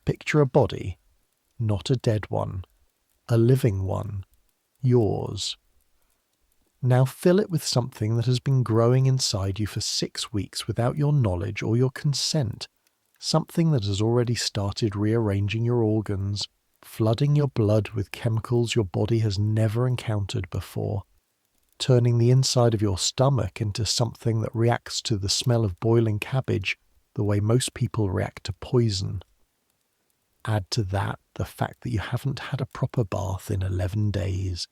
Picture a body, not a dead one, a living one, yours. Now fill it with something that has been growing inside you for 6 weeks without your knowledge or your consent, something that has already started rearranging your organs, flooding your blood with chemicals your body has never encountered before, turning the inside of your stomach into something that reacts to the smell of boiling cabbage the way most people react to poison. Add to that the fact that you haven't had a proper bath in 11 days,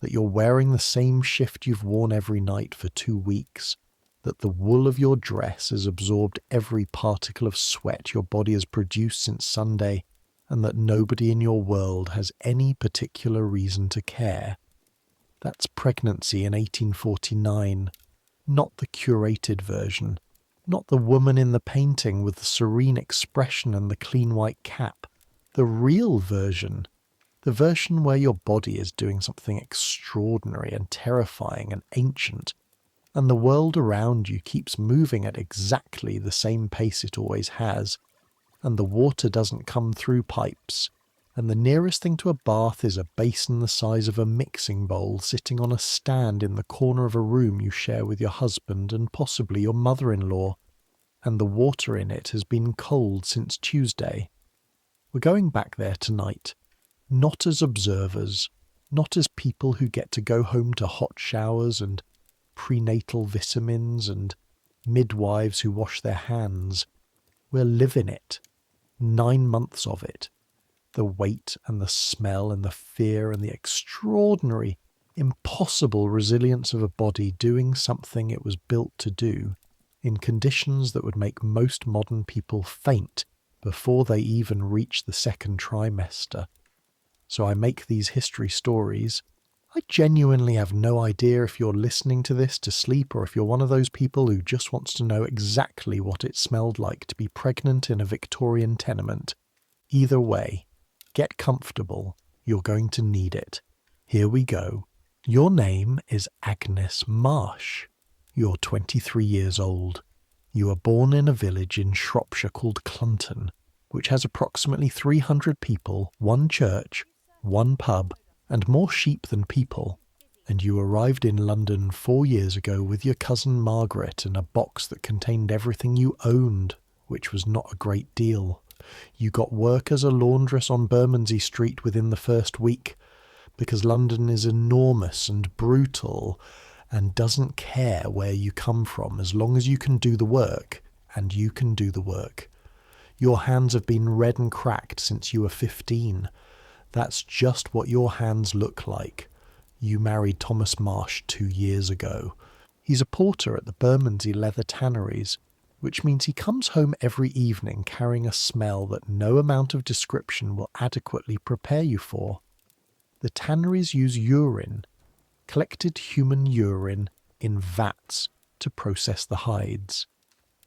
that you're wearing the same shift you've worn every night for 2 weeks, that the wool of your dress has absorbed every particle of sweat your body has produced since Sunday, and that nobody in your world has any particular reason to care. That's pregnancy in 1849, not the curated version, not the woman in the painting with the serene expression and the clean white cap, the real version. The version where your body is doing something extraordinary and terrifying and ancient, and the world around you keeps moving at exactly the same pace it always has, and the water doesn't come through pipes, and the nearest thing to a bath is a basin the size of a mixing bowl sitting on a stand in the corner of a room you share with your husband and possibly your mother-in-law, and the water in it has been cold since Tuesday. We're going back there tonight. Not as observers, not as people who get to go home to hot showers and prenatal vitamins and midwives who wash their hands. We're living it. 9 months of it. The weight and the smell and the fear and the extraordinary, impossible resilience of a body doing something it was built to do in conditions that would make most modern people faint before they even reach the second trimester. So I make these history stories. I genuinely have no idea if you're listening to this to sleep or if you're one of those people who just wants to know exactly what it smelled like to be pregnant in a Victorian tenement. Either way, get comfortable. You're going to need it. Here we go. Your name is Agnes Marsh. You're 23 years old. You were born in a village in Shropshire called Clunton, which has approximately 300 people, 1 church, 1 pub, and more sheep than people, and you arrived in London 4 years ago with your cousin Margaret and a box that contained everything you owned, which was not a great deal. You got work as a laundress on Bermondsey Street within the first week, because London is enormous and brutal and doesn't care where you come from as long as you can do the work, and you can do the work. Your hands have been red and cracked since you were 15. That's just what your hands look like. You married Thomas Marsh 2 years ago. He's a porter at the Bermondsey leather tanneries, which means he comes home every evening carrying a smell that no amount of description will adequately prepare you for. The tanneries use urine, collected human urine, in vats to process the hides.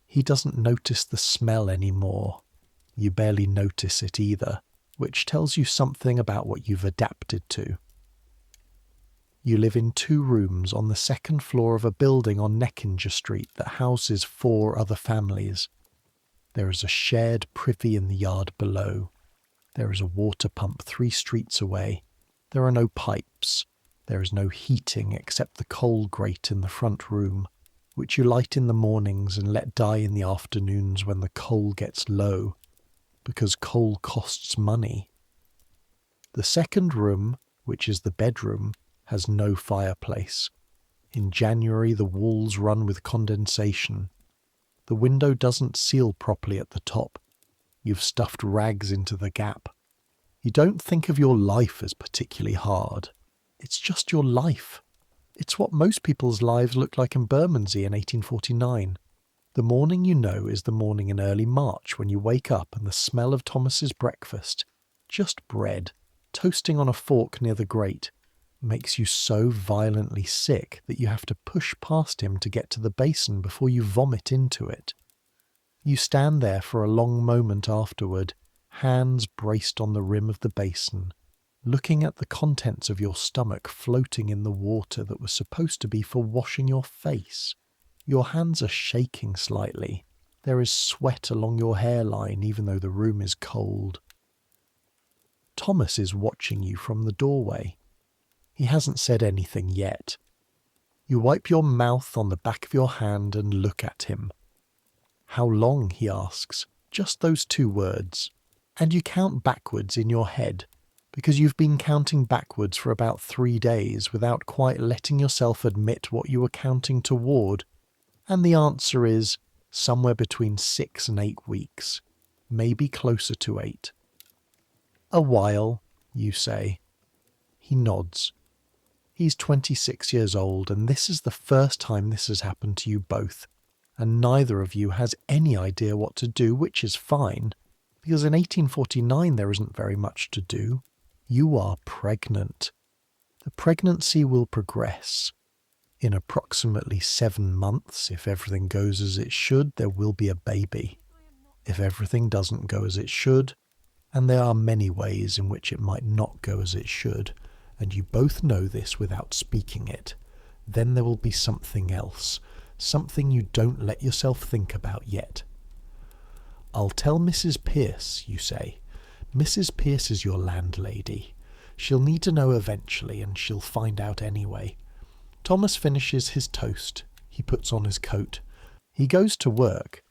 He doesn't notice the smell anymore. You barely notice it either, which tells you something about what you've adapted to. You live in 2 rooms on the 2nd floor of a building on Neckinger Street that houses 4 other families. There is a shared privy in the yard below. There is a water pump 3 streets away. There are no pipes. There is no heating except the coal grate in the front room, which you light in the mornings and let die in the afternoons when the coal gets low, because coal costs money. The 2nd room, which is the bedroom, has no fireplace. In January the walls run with condensation. The window doesn't seal properly at the top. You've stuffed rags into the gap. You don't think of your life as particularly hard. It's just your life. It's what most people's lives looked like in Bermondsey in 1849. The morning you know is the morning in early March when you wake up and the smell of Thomas's breakfast, just bread, toasting on a fork near the grate, makes you so violently sick that you have to push past him to get to the basin before you vomit into it. You stand there for a long moment afterward, hands braced on the rim of the basin, looking at the contents of your stomach floating in the water that was supposed to be for washing your face. Your hands are shaking slightly. There is sweat along your hairline even though the room is cold. Thomas is watching you from the doorway. He hasn't said anything yet. You wipe your mouth on the back of your hand and look at him. How long, he asks, just those 2 words. And you count backwards in your head, because you've been counting backwards for about 3 days without quite letting yourself admit what you were counting toward, and the answer is somewhere between 6 and 8 weeks, maybe closer to 8. A while, you say. He nods. He's 26 years old, and this is the first time this has happened to you both, and neither of you has any idea what to do, which is fine, because in 1849 there isn't very much to do. You are pregnant. The pregnancy will progress. In approximately 7 months, if everything goes as it should, there will be a baby. If everything doesn't go as it should, and there are many ways in which it might not go as it should, and you both know this without speaking it, then there will be something else, something you don't let yourself think about yet. I'll tell Mrs. Pierce, you say. Mrs. Pierce is your landlady. She'll need to know eventually, and she'll find out anyway. Thomas finishes his toast. He puts on his coat. He goes to work.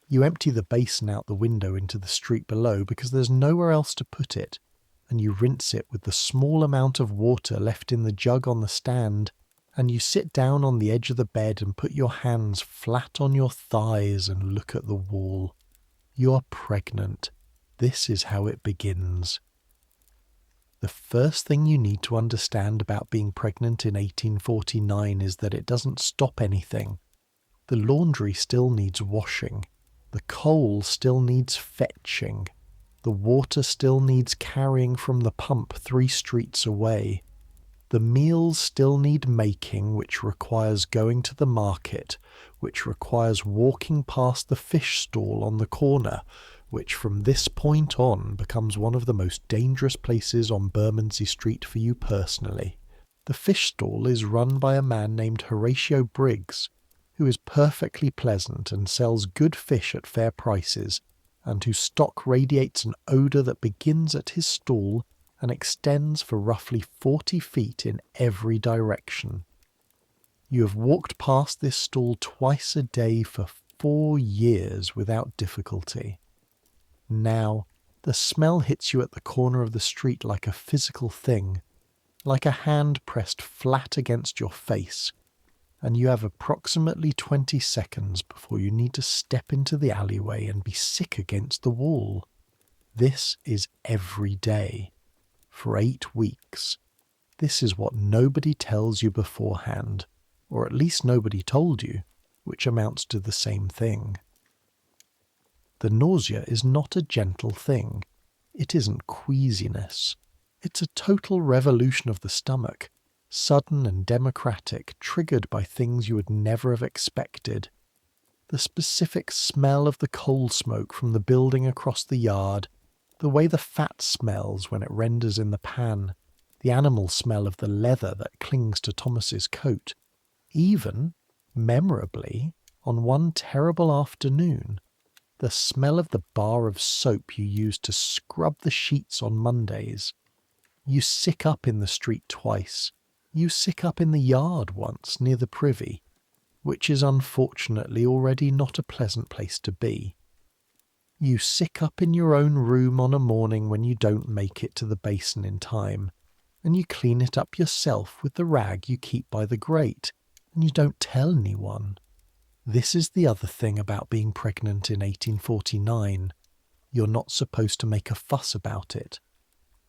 You empty the basin out the window into the street below because there's nowhere else to put it, and you rinse it with the small amount of water left in the jug on the stand, and you sit down on the edge of the bed and put your hands flat on your thighs and look at the wall. You're pregnant. This is how it begins. The first thing you need to understand about being pregnant in 1849 is that it doesn't stop anything. The laundry still needs washing. The coal still needs fetching. The water still needs carrying from the pump 3 streets away. The meals still need making, which requires going to the market, which requires walking past the fish stall on the corner, which from this point on becomes one of the most dangerous places on Bermondsey Street for you personally. The fish stall is run by a man named Horatio Briggs, who is perfectly pleasant and sells good fish at fair prices, and whose stock radiates an odour that begins at his stall and extends for roughly 40 feet in every direction. You have walked past this stall twice a day for 4 years without difficulty. Now, the smell hits you at the corner of the street like a physical thing, like a hand pressed flat against your face, and you have approximately 20 seconds before you need to step into the alleyway and be sick against the wall. This is every day, for 8 weeks. This is what nobody tells you beforehand, or at least nobody told you, which amounts to the same thing. The nausea is not a gentle thing. It isn't queasiness. It's a total revolution of the stomach, sudden and democratic, triggered by things you would never have expected. The specific smell of the coal smoke from the building across the yard, the way the fat smells when it renders in the pan, the animal smell of the leather that clings to Thomas's coat, even, memorably, on one terrible afternoon, the smell of the bar of soap you used to scrub the sheets on Mondays. You sick up in the street twice. You sick up in the yard once near the privy, which is unfortunately already not a pleasant place to be. You sick up in your own room on a morning when you don't make it to the basin in time, and you clean it up yourself with the rag you keep by the grate, and you don't tell anyone. This is the other thing about being pregnant in 1849. You're not supposed to make a fuss about it.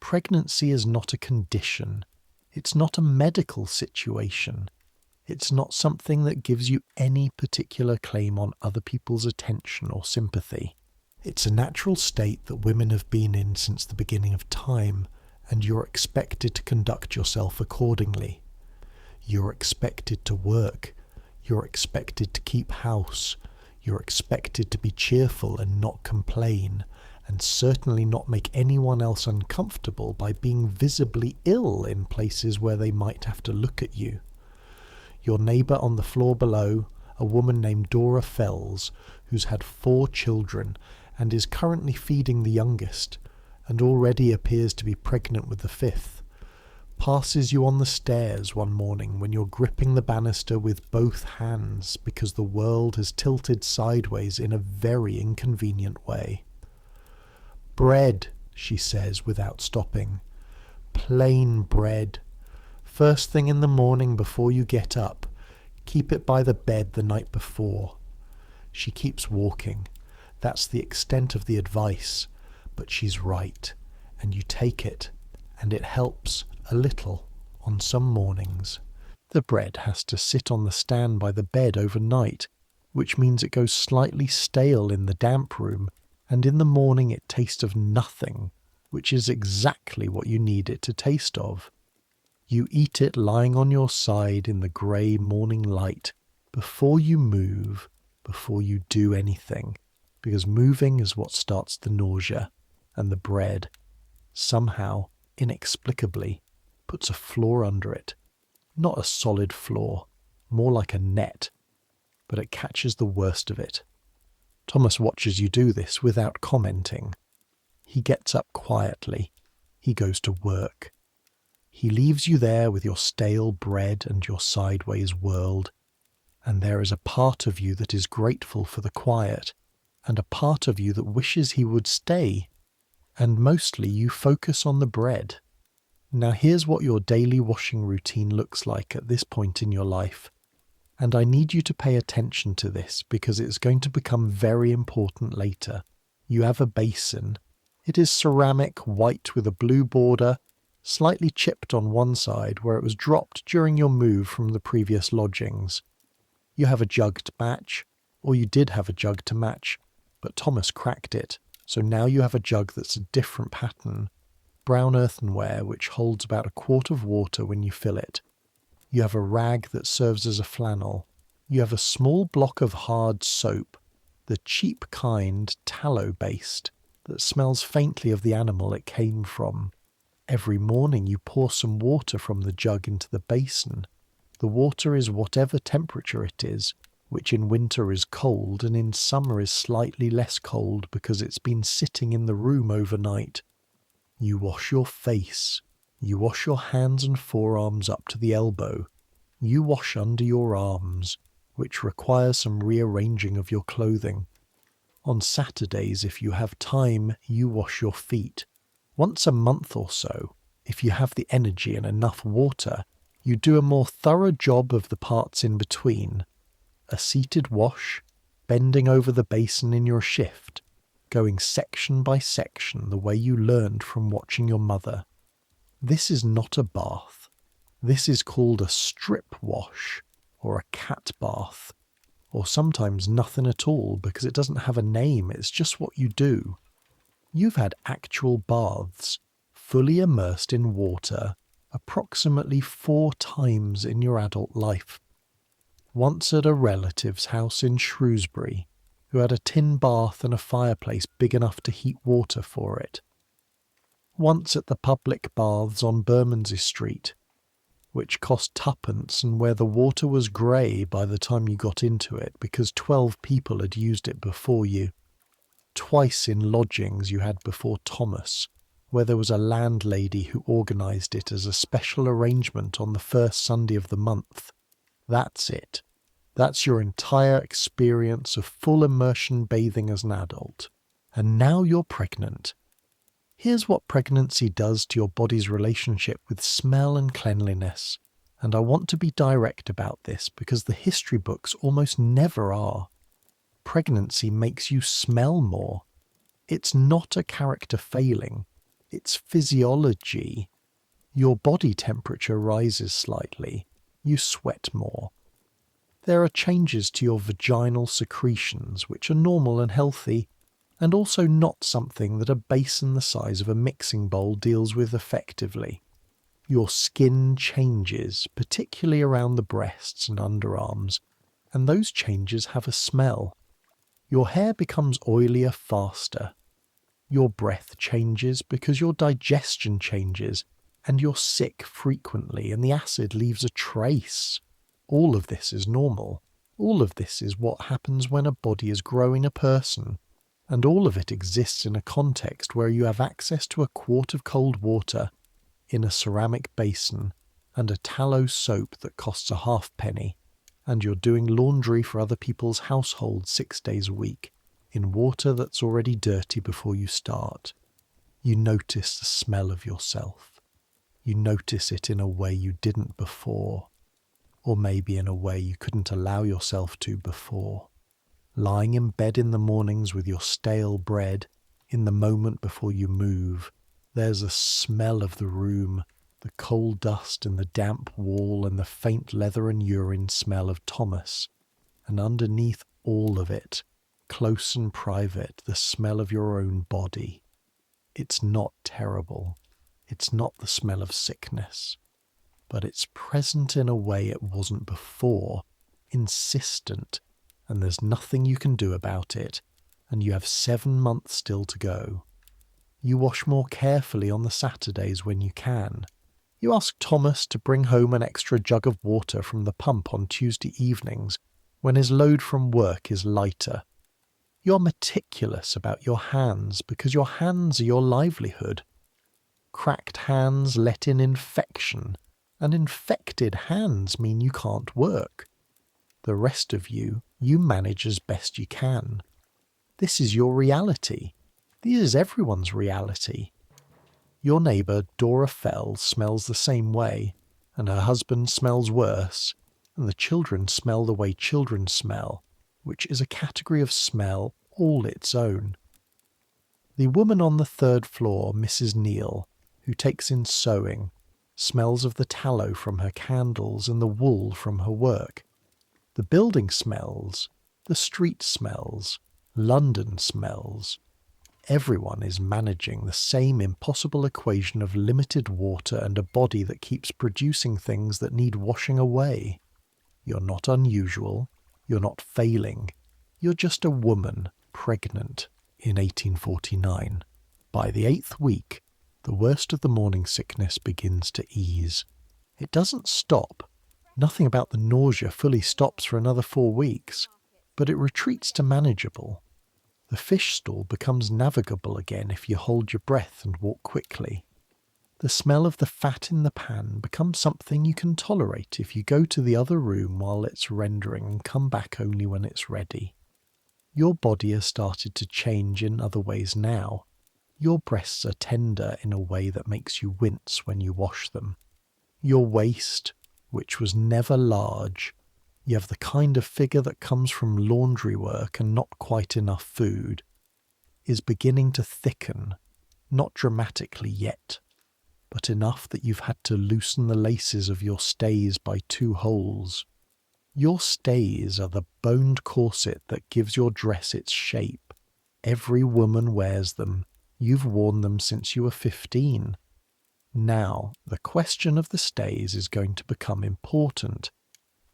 Pregnancy is not a condition. It's not a medical situation. It's not something that gives you any particular claim on other people's attention or sympathy. It's a natural state that women have been in since the beginning of time, and you're expected to conduct yourself accordingly. You're expected to work. You're expected to keep house. You're expected to be cheerful and not complain, and certainly not make anyone else uncomfortable by being visibly ill in places where they might have to look at you. Your neighbour on the floor below, a woman named Dora Fells, who's had 4 children and is currently feeding the youngest, and already appears to be pregnant with the fifth, passes you on the stairs one morning when you're gripping the banister with both hands because the world has tilted sideways in a very inconvenient way. "Bread," she says without stopping. "Plain bread. First thing in the morning before you get up. Keep it by the bed the night before." She keeps walking. That's the extent of the advice, but she's right, and you take it, and it helps a little on some mornings. The bread has to sit on the stand by the bed overnight, which means it goes slightly stale in the damp room, and in the morning it tastes of nothing, which is exactly what you need it to taste of. You eat it lying on your side in the grey morning light, before you move, before you do anything, because moving is what starts the nausea, and the bread, somehow, inexplicably, puts a floor under it. Not a solid floor, more like a net, but it catches the worst of it. Thomas watches you do this without commenting. He gets up quietly. He goes to work. He leaves you there with your stale bread and your sideways world, and there is a part of you that is grateful for the quiet, and a part of you that wishes he would stay, and mostly you focus on the bread. Now here's what your daily washing routine looks like at this point in your life, and I need you to pay attention to this because it's going to become very important later. You have a basin. It is ceramic, white with a blue border, slightly chipped on one side where it was dropped during your move from the previous lodgings. You have a jug to match, or you did have a jug to match, but Thomas cracked it, so now you have a jug that's a different pattern. Brown earthenware which holds about a quart of water when you fill it. You have a rag that serves as a flannel. You have a small block of hard soap, the cheap kind, tallow-based, that smells faintly of the animal it came from. Every morning you pour some water from the jug into the basin. The water is whatever temperature it is, which in winter is cold and in summer is slightly less cold because it's been sitting in the room overnight. You wash your face. You wash your hands and forearms up to the elbow. You wash under your arms, which requires some rearranging of your clothing. On Saturdays, if you have time, you wash your feet. Once a month or so, if you have the energy and enough water, you do a more thorough job of the parts in between. A seated wash, bending over the basin in your shift, going section by section the way you learned from watching your mother. This is not a bath. This is called a strip wash, or a cat bath, or sometimes nothing at all because it doesn't have a name, it's just what you do. You've had actual baths, fully immersed in water, approximately 4 times in your adult life. Once at a relative's house in Shrewsbury, who had a tin bath and a fireplace big enough to heat water for it. Once at the public baths on Bermondsey Street, which cost 2pence and where the water was grey by the time you got into it because 12 people had used it before you. Twice in lodgings you had before Thomas, where there was a landlady who organised it as a special arrangement on the first Sunday of the month. That's it. That's your entire experience of full immersion bathing as an adult. And now you're pregnant. Here's what pregnancy does to your body's relationship with smell and cleanliness. And I want to be direct about this because the history books almost never are. Pregnancy makes you smell more. It's not a character failing. It's physiology. Your body temperature rises slightly. You sweat more. There are changes to your vaginal secretions which are normal and healthy, and also not something that a basin the size of a mixing bowl deals with effectively. Your skin changes, particularly around the breasts and underarms, and those changes have a smell. Your hair becomes oilier faster. Your breath changes because your digestion changes, and you're sick frequently, and the acid leaves a trace. All of this is normal. All of this is what happens when a body is growing a person. And all of it exists in a context where you have access to a quart of cold water in a ceramic basin and a tallow soap that costs a halfpenny, and you're doing laundry for other people's households 6 days a week in water that's already dirty before you start. You notice the smell of yourself. You notice it in a way you didn't before, or maybe in a way you couldn't allow yourself to before. Lying in bed in the mornings with your stale bread, in the moment before you move, there's a smell of the room, the coal dust and the damp wall and the faint leather and urine smell of Thomas, and underneath all of it, close and private, the smell of your own body. It's not terrible. It's not the smell of sickness. But it's present in a way it wasn't before, insistent, and there's nothing you can do about it, and you have 7 months still to go. You wash more carefully on the Saturdays when you can. You ask Thomas to bring home an extra jug of water from the pump on Tuesday evenings when his load from work is lighter. You're meticulous about your hands because your hands are your livelihood. Cracked hands let in infection, and infected hands mean you can't work. The rest of you manage as best you can. This is your reality. This is everyone's reality. Your neighbour, Dora Fell, smells the same way, and her husband smells worse, and the children smell the way children smell, which is a category of smell all its own. The woman on the 3rd floor, Mrs. Neal, who takes in sewing, smells of the tallow from her candles and the wool from her work. The building smells, the street smells, London smells. Everyone is managing the same impossible equation of limited water and a body that keeps producing things that need washing away. You're not unusual. You're not failing. You're just a woman pregnant in 1849. By the 8th week, the worst of the morning sickness begins to ease. It doesn't stop. Nothing about the nausea fully stops for another 4 weeks, but it retreats to manageable. The fish stool becomes navigable again if you hold your breath and walk quickly. The smell of the fat in the pan becomes something you can tolerate if you go to the other room while it's rendering and come back only when it's ready. Your body has started to change in other ways now. Your breasts are tender in a way that makes you wince when you wash them. Your waist, which was never large, you have the kind of figure that comes from laundry work and not quite enough food, is beginning to thicken, not dramatically yet, but enough that you've had to loosen the laces of your stays by 2 holes. Your stays are the boned corset that gives your dress its shape. Every woman wears them. You've worn them since you were 15. Now, the question of the stays is going to become important.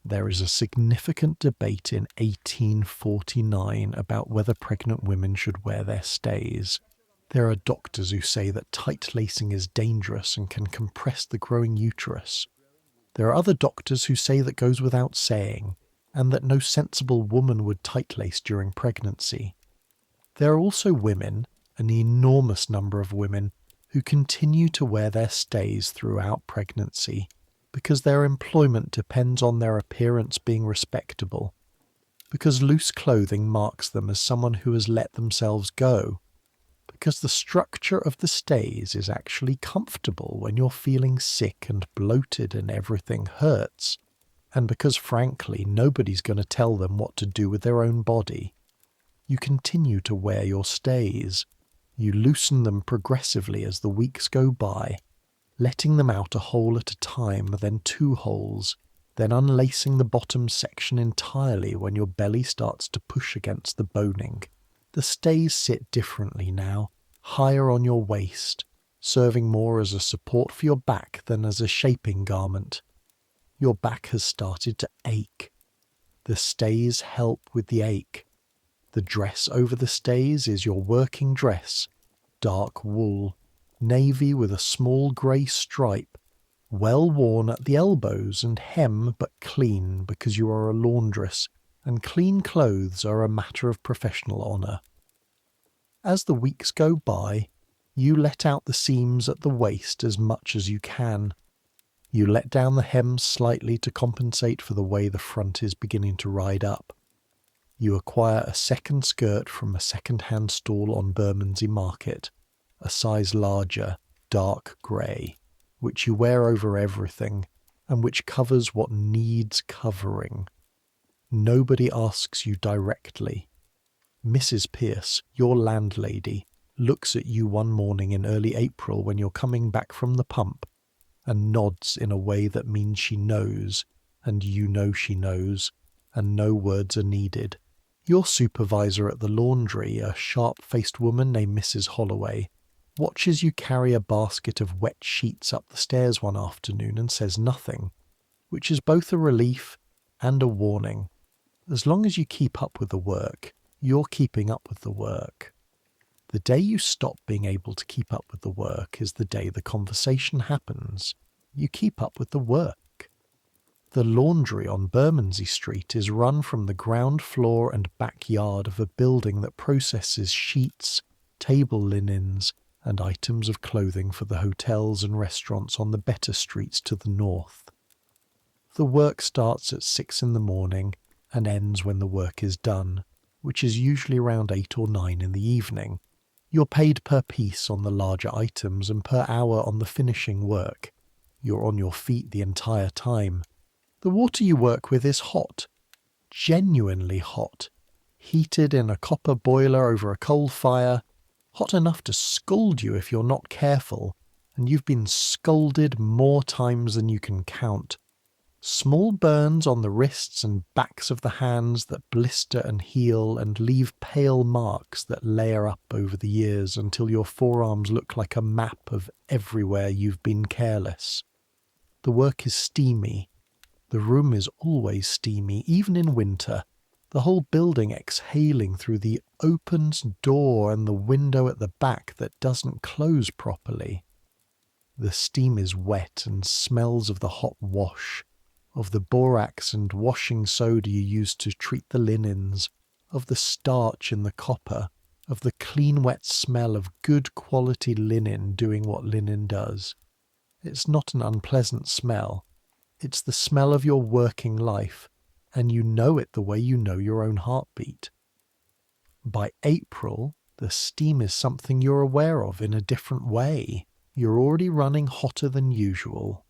There is a significant debate in 1849 about whether pregnant women should wear their stays. There are doctors who say that tight lacing is dangerous and can compress the growing uterus. There are other doctors who say that goes without saying, and that no sensible woman would tight lace during pregnancy. There are also women, an enormous number of women, who continue to wear their stays throughout pregnancy because their employment depends on their appearance being respectable, because loose clothing marks them as someone who has let themselves go, because the structure of the stays is actually comfortable when you're feeling sick and bloated and everything hurts, and because frankly nobody's going to tell them what to do with their own body. You continue to wear your stays. You loosen them progressively as the weeks go by, letting them out a hole at a time, then 2 holes, then unlacing the bottom section entirely when your belly starts to push against the boning. The stays sit differently now, higher on your waist, serving more as a support for your back than as a shaping garment. Your back has started to ache. The stays help with the ache. The dress over the stays is your working dress, dark wool, navy with a small grey stripe, well worn at the elbows and hem but clean because you are a laundress, and clean clothes are a matter of professional honour. As the weeks go by, you let out the seams at the waist as much as you can. You let down the hems slightly to compensate for the way the front is beginning to ride up. You acquire a second skirt from a second-hand stall on Bermondsey Market, a size larger, dark grey, which you wear over everything, and which covers what needs covering. Nobody asks you directly. Mrs. Pierce, your landlady, looks at you one morning in early April when you're coming back from the pump, and nods in a way that means she knows, and you know she knows, and no words are needed. Your supervisor at the laundry, a sharp-faced woman named Mrs. Holloway, watches you carry a basket of wet sheets up the stairs one afternoon and says nothing, which is both a relief and a warning. As long as you keep up with the work, you're keeping up with the work. The day you stop being able to keep up with the work is the day the conversation happens. You keep up with the work. The laundry on Bermondsey Street is run from the ground floor and backyard of a building that processes sheets, table linens, and items of clothing for the hotels and restaurants on the better streets to the north. The work starts at 6 in the morning and ends when the work is done, which is usually around 8 or 9 in the evening. You're paid per piece on the larger items and per hour on the finishing work. You're on your feet the entire time. The water you work with is hot, genuinely hot, heated in a copper boiler over a coal fire, hot enough to scald you if you're not careful, and you've been scalded more times than you can count. Small burns on the wrists and backs of the hands that blister and heal and leave pale marks that layer up over the years until your forearms look like a map of everywhere you've been careless. The work is steamy. The room is always steamy, even in winter, the whole building exhaling through the open door and the window at the back that doesn't close properly. The steam is wet and smells of the hot wash, of the borax and washing soda you use to treat the linens, of the starch in the copper, of the clean wet smell of good quality linen doing what linen does. It's not an unpleasant smell. It's the smell of your working life, and you know it the way you know your own heartbeat. By April, the steam is something you're aware of in a different way. You're already running hotter than usual.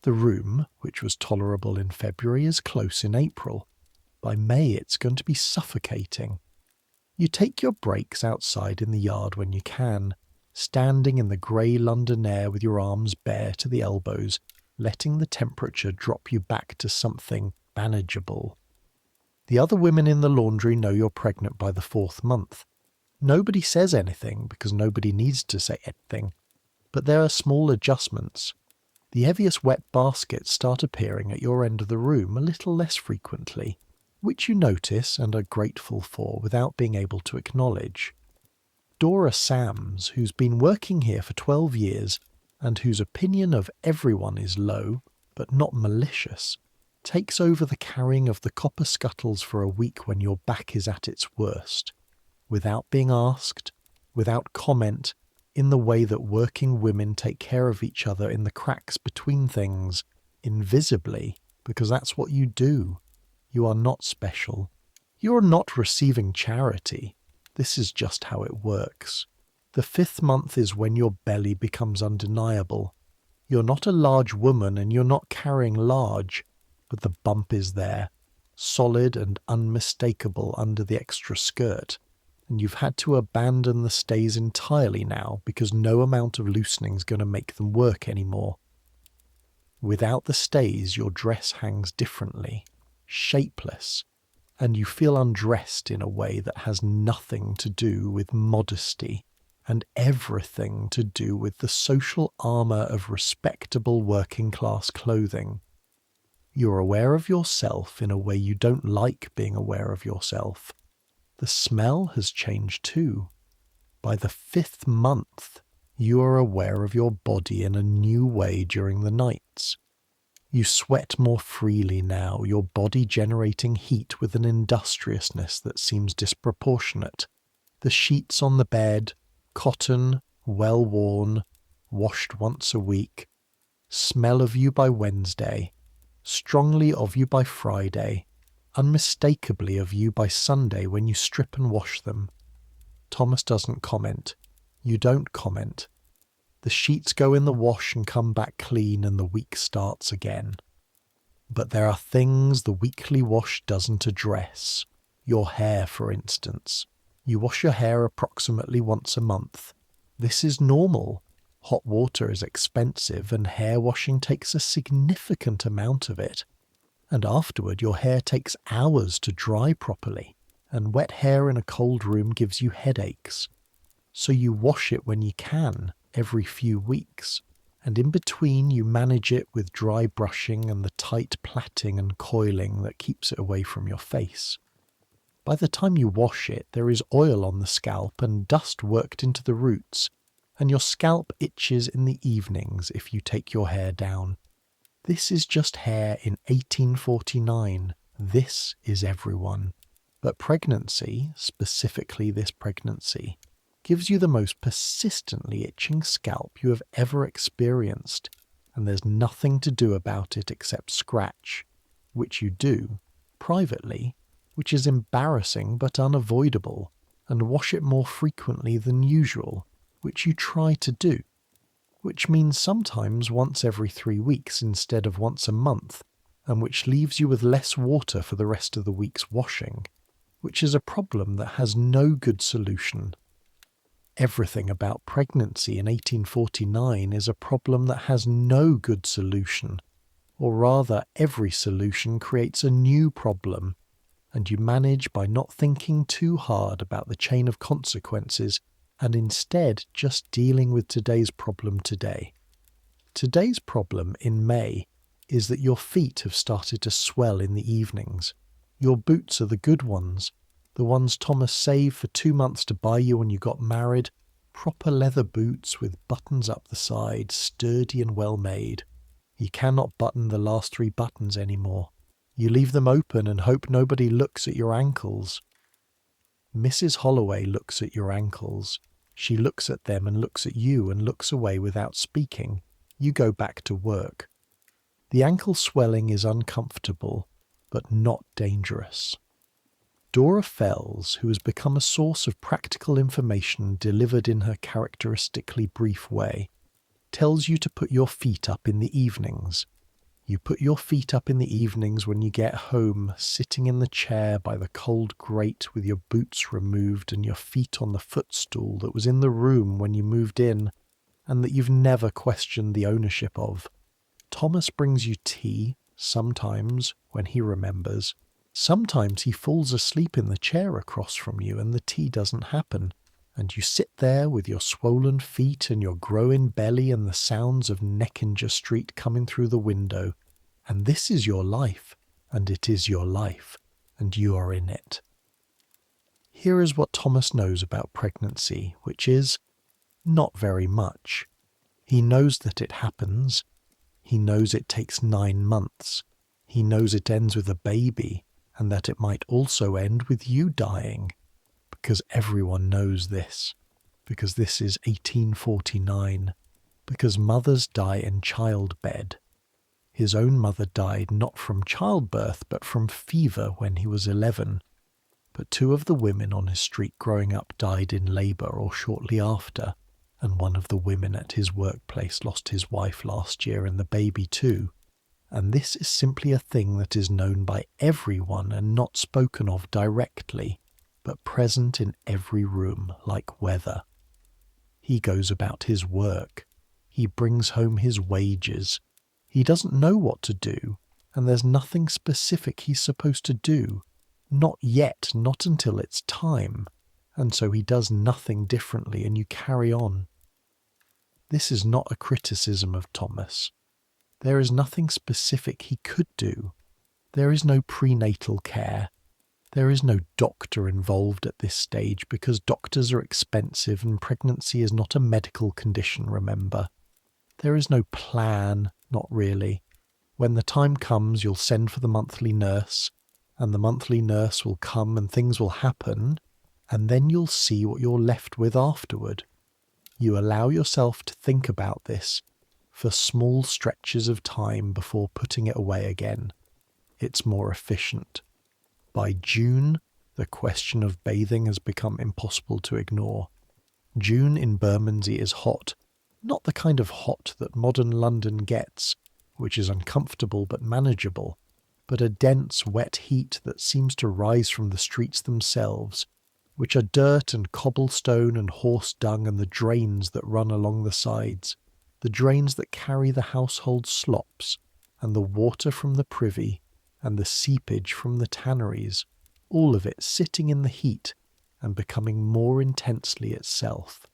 The room, which was tolerable in February, is close in April. By May, it's going to be suffocating. You take your breaks outside in the yard when you can, standing in the grey London air with your arms bare to the elbows, letting the temperature drop you back to something manageable. The other women in the laundry know you're pregnant by the 4th month. Nobody says anything because nobody needs to say anything, but there are small adjustments. The heaviest wet baskets start appearing at your end of the room a little less frequently, which you notice and are grateful for without being able to acknowledge. Dora Sams, who's been working here for 12 years, and whose opinion of everyone is low, but not malicious, takes over the carrying of the copper scuttles for a week when your back is at its worst, without being asked, without comment, in the way that working women take care of each other in the cracks between things, invisibly, because that's what you do. You are not special. You are not receiving charity. This is just how it works. The 5th month is when your belly becomes undeniable. You're not a large woman and you're not carrying large, but the bump is there, solid and unmistakable under the extra skirt, and you've had to abandon the stays entirely now because no amount of loosening's going to make them work anymore. Without the stays, your dress hangs differently, shapeless, and you feel undressed in a way that has nothing to do with modesty and everything to do with the social armour of respectable working-class clothing. You're aware of yourself in a way you don't like being aware of yourself. The smell has changed too. By the 5th month, you are aware of your body in a new way during the nights. You sweat more freely now, your body generating heat with an industriousness that seems disproportionate. The sheets on the bed, cotton, well worn, washed once a week, smell of you by Wednesday, strongly of you by Friday, unmistakably of you by Sunday when you strip and wash them. Thomas doesn't comment. You don't comment. The sheets go in the wash and come back clean and the week starts again. But there are things the weekly wash doesn't address. Your hair, for instance. You wash your hair approximately once a month. This is normal. Hot water is expensive and hair washing takes a significant amount of it. And afterward your hair takes hours to dry properly, and wet hair in a cold room gives you headaches. So you wash it when you can, every few weeks, and in between you manage it with dry brushing and the tight plaiting and coiling that keeps it away from your face. By the time you wash it, there is oil on the scalp and dust worked into the roots, and your scalp itches in the evenings if you take your hair down. This is just hair in 1849. This is everyone. But pregnancy, specifically this pregnancy, gives you the most persistently itching scalp you have ever experienced, and there's nothing to do about it except scratch, which you do, privately, which is embarrassing but unavoidable, and wash it more frequently than usual, which you try to do, which means sometimes once every 3 weeks instead of once a month, and which leaves you with less water for the rest of the week's washing, which is a problem that has no good solution. Everything about pregnancy in 1849 is a problem that has no good solution, or rather every solution creates a new problem, and you manage by not thinking too hard about the chain of consequences and instead just dealing with today's problem today. Today's problem in May is that your feet have started to swell in the evenings. Your boots are the good ones, the ones Thomas saved for 2 months to buy you when you got married, proper leather boots with buttons up the side, sturdy and well made. You cannot button the last 3 buttons anymore. You leave them open and hope nobody looks at your ankles. Mrs. Holloway looks at your ankles. She looks at them and looks at you and looks away without speaking. You go back to work. The ankle swelling is uncomfortable, but not dangerous. Dora Fells, who has become a source of practical information delivered in her characteristically brief way, tells you to put your feet up in the evenings. You put your feet up in the evenings when you get home, sitting in the chair by the cold grate with your boots removed and your feet on the footstool that was in the room when you moved in, and that you've never questioned the ownership of. Thomas brings you tea, sometimes, when he remembers. Sometimes he falls asleep in the chair across from you and the tea doesn't happen, and you sit there with your swollen feet and your growing belly and the sounds of Neckinger Street coming through the window, and this is your life, and it is your life, and you are in it. Here is what Thomas knows about pregnancy, which is not very much. He knows that it happens. He knows it takes 9 months. He knows it ends with a baby, and that it might also end with you dying. Because everyone knows this. Because this is 1849. Because mothers die in childbed. His own mother died not from childbirth, but from fever when he was 11. But 2 of the women on his street growing up died in labour or shortly after, and one of the women at his workplace lost his wife last year and the baby too. And this is simply a thing that is known by everyone and not spoken of directly, but present in every room like weather. He goes about his work. He brings home his wages. He doesn't know what to do, and there's nothing specific he's supposed to do. Not yet, not until it's time. And so he does nothing differently, and you carry on. This is not a criticism of Thomas. There is nothing specific he could do. There is no prenatal care. There is no doctor involved at this stage because doctors are expensive and pregnancy is not a medical condition, remember. There is no plan, not really. When the time comes, you'll send for the monthly nurse, and the monthly nurse will come and things will happen, and then you'll see what you're left with afterward. You allow yourself to think about this for small stretches of time before putting it away again. It's more efficient. By June, the question of bathing has become impossible to ignore. June in Bermondsey is hot, not the kind of hot that modern London gets, which is uncomfortable but manageable, but a dense, wet heat that seems to rise from the streets themselves, which are dirt and cobblestone and horse dung and the drains that run along the sides, the drains that carry the household slops, and the water from the privy, and the seepage from the tanneries, all of it sitting in the heat and becoming more intensely itself.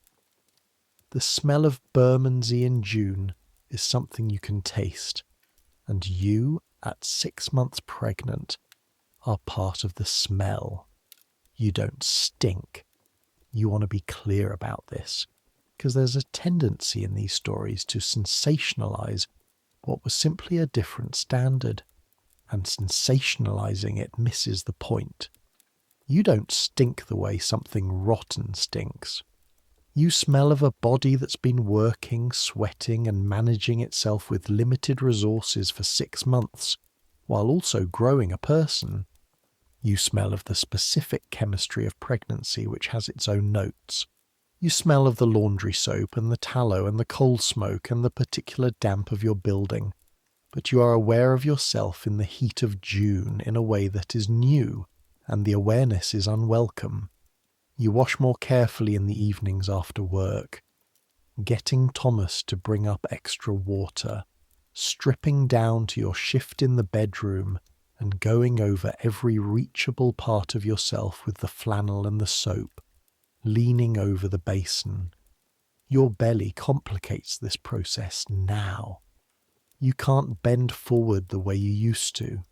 The smell of Bermondsey in June is something you can taste, and you, at 6 months pregnant, are part of the smell. You don't stink. You want to be clear about this, because there's a tendency in these stories to sensationalize what was simply a different standard, and sensationalizing it misses the point. You don't stink the way something rotten stinks. You smell of a body that's been working, sweating, and managing itself with limited resources for 6 months, while also growing a person. You smell of the specific chemistry of pregnancy, which has its own notes. You smell of the laundry soap and the tallow and the coal smoke and the particular damp of your building. But you are aware of yourself in the heat of June in a way that is new, and the awareness is unwelcome. You wash more carefully in the evenings after work, getting Thomas to bring up extra water, stripping down to your shift in the bedroom, and going over every reachable part of yourself with the flannel and the soap, leaning over the basin. Your belly complicates this process now. You can't bend forward the way you used to.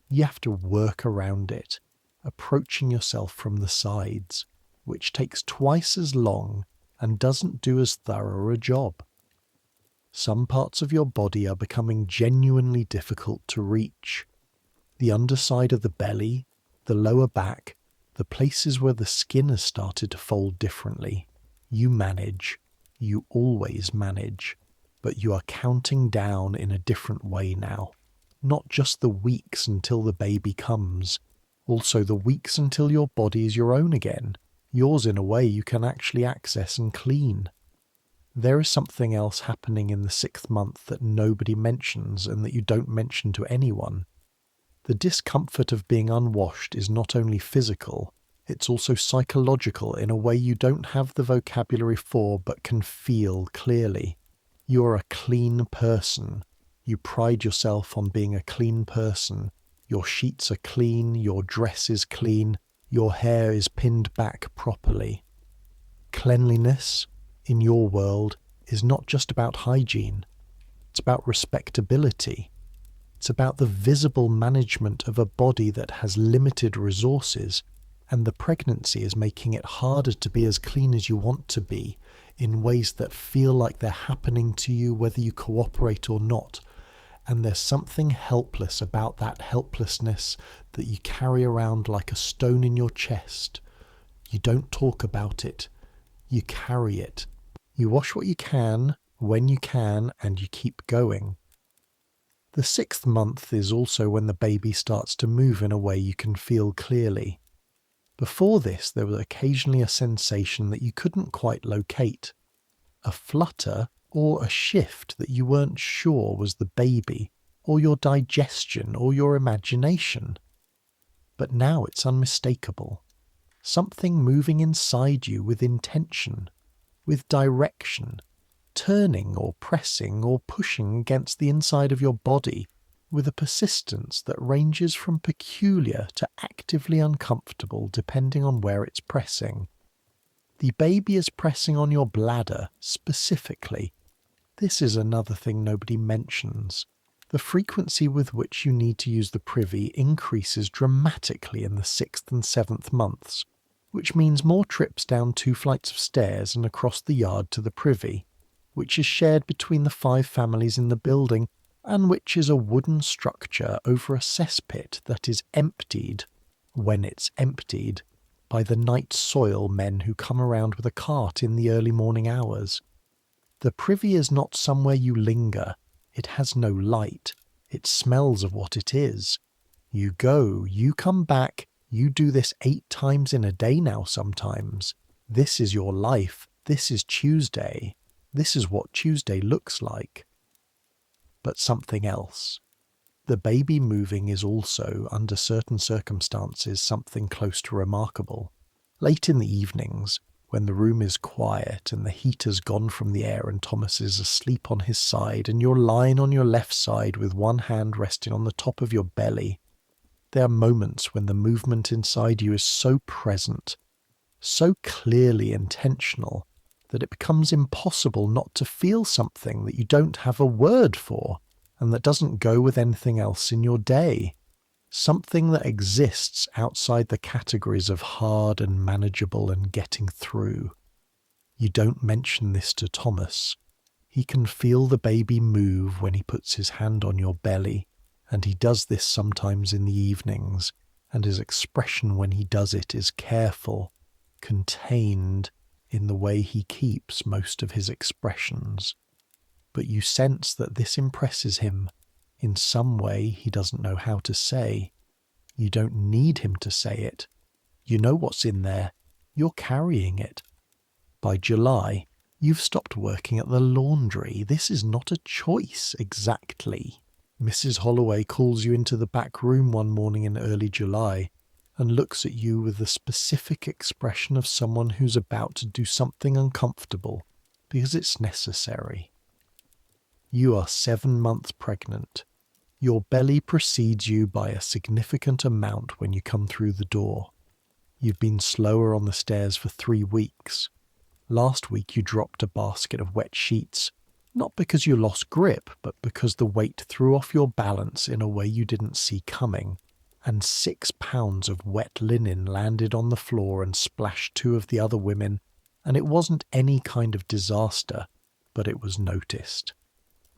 You have to work around it, approaching yourself from the sides, which takes twice as long and doesn't do as thorough a job. Some parts of your body are becoming genuinely difficult to reach. The underside of the belly, the lower back, the places where the skin has started to fold differently. You manage. You always manage. But you are counting down in a different way now. Not just the weeks until the baby comes, also the weeks until your body is your own again, yours in a way you can actually access and clean. There is something else happening in the 6th month that nobody mentions and that you don't mention to anyone. The discomfort of being unwashed is not only physical, it's also psychological in a way you don't have the vocabulary for but can feel clearly. You're a clean person. You pride yourself on being a clean person. Your sheets are clean, your dress is clean, your hair is pinned back properly. Cleanliness, in your world, is not just about hygiene. It's about respectability. It's about the visible management of a body that has limited resources, and the pregnancy is making it harder to be as clean as you want to be, in ways that feel like they're happening to you whether you cooperate or not. And there's something helpless about that helplessness that you carry around like a stone in your chest. You don't talk about it. You carry it. You wash what you can, when you can, and you keep going. The 6th month is also when the baby starts to move in a way you can feel clearly. Before this, there was occasionally a sensation that you couldn't quite locate. A flutter or a shift that you weren't sure was the baby, or your digestion, or your imagination. But now it's unmistakable. Something moving inside you with intention, with direction, turning or pressing or pushing against the inside of your body with a persistence that ranges from peculiar to actively uncomfortable depending on where it's pressing. The baby is pressing on your bladder specifically. This is another thing nobody mentions. The frequency with which you need to use the privy increases dramatically in the 6th and 7th months, which means more trips down 2 flights of stairs and across the yard to the privy, which is shared between the 5 families in the building, and which is a wooden structure over a cesspit that is emptied, when it's emptied, by the night soil men who come around with a cart in the early morning hours. The privy is not somewhere you linger. It has no light. It smells of what it is. You go, you come back, you do this 8 times in a day now sometimes. This is your life. This is Tuesday. This is what Tuesday looks like. But something else. The baby moving is also, under certain circumstances, something close to remarkable. Late in the evenings, when the room is quiet and the heat has gone from the air and Thomas is asleep on his side and you're lying on your left side with one hand resting on the top of your belly, there are moments when the movement inside you is so present, so clearly intentional, that it becomes impossible not to feel something that you don't have a word for and that doesn't go with anything else in your day. Something that exists outside the categories of hard and manageable and getting through. You don't mention this to Thomas. He can feel the baby move when he puts his hand on your belly, and he does this sometimes in the evenings, and his expression when he does it is careful, contained in the way he keeps most of his expressions. But you sense that this impresses him in some way he doesn't know how to say. You don't need him to say it. You know what's in there. You're carrying it. By July, you've stopped working at the laundry. This is not a choice, exactly. Mrs. Holloway calls you into the back room one morning in early July and looks at you with the specific expression of someone who's about to do something uncomfortable because it's necessary. You are 7 months pregnant. Your belly precedes you by a significant amount when you come through the door. You've been slower on the stairs for 3 weeks. Last week you dropped a basket of wet sheets, not because you lost grip, but because the weight threw off your balance in a way you didn't see coming, and 6 pounds of wet linen landed on the floor and splashed 2 of the other women, and it wasn't any kind of disaster, but it was noticed.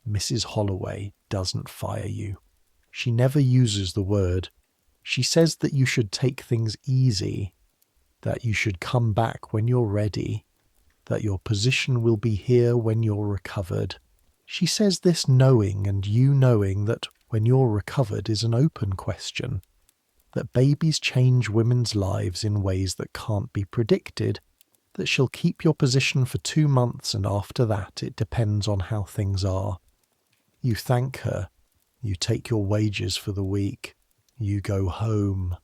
Mrs. Holloway doesn't fire you. She never uses the word. She says that you should take things easy, that you should come back when you're ready, that your position will be here when you're recovered. She says this knowing, and you knowing, that when you're recovered is an open question, that babies change women's lives in ways that can't be predicted, that she'll keep your position for 2 months and after that it depends on how things are. You thank her. You take your wages for the week. You go home.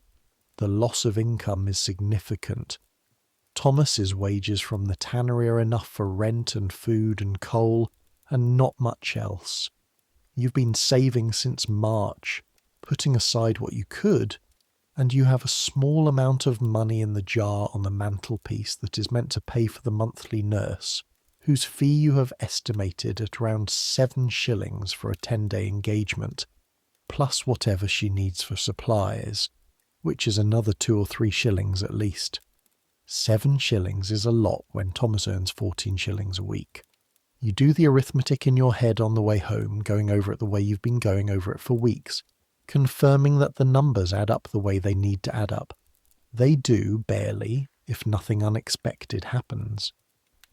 The loss of income is significant. Thomas's wages from the tannery are enough for rent and food and coal, and not much else. You've been saving since March, putting aside what you could, and you have a small amount of money in the jar on the mantelpiece that is meant to pay for the monthly nurse, whose fee you have estimated at around 7 shillings for a 10-day engagement, plus whatever she needs for supplies, which is another 2 or 3 shillings at least. 7 shillings is a lot when Thomas earns 14 shillings a week. You do the arithmetic in your head on the way home, going over it the way you've been going over it for weeks, confirming that the numbers add up the way they need to add up. They do, barely, if nothing unexpected happens.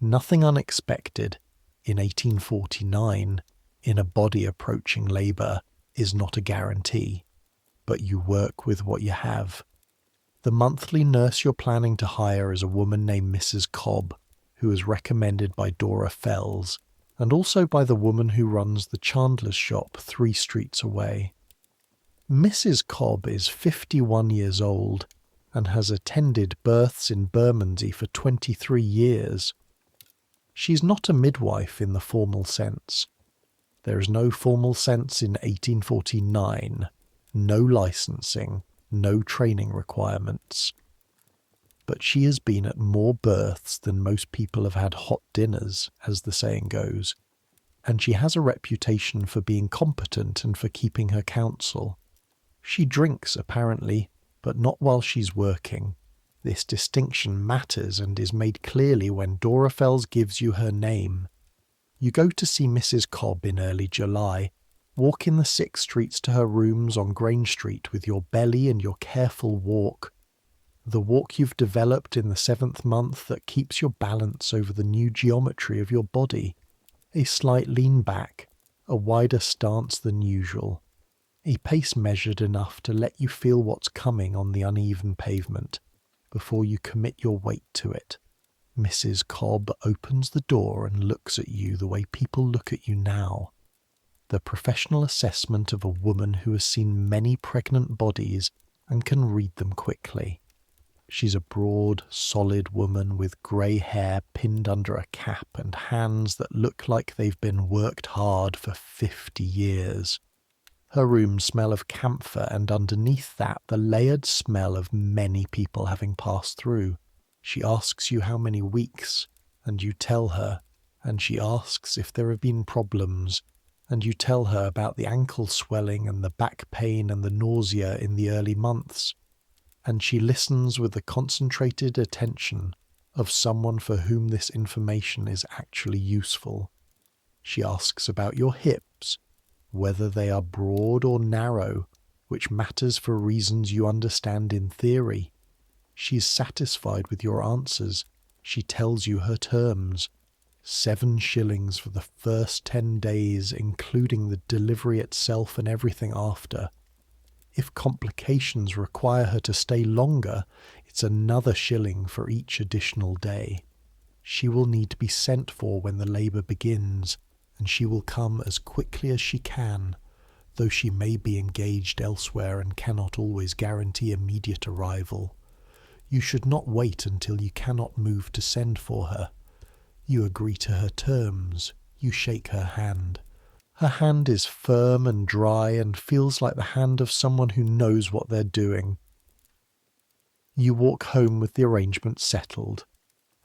Nothing unexpected in 1849 in a body approaching labour is not a guarantee, but you work with what you have. The monthly nurse you're planning to hire is a woman named Mrs. Cobb, who was recommended by Dora Fells, and also by the woman who runs the chandler's shop 3 streets away. Mrs. Cobb is 51 years old and has attended births in Bermondsey for 23 years. She's not a midwife in the formal sense. There is no formal sense in 1849, no licensing, no training requirements. But she has been at more births than most people have had hot dinners, as the saying goes, and she has a reputation for being competent and for keeping her counsel. She drinks, apparently, but not while she's working. This distinction matters and is made clearly when Dora Fells gives you her name. You go to see Mrs. Cobb in early July, walk in the 6 streets to her rooms on Grange Street with your belly and your careful walk. The walk you've developed in the 7th month that keeps your balance over the new geometry of your body. A slight lean back, a wider stance than usual. A pace measured enough to let you feel what's coming on the uneven pavement before you commit your weight to it. Mrs. Cobb opens the door and looks at you the way people look at you now. The professional assessment of a woman who has seen many pregnant bodies and can read them quickly. She's a broad, solid woman with grey hair pinned under a cap and hands that look like they've been worked hard for 50 years. Her rooms smell of camphor, and underneath that the layered smell of many people having passed through. She asks you how many weeks, and you tell her, and she asks if there have been problems, and you tell her about the ankle swelling and the back pain and the nausea in the early months, and she listens with the concentrated attention of someone for whom this information is actually useful. She asks about your hips, whether they are broad or narrow, which matters for reasons you understand in theory. She's satisfied with your answers. She tells you her terms. 7 shillings for the first 10 days, including the delivery itself and everything after. If complications require her to stay longer, it's another shilling for each additional day. She will need to be sent for when the labour begins, and she will come as quickly as she can, though she may be engaged elsewhere and cannot always guarantee immediate arrival. You should not wait until you cannot move to send for her. You agree to her terms. You shake her hand. Her hand is firm and dry and feels like the hand of someone who knows what they're doing. You walk home with the arrangement settled,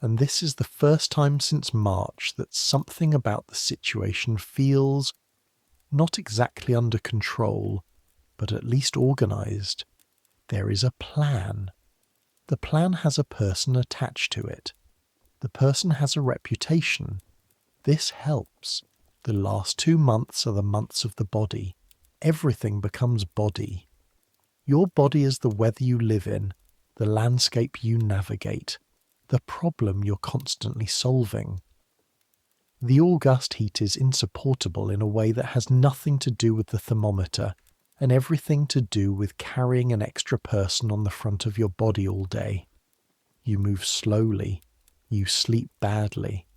and this is the first time since March that something about the situation feels not exactly under control, but at least organised. There is a plan. The plan has a person attached to it. The person has a reputation. This helps. The last 2 months are the months of the body. Everything becomes body. Your body is the weather you live in, the landscape you navigate, the problem you're constantly solving. The august heat is insupportable in a way that has nothing to do with the thermometer and everything to do with carrying an extra person on the front of your body all day. You move slowly. You sleep badly.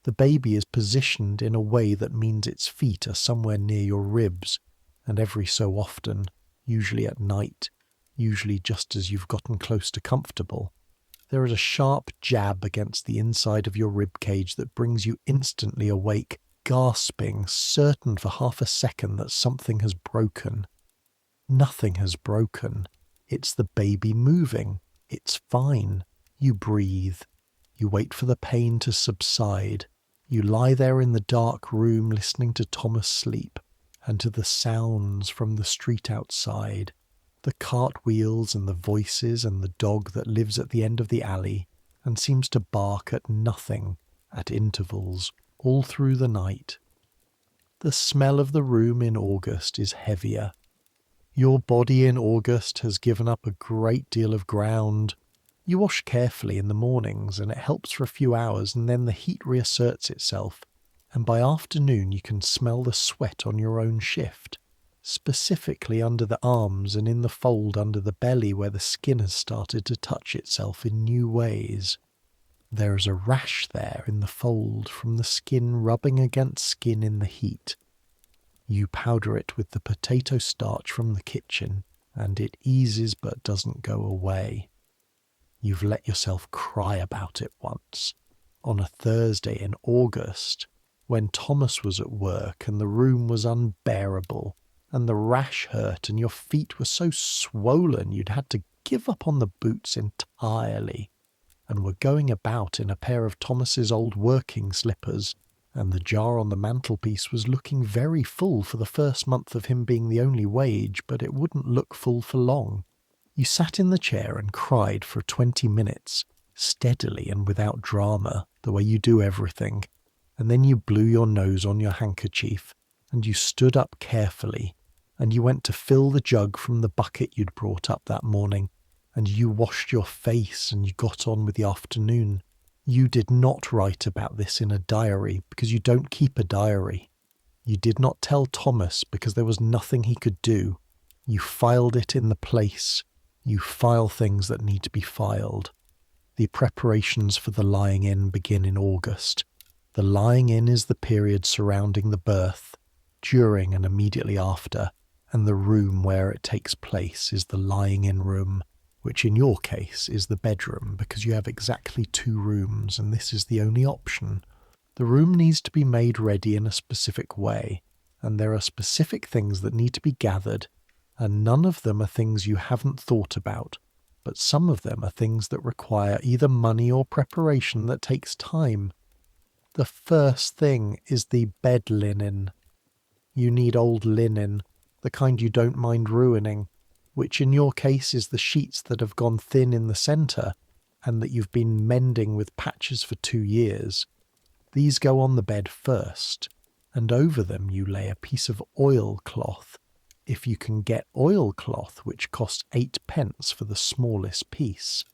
The baby is positioned in a way that means its feet are somewhere near your ribs, and every so often, usually at night, usually just as you've gotten close to comfortable, there is a sharp jab against the inside of your rib cage that brings you instantly awake, gasping, certain for half a second that something has broken. Nothing has broken. It's the baby moving. It's fine. You breathe. You wait for the pain to subside. You lie there in the dark room listening to Thomas sleep and to the sounds from the street outside, the cartwheels and the voices and the dog that lives at the end of the alley and seems to bark at nothing at intervals all through the night. The smell of the room in August is heavier. Your body in August has given up a great deal of ground. You wash carefully in the mornings and it helps for a few hours, and then the heat reasserts itself, and by afternoon you can smell the sweat on your own shift, specifically under the arms and in the fold under the belly where the skin has started to touch itself in new ways. There is a rash there in the fold from the skin rubbing against skin in the heat. You powder it with the potato starch from the kitchen, and it eases but doesn't go away. You've let yourself cry about it once, on a Thursday in August, when Thomas was at work and the room was unbearable, and the rash hurt and your feet were so swollen you'd had to give up on the boots entirely, and were going about in a pair of Thomas's old working slippers, and the jar on the mantelpiece was looking very full for the first month of him being the only wage, but it wouldn't look full for long. You sat in the chair and cried for 20 minutes, steadily and without drama, the way you do everything, and then you blew your nose on your handkerchief, and you stood up carefully, and you went to fill the jug from the bucket you'd brought up that morning, and you washed your face and you got on with the afternoon. You did not write about this in a diary because you don't keep a diary. You did not tell Thomas because there was nothing he could do. You filed it in the place. You file things that need to be filed. The preparations for the lying in begin in August. The lying in is the period surrounding the birth, during and immediately after, and the room where it takes place is the lying in room, which in your case is the bedroom because you have exactly 2 rooms and this is the only option. The room needs to be made ready in a specific way, and there are specific things that need to be gathered, and none of them are things you haven't thought about, but some of them are things that require either money or preparation that takes time. The first thing is the bed linen. You need old linen, the kind you don't mind ruining, which in your case is the sheets that have gone thin in the centre and that you've been mending with patches for 2 years. These go on the bed first, and over them you lay a piece of oilcloth, if you can get oilcloth, which costs 8p for the smallest piece,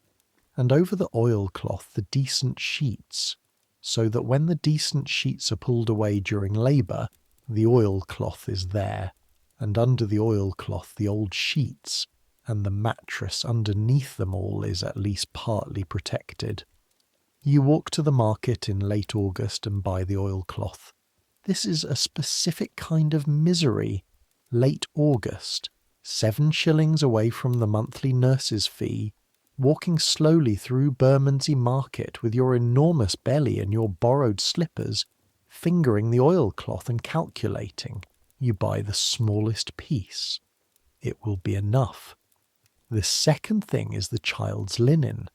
and over the oilcloth the decent sheets, so that when the decent sheets are pulled away during labour, the oilcloth is there, and under the oilcloth the old sheets, and the mattress underneath them all is at least partly protected. You walk to the market in late August and buy the oilcloth. This is a specific kind of misery. Late August, 7 shillings away from the monthly nurse's fee, walking slowly through Bermondsey market with your enormous belly and your borrowed slippers, fingering the oilcloth and calculating. You buy the smallest piece. It will be enough. The second thing is the child's linen.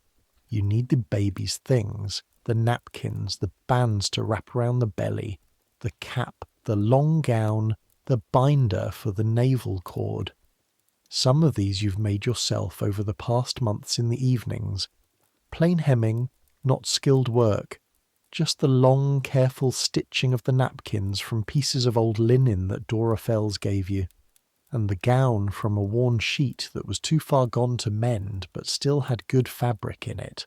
You need the baby's things, the napkins, the bands to wrap around the belly, the cap, the long gown, the binder for the navel cord. Some of these you've made yourself over the past months in the evenings. Plain hemming, not skilled work, just the long, careful stitching of the napkins from pieces of old linen that Dora Fells gave you, and the gown from a worn sheet that was too far gone to mend but still had good fabric in it.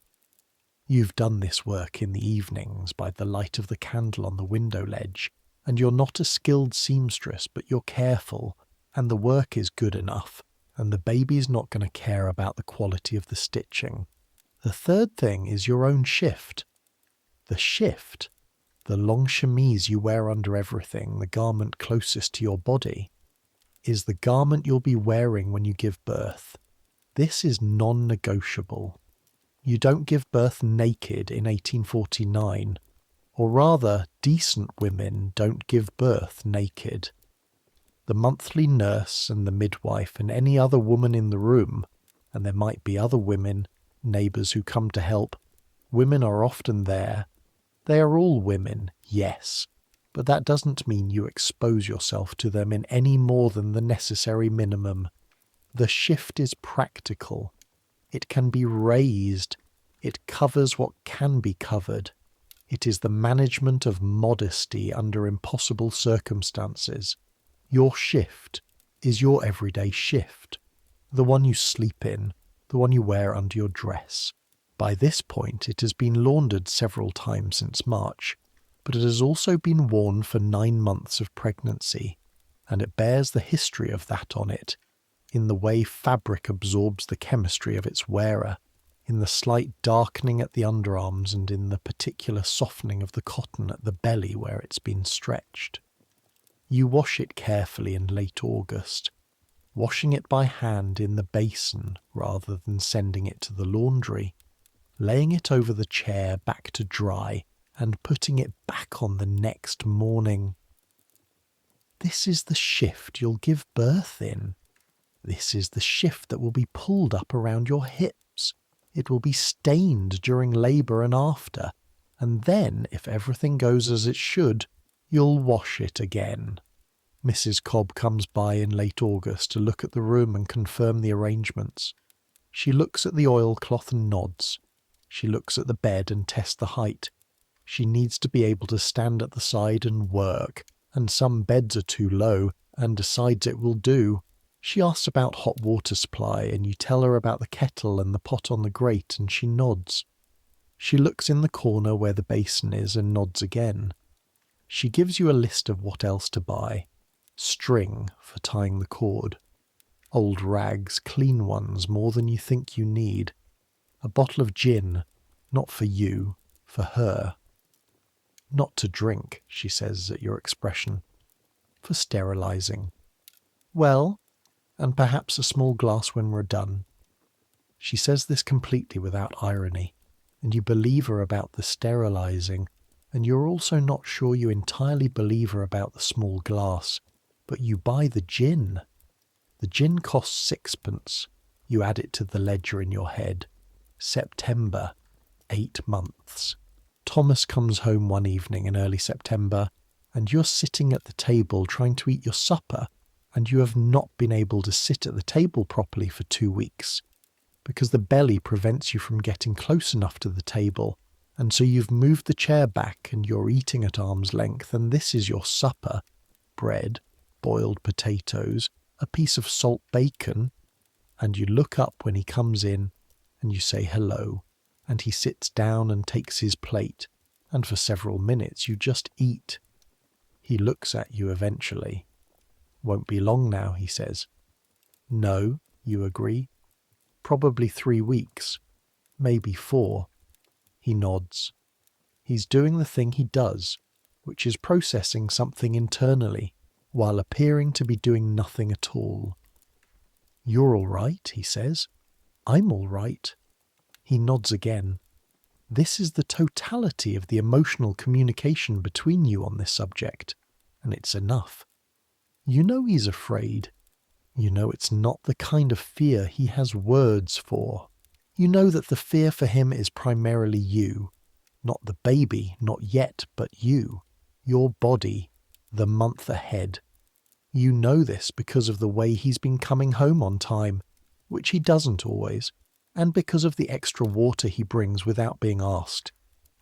You've done this work in the evenings by the light of the candle on the window ledge, and you're not a skilled seamstress, but you're careful, and the work is good enough, and the baby's not going to care about the quality of the stitching. The third thing is your own shift. The shift, the long chemise you wear under everything, the garment closest to your body, is the garment you'll be wearing when you give birth. This is non-negotiable. You don't give birth naked in 1849, or rather, decent women don't give birth naked. The monthly nurse and the midwife and any other woman in the room, and there might be other women, neighbours who come to help, women are often there. They are all women, yes, but that doesn't mean you expose yourself to them in any more than the necessary minimum. The shift is practical. It can be raised. It covers what can be covered. It is the management of modesty under impossible circumstances. Your shift is your everyday shift, the one you sleep in, the one you wear under your dress. By this point it has been laundered several times since March, but it has also been worn for 9 months of pregnancy, and it bears the history of that on it, in the way fabric absorbs the chemistry of its wearer, in the slight darkening at the underarms and in the particular softening of the cotton at the belly where it's been stretched. You wash it carefully in late August, washing it by hand in the basin rather than sending it to the laundry, laying it over the chair back to dry and putting it back on the next morning. This is the shift you'll give birth in. This is the shift that will be pulled up around your hips. It will be stained during labour and after, and then, if everything goes as it should, you'll wash it again. Mrs. Cobb comes by in late August to look at the room and confirm the arrangements. She looks at the oilcloth and nods. She looks at the bed and tests the height. She needs to be able to stand at the side and work, and some beds are too low, and decides it will do. She asks about hot water supply, and you tell her about the kettle and the pot on the grate, and she nods. She looks in the corner where the basin is and nods again. She gives you a list of what else to buy. String for tying the cord. Old rags, clean ones, more than you think you need. A bottle of gin, not for you, for her. Not to drink, she says at your expression. For sterilizing. Well, and perhaps a small glass when we're done. She says this completely without irony, and you believe her about the sterilizing, and you're also not sure you entirely believe her about the small glass, but you buy the gin. The gin costs 6pence. You add it to the ledger in your head. September, 8 months. Thomas comes home one evening in early September, and you're sitting at the table trying to eat your supper, and you have not been able to sit at the table properly for 2 weeks, because the belly prevents you from getting close enough to the table, and so you've moved the chair back and you're eating at arm's length, and this is your supper: bread, boiled potatoes, a piece of salt bacon, and you look up when he comes in, and you say hello, and he sits down and takes his plate, and for several minutes you just eat. He looks at you eventually. Won't be long now, he says. No, you agree. Probably 3 weeks, maybe 4. He nods. He's doing the thing he does, which is processing something internally, while appearing to be doing nothing at all. You're all right, he says. I'm all right. He nods again. This is the totality of the emotional communication between you on this subject, and it's enough. You know he's afraid. You know it's not the kind of fear he has words for. You know that the fear for him is primarily you. Not the baby, not yet, but you. Your body, the month ahead. You know this because of the way he's been coming home on time, which he doesn't always, and because of the extra water he brings without being asked,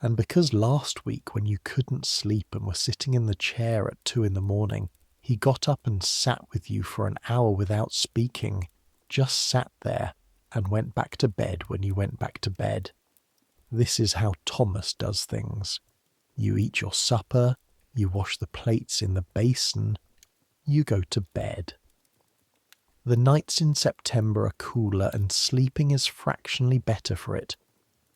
and because last week when you couldn't sleep and were sitting in the chair at 2 a.m, he got up and sat with you for an hour without speaking, just sat there, and went back to bed when you went back to bed. This is how Thomas does things. You eat your supper, you wash the plates in the basin, you go to bed. The nights in September are cooler and sleeping is fractionally better for it,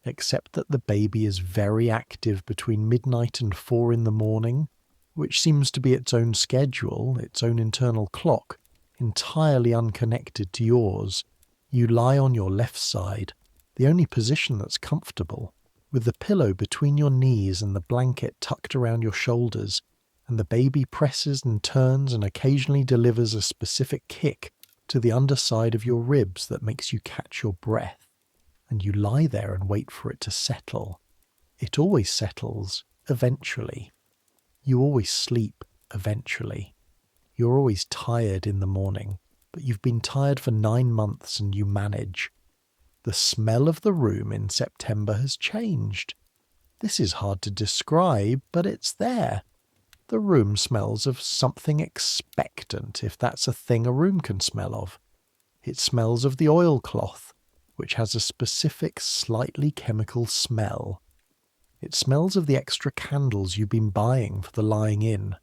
except that the baby is very active between midnight and 4 a.m, which seems to be its own schedule, its own internal clock, entirely unconnected to yours. You lie on your left side, the only position that's comfortable, with the pillow between your knees and the blanket tucked around your shoulders, and the baby presses and turns and occasionally delivers a specific kick to the underside of your ribs that makes you catch your breath, and you lie there and wait for it to settle. It always settles, eventually. You always sleep, eventually. You're always tired in the morning, but you've been tired for 9 months and you manage. The smell of the room in September has changed. This is hard to describe, but it's there. The room smells of something expectant, if that's a thing a room can smell of. It smells of the oilcloth, which has a specific, slightly chemical smell. It smells of the extra candles you've been buying for the lying in.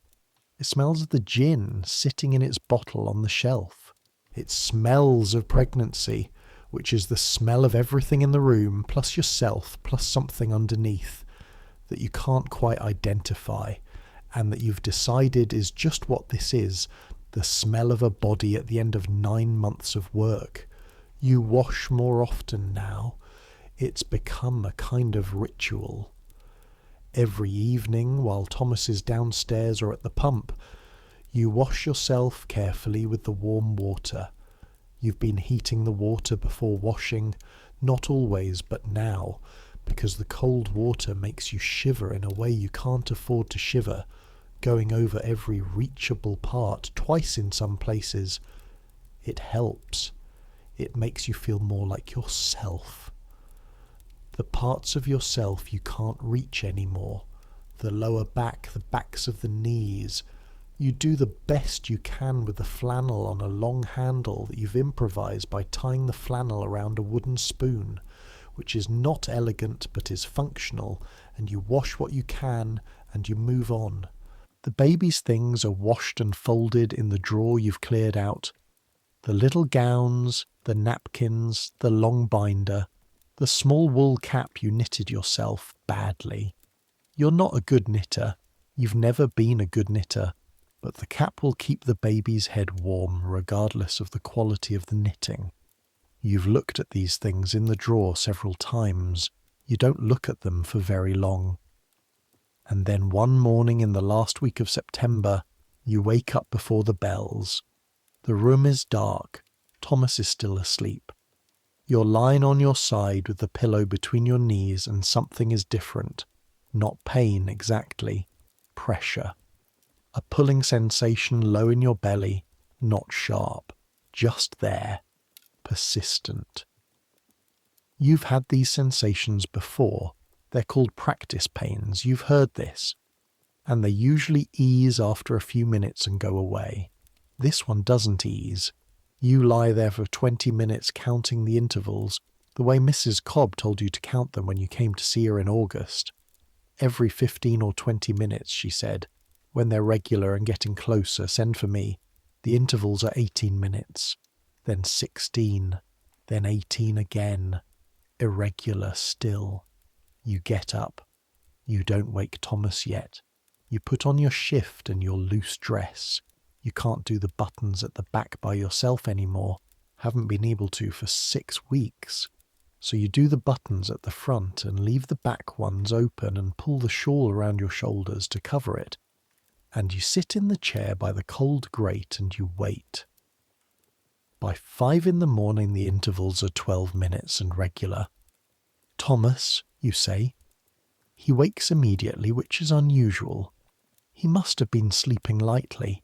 It smells of the gin sitting in its bottle on the shelf. It smells of pregnancy, which is the smell of everything in the room, plus yourself, plus something underneath that you can't quite identify, and that you've decided is just what this is, the smell of a body at the end of 9 months of work. You wash more often now. It's become a kind of ritual. Every evening, while Thomas is downstairs or at the pump, you wash yourself carefully with the warm water. You've been heating the water before washing, not always, but now, because the cold water makes you shiver in a way you can't afford to shiver, going over every reachable part, twice in some places. It helps. It makes you feel more like yourself. The parts of yourself you can't reach anymore. The lower back, the backs of the knees, You do the best you can with the flannel on a long handle that you've improvised by tying the flannel around a wooden spoon, which is not elegant but is functional, and you wash what you can and you move on. The baby's things are washed and folded in the drawer you've cleared out. The little gowns, the napkins, the long binder, the small wool cap you knitted yourself badly. You're not a good knitter. You've never been a good knitter, but the cap will keep the baby's head warm regardless of the quality of the knitting. You've looked at these things in the drawer several times. You don't look at them for very long. And then one morning in the last week of September, you wake up before the bells. The room is dark. Thomas is still asleep. You're lying on your side with the pillow between your knees, and something is different. Not pain exactly. Pressure. A pulling sensation low in your belly, not sharp. Just there. Persistent. You've had these sensations before. They're called practice pains. You've heard this. And they usually ease after a few minutes and go away. This one doesn't ease. You lie there for 20 minutes counting the intervals, the way Mrs. Cobb told you to count them when you came to see her in August. Every 15 or 20 minutes, she said. When they're regular and getting closer, send for me. The intervals are 18 minutes. Then 16. Then 18 again. Irregular still. You get up. You don't wake Thomas yet. You put on your shift and your loose dress. You can't do the buttons at the back by yourself anymore. Haven't been able to for 6 weeks. So you do the buttons at the front and leave the back ones open and pull the shawl around your shoulders to cover it. And you sit in the chair by the cold grate and you wait. By 5 in the morning the intervals are 12 minutes and regular. Thomas, you say. He wakes immediately, which is unusual. He must have been sleeping lightly.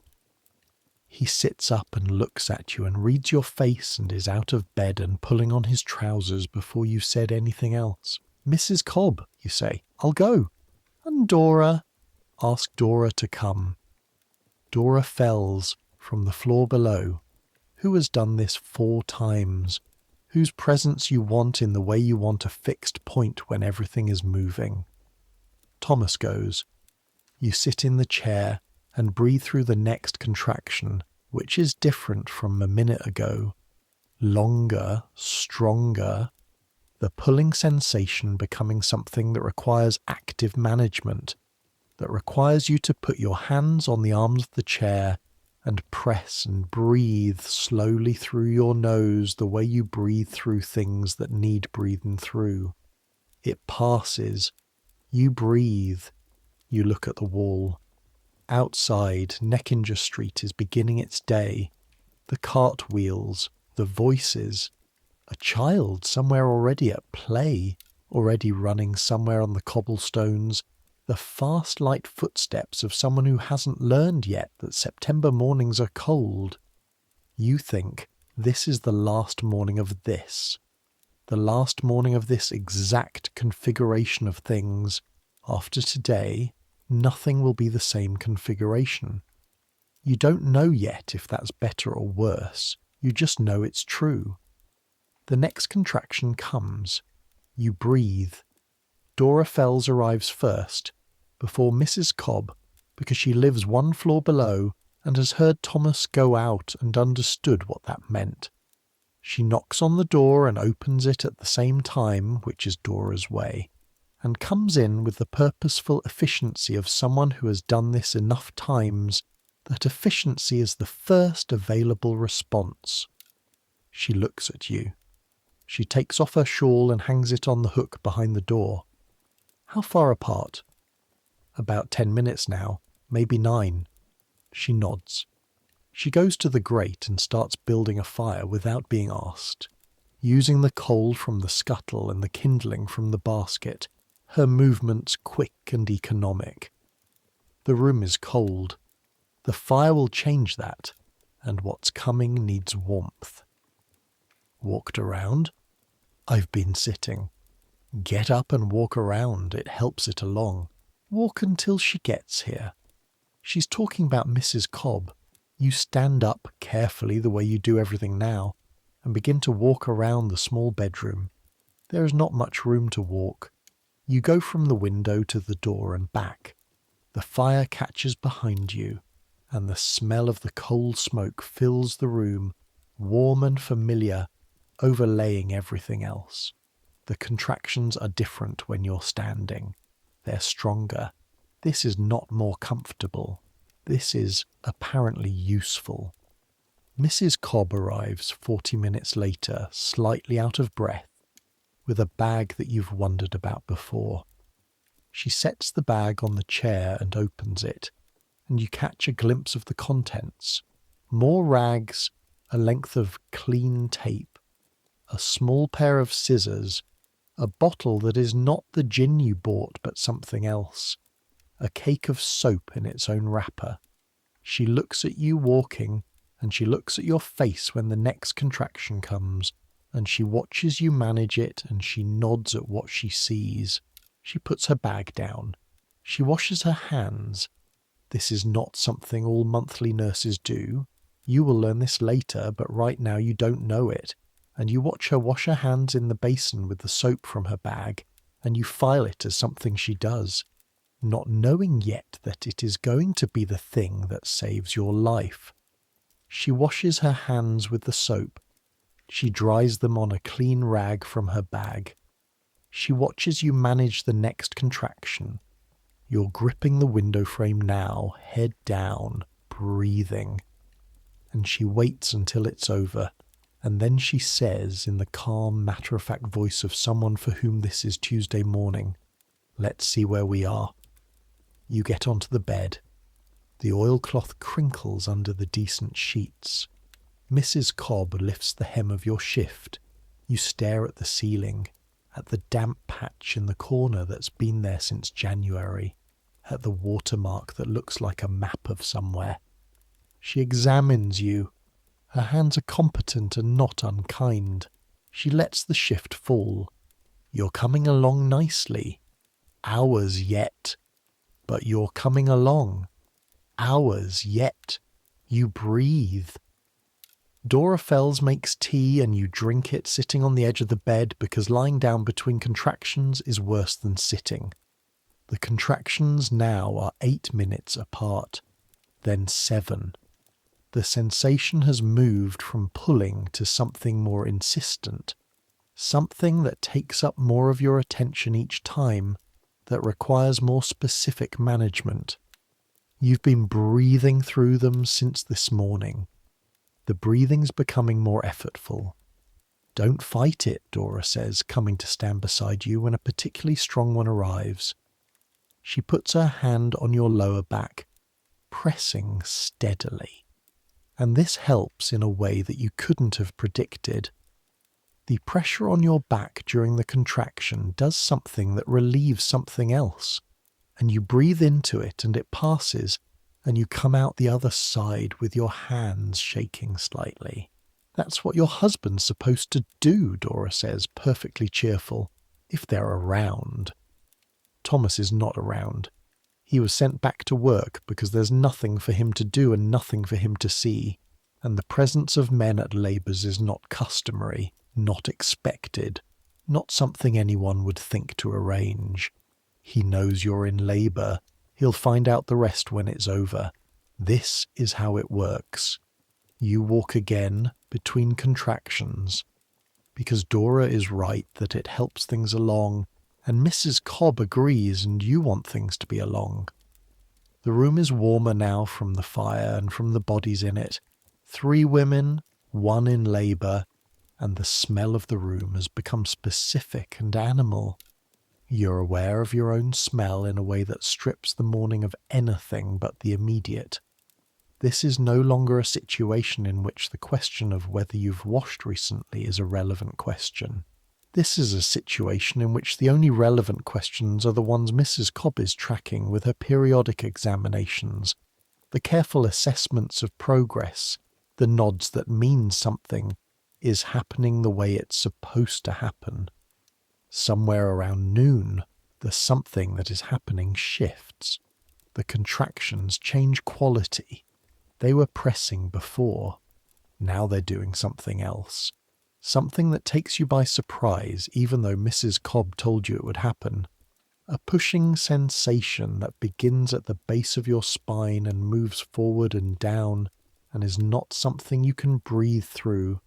He sits up and looks at you and reads your face and is out of bed and pulling on his trousers before you said anything else. Mrs. Cobb, you say. I'll go. And Dora? Ask Dora to come. Dora Fells, from the floor below. Who has done this 4 times? Whose presence you want in the way you want a fixed point when everything is moving. Thomas goes. You sit in the chair and breathe through the next contraction, which is different from a minute ago. Longer, stronger, the pulling sensation becoming something that requires active management, that requires you to put your hands on the arms of the chair and press and breathe slowly through your nose the way you breathe through things that need breathing through. It passes. You breathe. You look at the wall. Outside, Neckinger Street is beginning its day. The cartwheels, the voices. A child somewhere already at play, already running somewhere on the cobblestones. The fast light footsteps of someone who hasn't learned yet that September mornings are cold. You think this is the last morning of this. The last morning of this exact configuration of things. After today, nothing will be the same configuration. You don't know yet if that's better or worse. You just know it's true. The next contraction comes. You breathe. Dora Fells arrives first, before Mrs. Cobb, because she lives 1 floor below and has heard Thomas go out and understood what that meant. She knocks on the door and opens it at the same time, which is Dora's way, and comes in with the purposeful efficiency of someone who has done this enough times that efficiency is the first available response. She looks at you. She takes off her shawl and hangs it on the hook behind the door. How far apart? About 10 minutes now, maybe 9. She nods. She goes to the grate and starts building a fire without being asked, using the coal from the scuttle and the kindling from the basket, her movements quick and economic. The room is cold. The fire will change that, and what's coming needs warmth. Walked around? I've been sitting. Get up and walk around, it helps it along. Walk until she gets here. She's talking about Mrs. Cobb. You stand up carefully the way you do everything now and begin to walk around the small bedroom. There is not much room to walk. You go from the window to the door and back. The fire catches behind you, and the smell of the coal smoke fills the room, warm and familiar, overlaying everything else. The contractions are different when you're standing. They're stronger. This is not more comfortable. This is apparently useful. Mrs. Cobb arrives 40 minutes later, slightly out of breath, with a bag that you've wondered about before. She sets the bag on the chair and opens it, and you catch a glimpse of the contents. More rags, a length of clean tape, a small pair of scissors, a bottle that is not the gin you bought but something else, a cake of soap in its own wrapper. She looks at you walking, and she looks at your face when the next contraction comes, and she watches you manage it, and she nods at what she sees. She puts her bag down. She washes her hands. This is not something all monthly nurses do. You will learn this later, but right now you don't know it. And you watch her wash her hands in the basin with the soap from her bag, and you file it as something she does, not knowing yet that it is going to be the thing that saves your life. She washes her hands with the soap. She dries them on a clean rag from her bag. She watches you manage the next contraction. You're gripping the window frame now, head down, breathing. And she waits until it's over, and then she says, in the calm, matter-of-fact voice of someone for whom this is Tuesday morning, "Let's see where we are." You get onto the bed. The oilcloth crinkles under the decent sheets. Mrs. Cobb lifts the hem of your shift. You stare at the ceiling, at the damp patch in the corner that's been there since January, at the watermark that looks like a map of somewhere. She examines you. Her hands are competent and not unkind. She lets the shift fall. You're coming along nicely. Hours yet. But you're coming along. Hours yet. You breathe. Dora Fells makes tea and you drink it sitting on the edge of the bed because lying down between contractions is worse than sitting. The contractions now are 8 minutes apart, then 7. The sensation has moved from pulling to something more insistent, something that takes up more of your attention each time, that requires more specific management. You've been breathing through them since this morning. The breathing's becoming more effortful. Don't fight it, Dora says, coming to stand beside you when a particularly strong one arrives. She puts her hand on your lower back, pressing steadily. And this helps in a way that you couldn't have predicted. The pressure on your back during the contraction does something that relieves something else, and you breathe into it and it passes, and you come out the other side with your hands shaking slightly. That's what your husband's supposed to do, Dora says, perfectly cheerful, if they're around. Thomas is not around. He was sent back to work because there's nothing for him to do and nothing for him to see, and the presence of men at labours is not customary, not expected, not something anyone would think to arrange. He knows you're in labour. He'll find out the rest when it's over. This is how it works. You walk again between contractions, because Dora is right that it helps things along, and Mrs. Cobb agrees and you want things to be along. The room is warmer now from the fire and from the bodies in it. 3 women, 1 in labour, and the smell of the room has become specific and animal. You're aware of your own smell in a way that strips the morning of anything but the immediate. This is no longer a situation in which the question of whether you've washed recently is a relevant question. This is a situation in which the only relevant questions are the ones Mrs. Cobb is tracking with her periodic examinations, the careful assessments of progress, the nods that mean something is happening the way it's supposed to happen. Somewhere around noon, the something that is happening shifts. The contractions change quality. They were pressing before. Now they're doing something else. Something that takes you by surprise, even though Mrs. Cobb told you it would happen. A pushing sensation that begins at the base of your spine and moves forward and down, and is not something you can breathe through.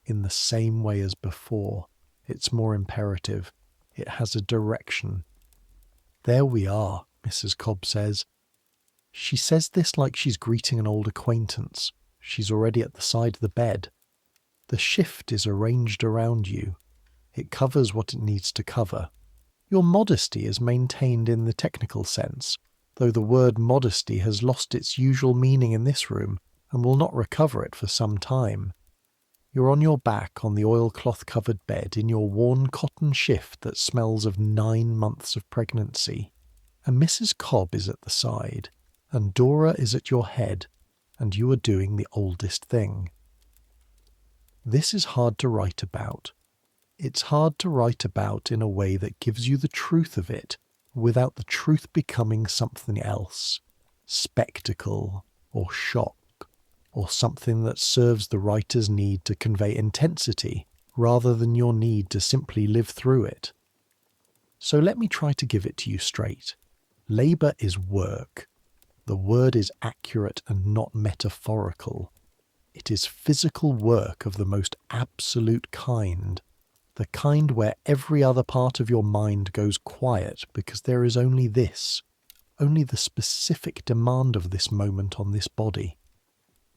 In the same way as before, it's more imperative. It has a direction. There we are, Mrs. Cobb says. She says this like she's greeting an old acquaintance. She's already at the side of the bed. The shift is arranged around you. It covers what it needs to cover. Your modesty is maintained in the technical sense, though the word modesty has lost its usual meaning in this room and will not recover it for some time. You're on your back on the oilcloth-covered bed in your worn cotton shift that smells of 9 months of pregnancy, and Mrs. Cobb is at the side, and Dora is at your head, and you are doing the oldest thing. This is hard to write about. It's hard to write about in a way that gives you the truth of it, without the truth becoming something else, spectacle or shock, or something that serves the writer's need to convey intensity rather than your need to simply live through it. So let me try to give it to you straight. Labour is work. The word is accurate and not metaphorical. It is physical work of the most absolute kind, the kind where every other part of your mind goes quiet because there is only this, only the specific demand of this moment on this body.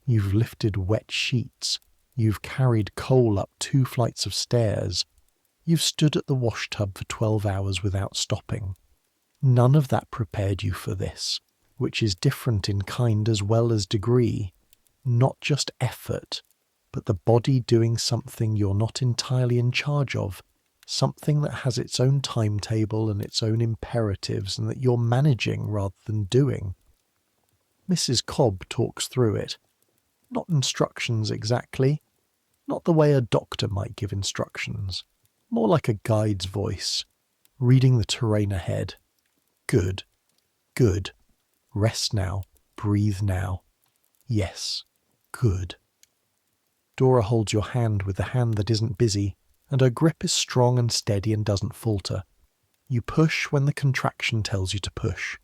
You've lifted wet sheets, you've carried coal up 2 flights of stairs, you've stood at the wash tub for 12 hours without stopping. None of that prepared you for this, which is different in kind as well as degree. Not just effort, but the body doing something you're not entirely in charge of, something that has its own timetable and its own imperatives and that you're managing rather than doing. Mrs. Cobb talks through it. Not instructions exactly, not the way a doctor might give instructions, more like a guide's voice, reading the terrain ahead. Good, good, rest now, breathe now. Yes, good. Dora holds your hand with the hand that isn't busy, and her grip is strong and steady and doesn't falter. You push when the contraction tells you to push.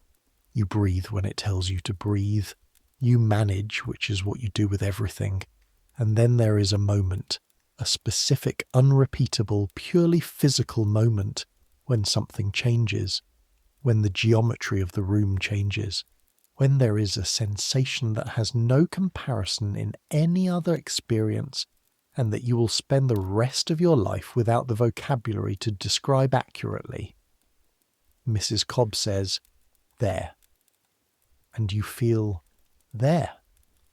You breathe when it tells you to breathe. You manage, which is what you do with everything. And then there is a moment, a specific, unrepeatable, purely physical moment when something changes, when the geometry of the room changes, when there is a sensation that has no comparison in any other experience and that you will spend the rest of your life without the vocabulary to describe accurately. Mrs. Cobb says, there. And you feel, there.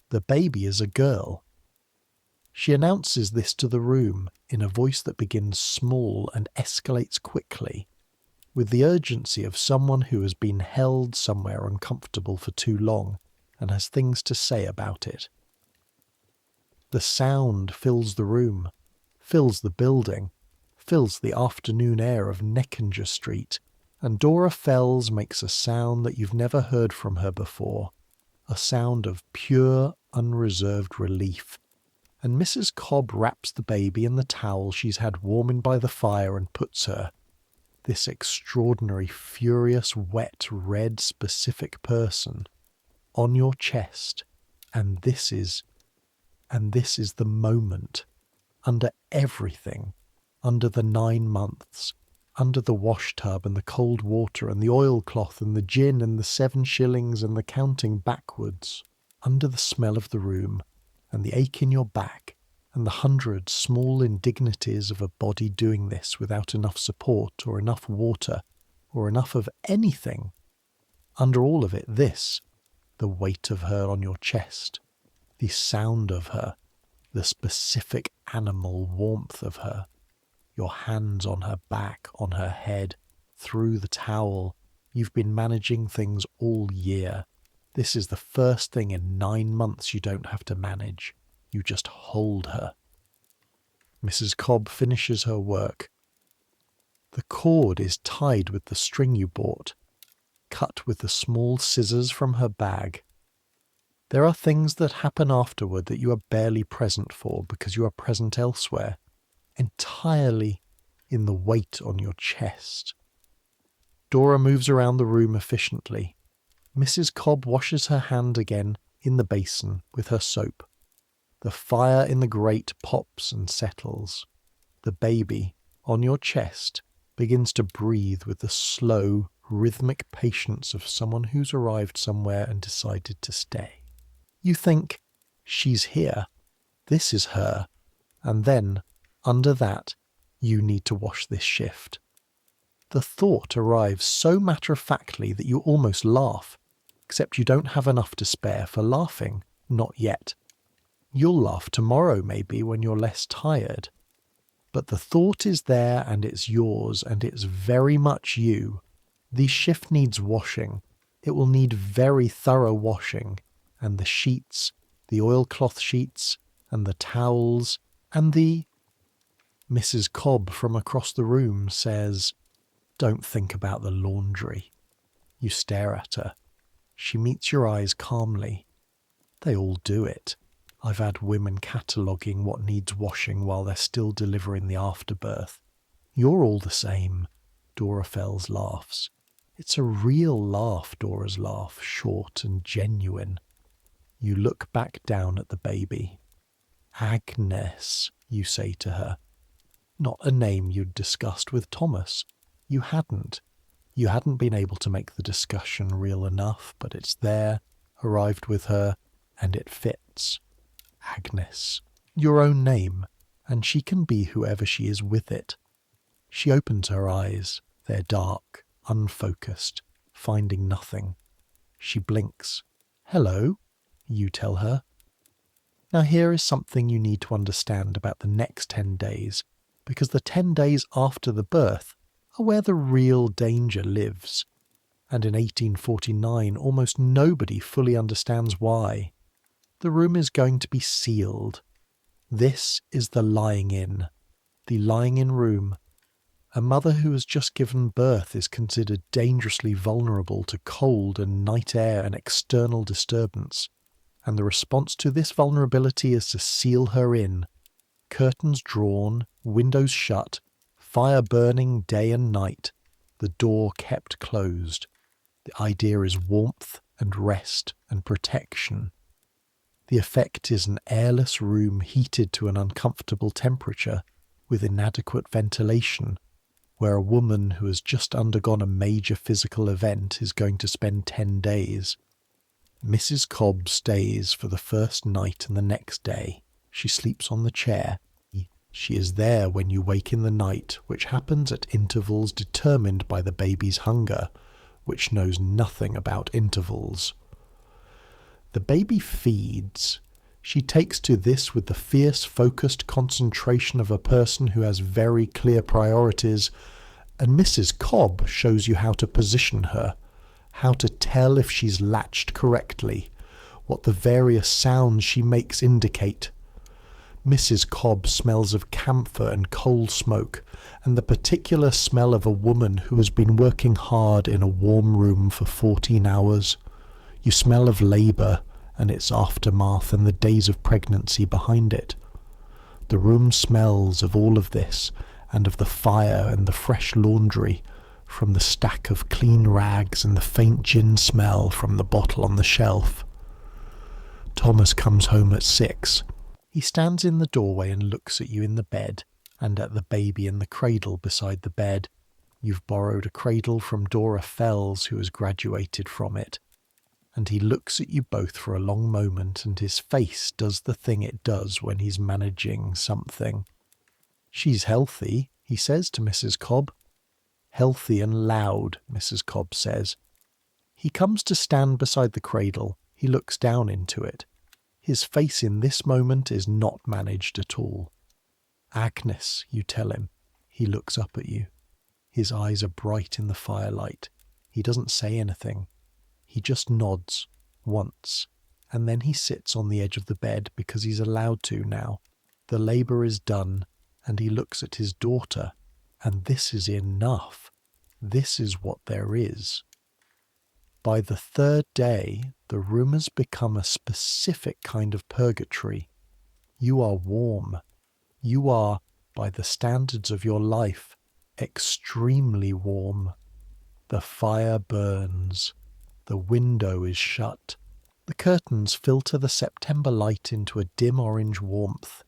The baby is a girl. She announces this to the room in a voice that begins small and escalates quickly, with the urgency of someone who has been held somewhere uncomfortable for too long and has things to say about it. The sound fills the room, fills the building, fills the afternoon air of Neckinger Street, and Dora Fells makes a sound that you've never heard from her before, a sound of pure, unreserved relief. And Mrs. Cobb wraps the baby in the towel she's had warming by the fire and puts her, this extraordinary, furious, wet, red, specific person, on your chest, and this is the moment, under everything, under the 9 months, under the wash tub and the cold water and the oilcloth and the gin and the 7 shillings and the counting backwards, under the smell of the room and the ache in your back and the 100 small indignities of a body doing this without enough support or enough water or enough of anything. Under all of it, this, the weight of her on your chest, the sound of her, the specific animal warmth of her, your hands on her back, on her head, through the towel. You've been managing things all year. This is the first thing in 9 months you don't have to manage. You just hold her. Mrs. Cobb finishes her work. The cord is tied with the string you bought. cut with the small scissors from her bag. There are things that happen afterward that you are barely present for because you are present elsewhere, entirely in the weight on your chest. Dora moves around the room efficiently. Mrs. Cobb washes her hand again in the basin with her soap. The fire in the grate pops and settles. The baby, on your chest, begins to breathe with the slow, rhythmic patience of someone who's arrived somewhere and decided to stay. You think, she's here, this is her, and then, under that, you need to wash this shift. The thought arrives so matter-of-factly that you almost laugh, except you don't have enough to spare for laughing, not yet. You'll laugh tomorrow maybe when you're less tired. But the thought is there and it's yours and it's very much you. The shift needs washing. It will need very thorough washing. And the sheets, the oilcloth sheets, and the towels, and the... Mrs. Cobb from across the room says, "Don't think about the laundry." You stare at her. She meets your eyes calmly. They all do it. I've had women cataloguing what needs washing while they're still delivering the afterbirth. You're all the same. Dora Fells laughs. It's a real laugh, Dora's laugh, short and genuine. You look back down at the baby. Agnes, you say to her. Not a name you'd discussed with Thomas. You hadn't. You hadn't been able to make the discussion real enough, but it's there, arrived with her, and it fits. Agnes. Your own name, and she can be whoever she is with it. She opens her eyes. They're dark, unfocused, finding nothing. She blinks. Hello, you tell her. Now here is something you need to understand about the next 10 days, because the 10 days after the birth are where the real danger lives. And in 1849 almost nobody fully understands why. The room is going to be sealed. This is the lying-in room. A mother who has just given birth is considered dangerously vulnerable to cold and night air and external disturbance, and the response to this vulnerability is to seal her in. Curtains drawn, windows shut, fire burning day and night, the door kept closed. The idea is warmth and rest and protection. The effect is an airless room heated to an uncomfortable temperature with inadequate ventilation, where a woman who has just undergone a major physical event is going to spend 10 days. Mrs. Cobb stays for the first night and the next day. She sleeps on the chair. She is there when you wake in the night, which happens at intervals determined by the baby's hunger, which knows nothing about intervals. The baby feeds. She takes to this with the fierce, focused concentration of a person who has very clear priorities, and Mrs. Cobb shows you how to position her, how to tell if she's latched correctly, what the various sounds she makes indicate. Mrs. Cobb smells of camphor and coal smoke, and the particular smell of a woman who has been working hard in a warm room for 14 hours. You smell of labour and its aftermath and the days of pregnancy behind it. The room smells of all of this, and of the fire and the fresh laundry, from the stack of clean rags and the faint gin smell from the bottle on the shelf. Thomas comes home at 6. He stands in the doorway and looks at you in the bed, and at the baby in the cradle beside the bed. You've borrowed a cradle from Dora Fells, who has graduated from it. And he looks at you both for a long moment, and his face does the thing it does when he's managing something. She's healthy, he says to Mrs. Cobb. Healthy and loud, Mrs. Cobb says. He comes to stand beside the cradle. He looks down into it. His face in this moment is not managed at all. Agnes, you tell him. He looks up at you. His eyes are bright in the firelight. He doesn't say anything. He just nods, once, and then he sits on the edge of the bed because he's allowed to now. The labour is done, and he looks at his daughter, and this is enough. This is what there is. By the third day, the room has become a specific kind of purgatory. You are warm. You are, by the standards of your life, extremely warm. The fire burns. The window is shut. The curtains filter the September light into a dim orange warmth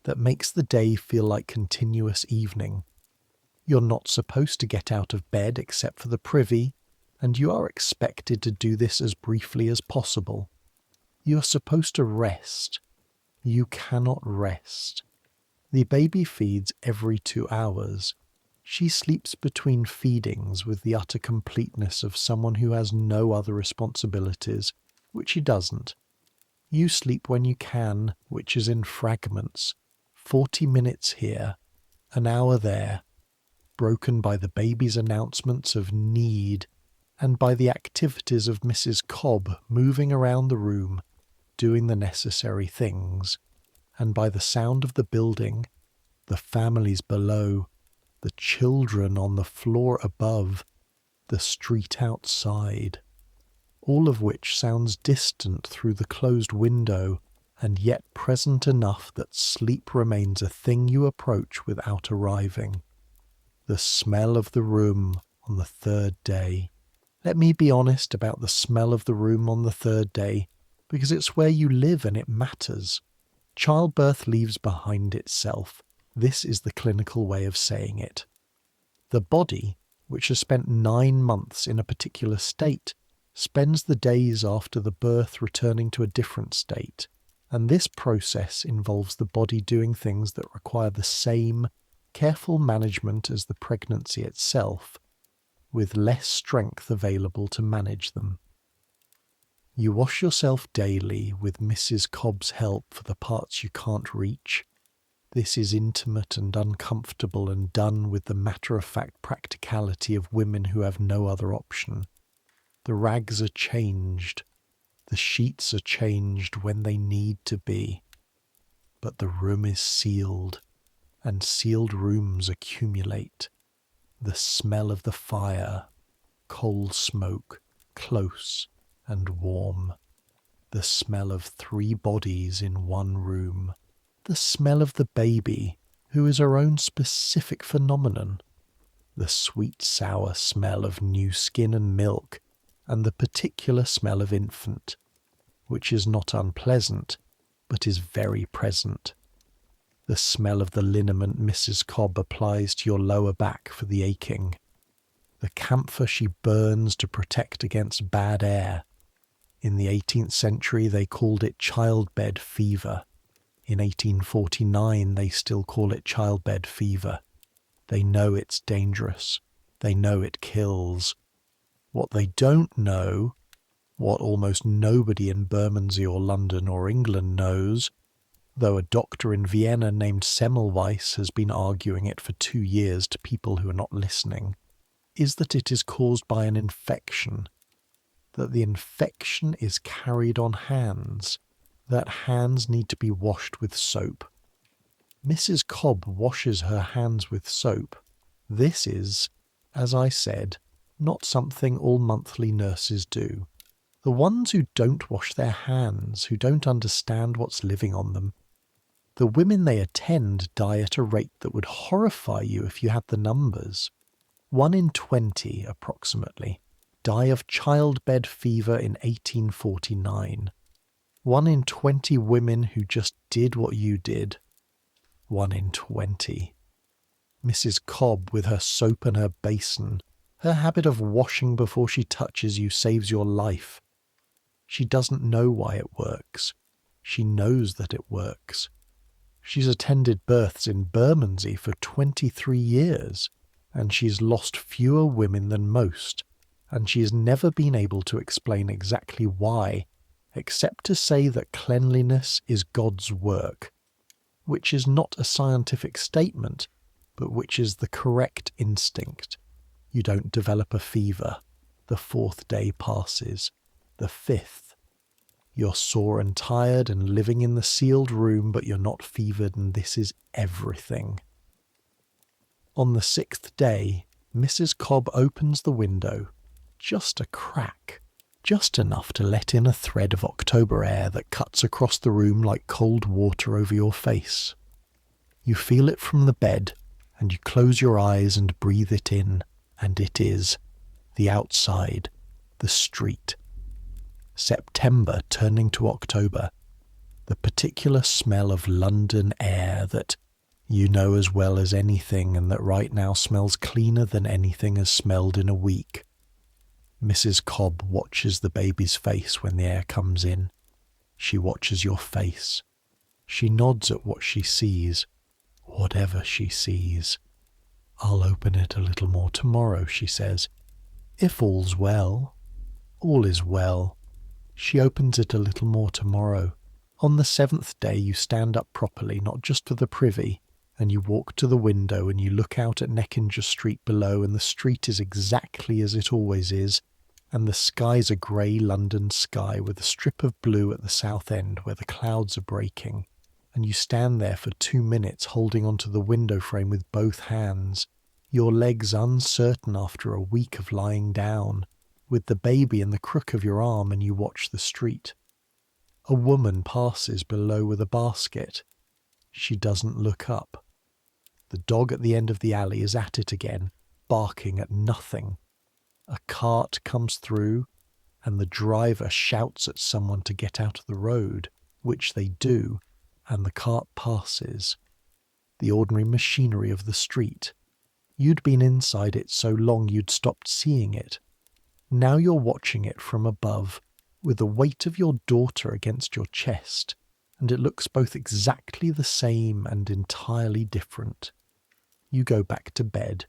that makes the day feel like continuous evening. You're not supposed to get out of bed except for the privy, and you are expected to do this as briefly as possible. You are supposed to rest. You cannot rest. The baby feeds every 2 hours. She sleeps between feedings with the utter completeness of someone who has no other responsibilities, which she doesn't. You sleep when you can, which is in fragments, 40 minutes here, an hour there, broken by the baby's announcements of need and by the activities of Mrs. Cobb moving around the room, doing the necessary things, and by the sound of the building, the families below, the children on the floor above, the street outside, all of which sounds distant through the closed window and yet present enough that sleep remains a thing you approach without arriving. The smell of the room on the third day. Let me be honest about the smell of the room on the third day, because it's where you live and it matters. Childbirth leaves behind itself. This is the clinical way of saying it. The body, which has spent 9 months in a particular state, spends the days after the birth returning to a different state, and this process involves the body doing things that require the same careful management as the pregnancy itself, with less strength available to manage them. You wash yourself daily with Mrs. Cobb's help for the parts you can't reach. This is intimate and uncomfortable and done with the matter-of-fact practicality of women who have no other option. The rags are changed. The sheets are changed when they need to be. But the room is sealed, and sealed rooms accumulate. The smell of the fire, coal smoke, close and warm. The smell of 3 bodies in one room. The smell of the baby, who is her own specific phenomenon. The sweet sour smell of new skin and milk, and the particular smell of infant, which is not unpleasant, but is very present. The smell of the liniment Mrs. Cobb applies to your lower back for the aching. The camphor she burns to protect against bad air. In the 18th century they called it childbed fever. In 1849 they still call it childbed fever. They know it's dangerous. They know it kills. What they don't know, what almost nobody in Bermondsey or London or England knows, though a doctor in Vienna named Semmelweis has been arguing it for 2 years to people who are not listening, is that it is caused by an infection, that the infection is carried on hands, that hands need to be washed with soap. Mrs. Cobb washes her hands with soap. This is, as I said, not something all monthly nurses do. The ones who don't wash their hands, who don't understand what's living on them, the women they attend die at a rate that would horrify you if you had the numbers. 1 in 20, approximately, die of childbed fever in 1849. 1 in 20 women who just did what you did. 1 in 20. Mrs. Cobb, with her soap and her basin, her habit of washing before she touches you saves your life. She doesn't know why it works. She knows that it works. She's attended births in Bermondsey for 23 years, and she's lost fewer women than most, and she has never been able to explain exactly why, except to say that cleanliness is God's work, which is not a scientific statement, but which is the correct instinct. You don't develop a fever. The 4th day passes. The 5th. You're sore and tired and living in the sealed room, but you're not fevered, and this is everything. On the 6th day, Mrs. Cobb opens the window, just a crack, just enough to let in a thread of October air that cuts across the room like cold water over your face. You feel it from the bed, and you close your eyes and breathe it in, and it is the outside, the street. September turning to October, the particular smell of London air that you know as well as anything, and that right now smells cleaner than anything has smelled in a week. Mrs. Cobb watches the baby's face when the air comes in. She watches your face. She nods at what she sees, whatever she sees. "I'll open it a little more tomorrow," she says. "If all's well." All is well. She opens it a little more tomorrow. On the 7th day you stand up properly, not just for the privy, and you walk to the window and you look out at Neckinger Street below, and the street is exactly as it always is, and the sky's a grey London sky with a strip of blue at the south end where the clouds are breaking, and you stand there for 2 minutes holding onto the window frame with both hands, your legs uncertain after a week of lying down, with the baby in the crook of your arm, and you watch the street. A woman passes below with a basket. She doesn't look up. The dog at the end of the alley is at it again, barking at nothing. A cart comes through, and the driver shouts at someone to get out of the road, which they do, and the cart passes. The ordinary machinery of the street. You'd been inside it so long you'd stopped seeing it. Now you're watching it from above, with the weight of your daughter against your chest, and it looks both exactly the same and entirely different. You go back to bed.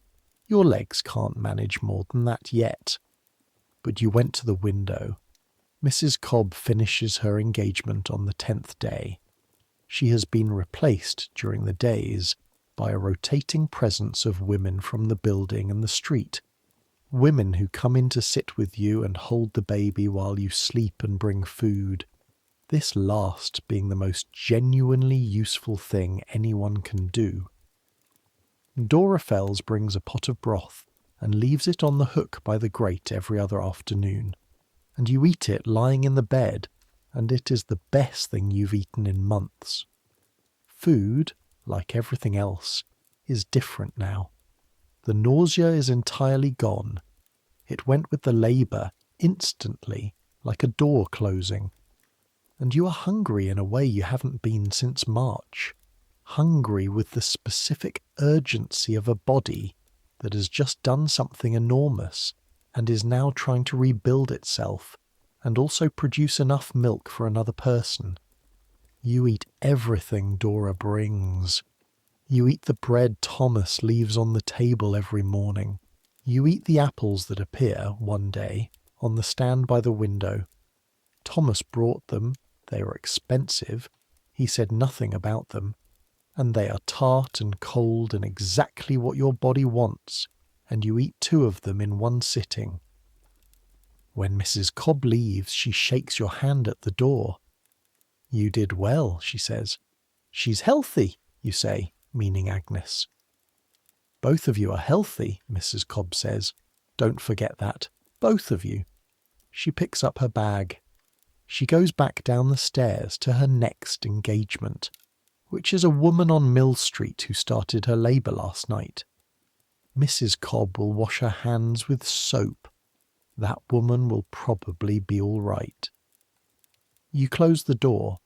Your legs can't manage more than that yet. But you went to the window. Mrs. Cobb finishes her engagement on the 10th day. She has been replaced during the days by a rotating presence of women from the building and the street. Women who come in to sit with you and hold the baby while you sleep and bring food. This last being the most genuinely useful thing anyone can do. Dora Fells brings a pot of broth and leaves it on the hook by the grate every other afternoon, and you eat it lying in the bed, and it is the best thing you've eaten in months. Food, like everything else, is different now. The nausea is entirely gone. It went with the labour instantly, like a door closing. And you are hungry in a way you haven't been since March. Hungry with the specific urgency of a body that has just done something enormous and is now trying to rebuild itself and also produce enough milk for another person. You eat everything Dora brings. You eat the bread Thomas leaves on the table every morning. You eat the apples that appear, one day, on the stand by the window. Thomas brought them. They are expensive. He said nothing about them. And they are tart and cold and exactly what your body wants, and you eat 2 of them in one sitting. When Mrs. Cobb leaves, she shakes your hand at the door. "You did well," she says. "She's healthy," you say, meaning Agnes. "Both of you are healthy," Mrs. Cobb says. "Don't forget that. Both of you." She picks up her bag. She goes back down the stairs to her next engagement, which is a woman on Mill Street who started her labour last night. Mrs. Cobb will wash her hands with soap. That woman will probably be all right. You close the door.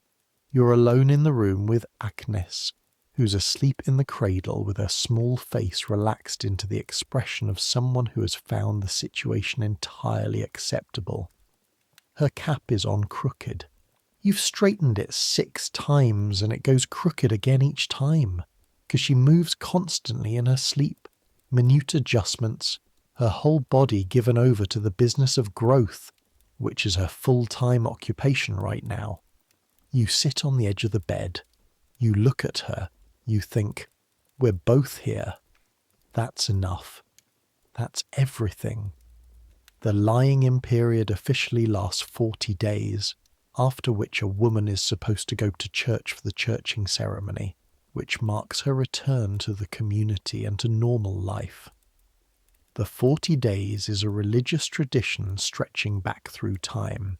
You're alone in the room with Agnes, who's asleep in the cradle with her small face relaxed into the expression of someone who has found the situation entirely acceptable. Her cap is on crooked. You've straightened it 6 times and it goes crooked again each time, because she moves constantly in her sleep. Minute adjustments, her whole body given over to the business of growth, which is her full-time occupation right now. You sit on the edge of the bed. You look at her. You think, we're both here. That's enough. That's everything. The lying-in period officially lasts 40 days, after which a woman is supposed to go to church for the churching ceremony, which marks her return to the community and to normal life. The 40 days is a religious tradition stretching back through time.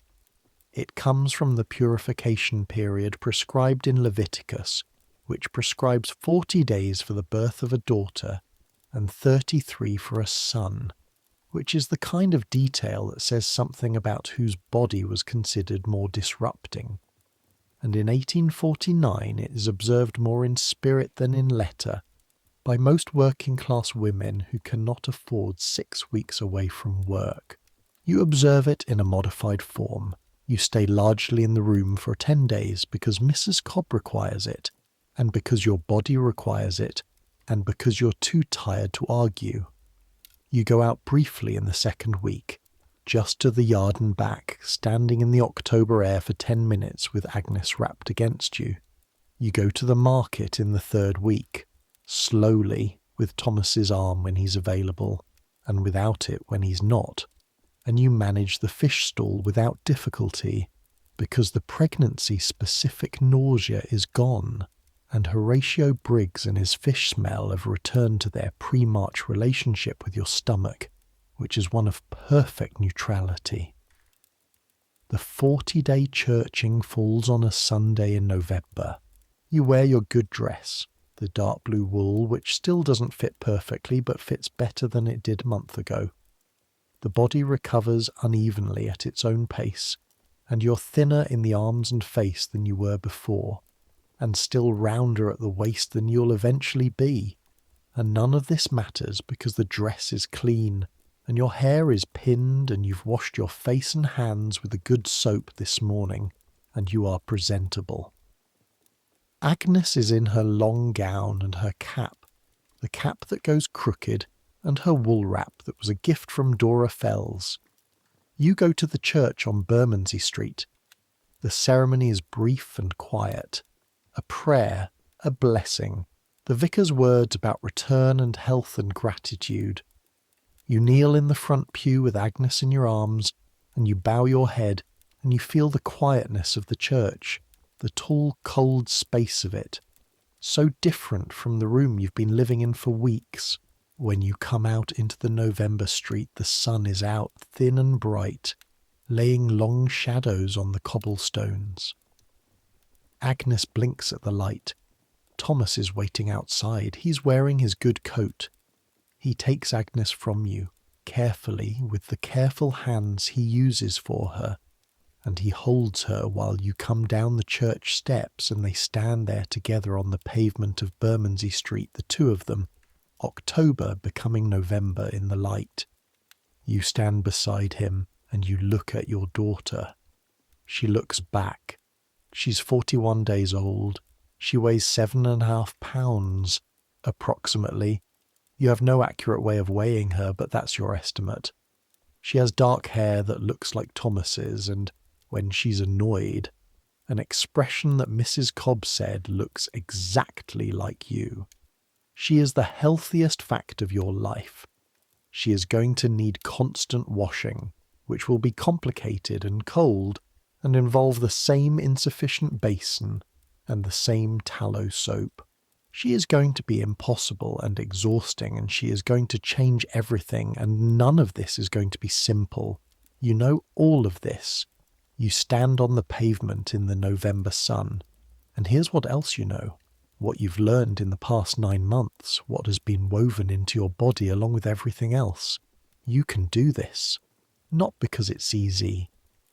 It comes from the purification period prescribed in Leviticus, which prescribes 40 days for the birth of a daughter and 33 for a son, which is the kind of detail that says something about whose body was considered more disrupting. And in 1849 it is observed more in spirit than in letter by most working-class women who cannot afford 6 weeks away from work. You observe it in a modified form. You stay largely in the room for 10 days because Mrs. Cobb requires it, and because your body requires it, and because you're too tired to argue. You go out briefly in the second week, just to the yard and back, standing in the October air for 10 minutes with Agnes wrapped against you. You go to the market in the third week, slowly, with Thomas's arm when he's available, and without it when he's not. And you manage the fish stall without difficulty, because the pregnancy-specific nausea is gone, and Horatio Briggs and his fish smell have returned to their pre-March relationship with your stomach, which is one of perfect neutrality. The 40-day churching falls on a Sunday in November. You wear your good dress, the dark blue wool, which still doesn't fit perfectly but fits better than it did a month ago. The body recovers unevenly at its own pace, and you're thinner in the arms and face than you were before, and still rounder at the waist than you'll eventually be. And none of this matters because the dress is clean, and your hair is pinned, and you've washed your face and hands with a good soap this morning, and you are presentable. Agnes is in her long gown and her cap, the cap that goes crooked, and her wool wrap that was a gift from Dora Fells. You go to the church on Bermondsey Street. The ceremony is brief and quiet. A prayer, a blessing, the vicar's words about return and health and gratitude. You kneel in the front pew with Agnes in your arms, and you bow your head, and you feel the quietness of the church, the tall, cold space of it, so different from the room you've been living in for weeks. When you come out into the November street, the sun is out thin and bright, laying long shadows on the cobblestones. Agnes blinks at the light. Thomas is waiting outside. He's wearing his good coat. He takes Agnes from you, carefully, with the careful hands he uses for her, and he holds her while you come down the church steps and they stand there together on the pavement of Bermondsey Street, the two of them, October becoming November in the light. You stand beside him and you look at your daughter. She looks back. She's 41 days old. She weighs 7.5 pounds, approximately. You have no accurate way of weighing her, but that's your estimate. She has dark hair that looks like Thomas's, and when she's annoyed, an expression that Mrs. Cobb said looks exactly like you. She is the healthiest fact of your life. She is going to need constant washing, which will be complicated and cold, and involve the same insufficient basin and the same tallow soap. She is going to be impossible and exhausting, and she is going to change everything, and none of this is going to be simple. You know all of this. You stand on the pavement in the November sun, and here's what else you know. What you've learned in the past 9 months, what has been woven into your body along with everything else. You can do this. Not because it's easy,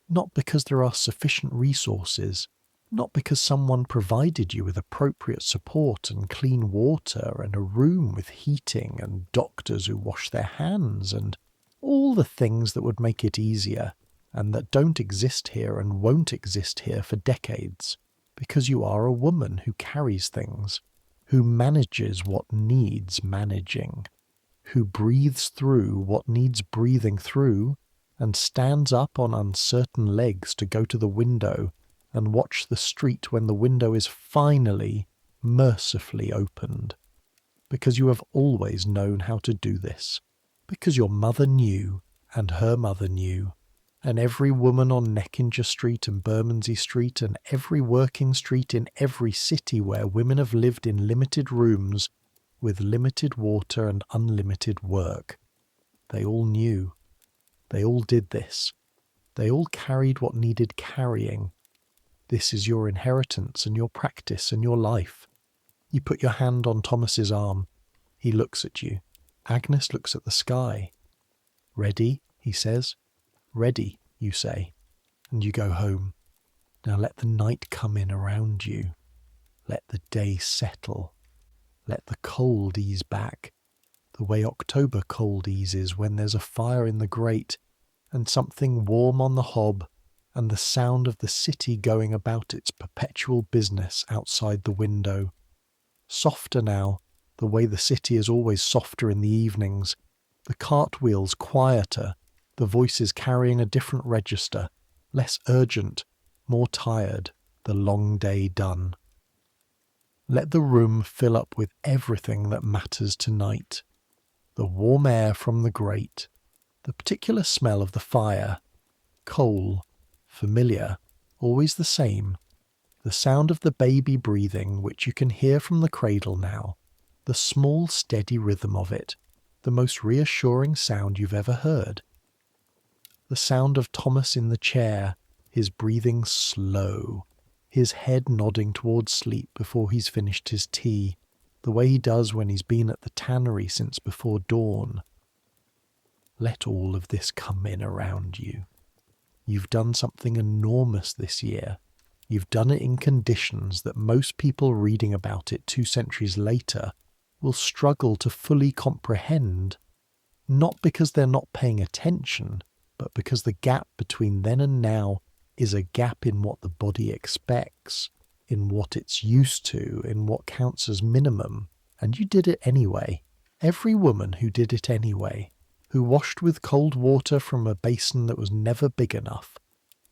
not because there are sufficient resources, not because someone provided you with appropriate support and clean water and a room with heating and doctors who wash their hands and all the things that would make it easier and that don't exist here and won't exist here for decades, because you are a woman who carries things, who manages what needs managing, who breathes through what needs breathing through, and stands up on uncertain legs to go to the window and watch the street when the window is finally, mercifully opened. Because you have always known how to do this. Because your mother knew, and her mother knew, and every woman on Neckinger Street and Bermondsey Street and every working street in every city where women have lived in limited rooms with limited water and unlimited work. They all knew. They all did this. They all carried what needed carrying. This is your inheritance and your practice and your life. You put your hand on Thomas's arm. He looks at you. Agnes looks at the sky. Ready, he says. Ready, you say. And you go home. Now let the night come in around you. Let the day settle. Let the cold ease back, the way October cold eases when there's a fire in the grate and something warm on the hob and the sound of the city going about its perpetual business outside the window. Softer now, the way the city is always softer in the evenings, the cartwheels quieter, the voices carrying a different register, less urgent, more tired, the long day done. Let the room fill up with everything that matters tonight. The warm air from the grate, the particular smell of the fire, coal, familiar, always the same, the sound of the baby breathing which you can hear from the cradle now, the small steady rhythm of it, the most reassuring sound you've ever heard. The sound of Thomas in the chair, his breathing slow, his head nodding towards sleep before he's finished his tea, the way he does when he's been at the tannery since before dawn. Let all of this come in around you. You've done something enormous this year. You've done it in conditions that most people reading about it 2 centuries later will struggle to fully comprehend, not because they're not paying attention, but because the gap between then and now is a gap in what the body expects, in what it's used to, in what counts as minimum. And you did it anyway. Every woman who did it anyway, who washed with cold water from a basin that was never big enough,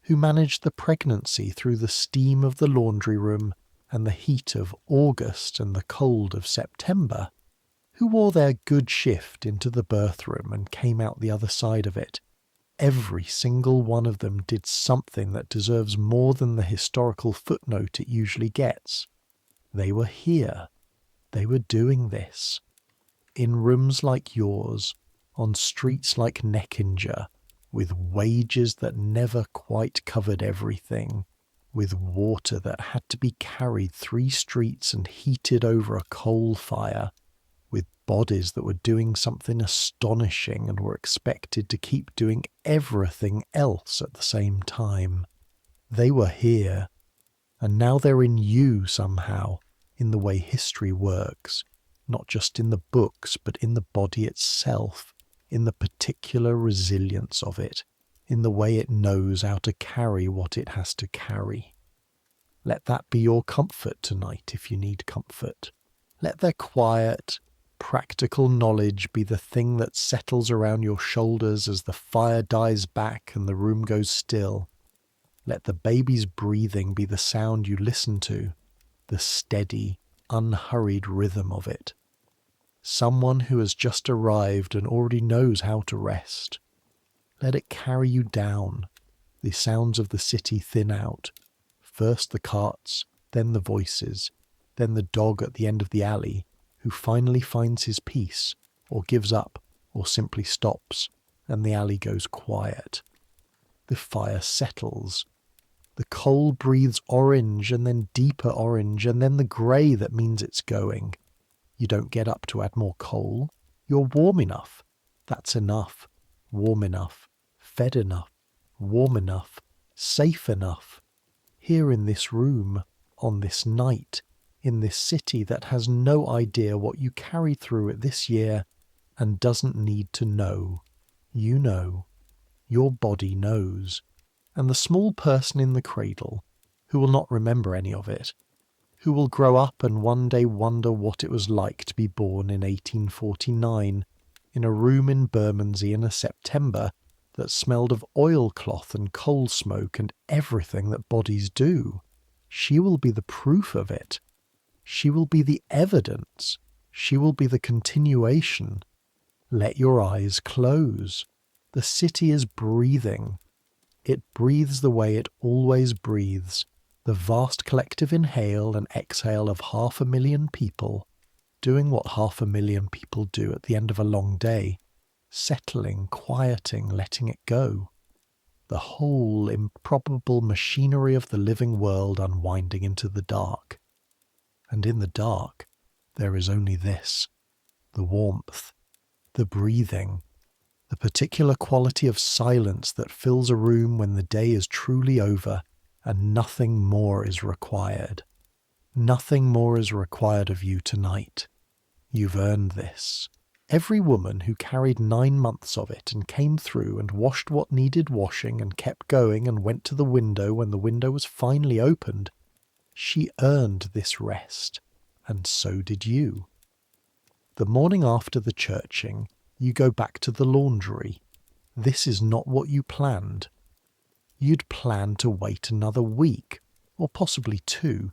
who managed the pregnancy through the steam of the laundry room and the heat of August and the cold of September, who wore their good shift into the birth room and came out the other side of it. Every single one of them did something that deserves more than the historical footnote it usually gets. They were here. They were doing this. In rooms like yours, on streets like Neckinger, with wages that never quite covered everything, with water that had to be carried 3 streets and heated over a coal fire, with bodies that were doing something astonishing and were expected to keep doing everything else at the same time. They were here, and now they're in you somehow, in the way history works, not just in the books, but in the body itself, in the particular resilience of it, in the way it knows how to carry what it has to carry. Let that be your comfort tonight if you need comfort. Let their quiet, practical knowledge be the thing that settles around your shoulders as the fire dies back and the room goes still. Let the baby's breathing be the sound you listen to, the steady, unhurried rhythm of it. Someone who has just arrived and already knows how to rest. Let it carry you down. The sounds of the city thin out. First the carts, then the voices, then the dog at the end of the alley, who finally finds his peace, or gives up, or simply stops, and the alley goes quiet. The fire settles. The coal breathes orange, and then deeper orange, and then the grey that means it's going. You don't get up to add more coal. You're warm enough. That's enough. Warm enough. Fed enough. Warm enough. Safe enough. Here in this room, on this night, in this city that has no idea what you carried through it this year and doesn't need to know. You know. Your body knows. And the small person in the cradle, who will not remember any of it, who will grow up and one day wonder what it was like to be born in 1849 in a room in Bermondsey in a September that smelled of oilcloth and coal smoke and everything that bodies do. She will be the proof of it. She will be the evidence. She will be the continuation. Let your eyes close. The city is breathing. It breathes the way it always breathes, the vast collective inhale and exhale of 500,000 people, doing what 500,000 people do at the end of a long day, settling, quieting, letting it go. The whole improbable machinery of the living world unwinding into the dark. And in the dark, there is only this, the warmth, the breathing, the particular quality of silence that fills a room when the day is truly over and nothing more is required. Nothing more is required of you tonight. You've earned this. Every woman who carried 9 months of it and came through and washed what needed washing and kept going and went to the window when the window was finally opened, she earned this rest, and so did you. The morning after the churching, you go back to the laundry. This is not what you planned. You'd planned to wait another week, or possibly 2,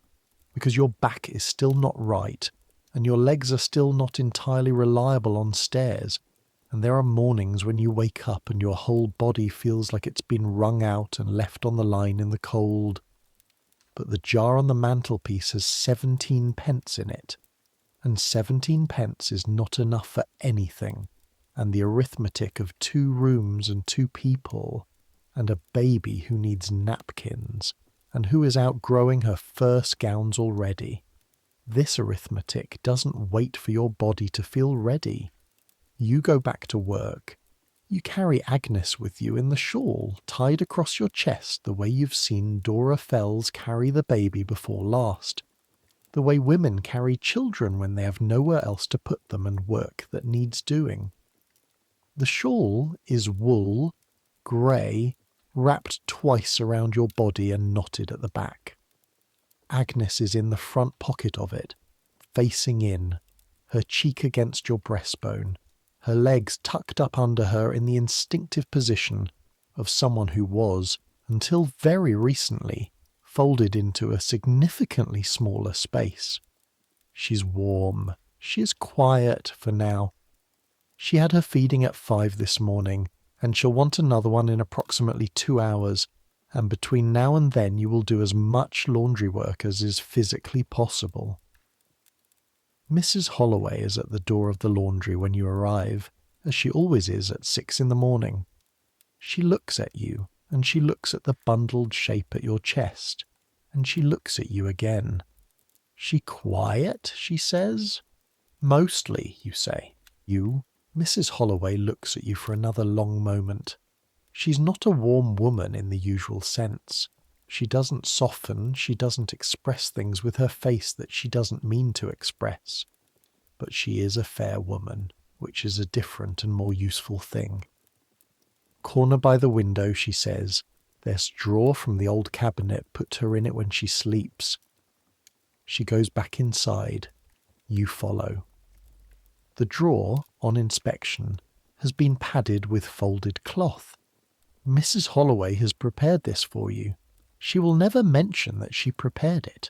because your back is still not right, and your legs are still not entirely reliable on stairs, and there are mornings when you wake up and your whole body feels like it's been wrung out and left on the line in the cold. But the jar on the mantelpiece has 17 pence in it, and 17 pence is not enough for anything, and the arithmetic of 2 rooms and 2 people, and a baby who needs napkins, and who is outgrowing her first gowns already. This arithmetic doesn't wait for your body to feel ready. You go back to work. You carry Agnes with you in the shawl, tied across your chest the way you've seen Dora Fells carry the baby before last. The way women carry children when they have nowhere else to put them and work that needs doing. The shawl is wool, grey, wrapped twice around your body and knotted at the back. Agnes is in the front pocket of it, facing in, her cheek against your breastbone, her legs tucked up under her in the instinctive position of someone who was, until very recently, folded into a significantly smaller space. She's warm. She is quiet for now. She had her feeding at 5 this morning, and she'll want another one in approximately 2 hours, and between now and then you will do as much laundry work as is physically possible. Mrs. Holloway is at the door of the laundry when you arrive, as she always is at 6 in the morning. She looks at you, and she looks at the bundled shape at your chest, and she looks at you again. She quiet, she says. Mostly, you say. Mrs. Holloway looks at you for another long moment. She's not a warm woman in the usual sense. She doesn't soften, she doesn't express things with her face that she doesn't mean to express. But she is a fair woman, which is a different and more useful thing. Corner by the window, she says, there's drawer from the old cabinet, put her in it when she sleeps. She goes back inside. You follow. The drawer, on inspection, has been padded with folded cloth. Mrs. Holloway has prepared this for you. She will never mention that she prepared it.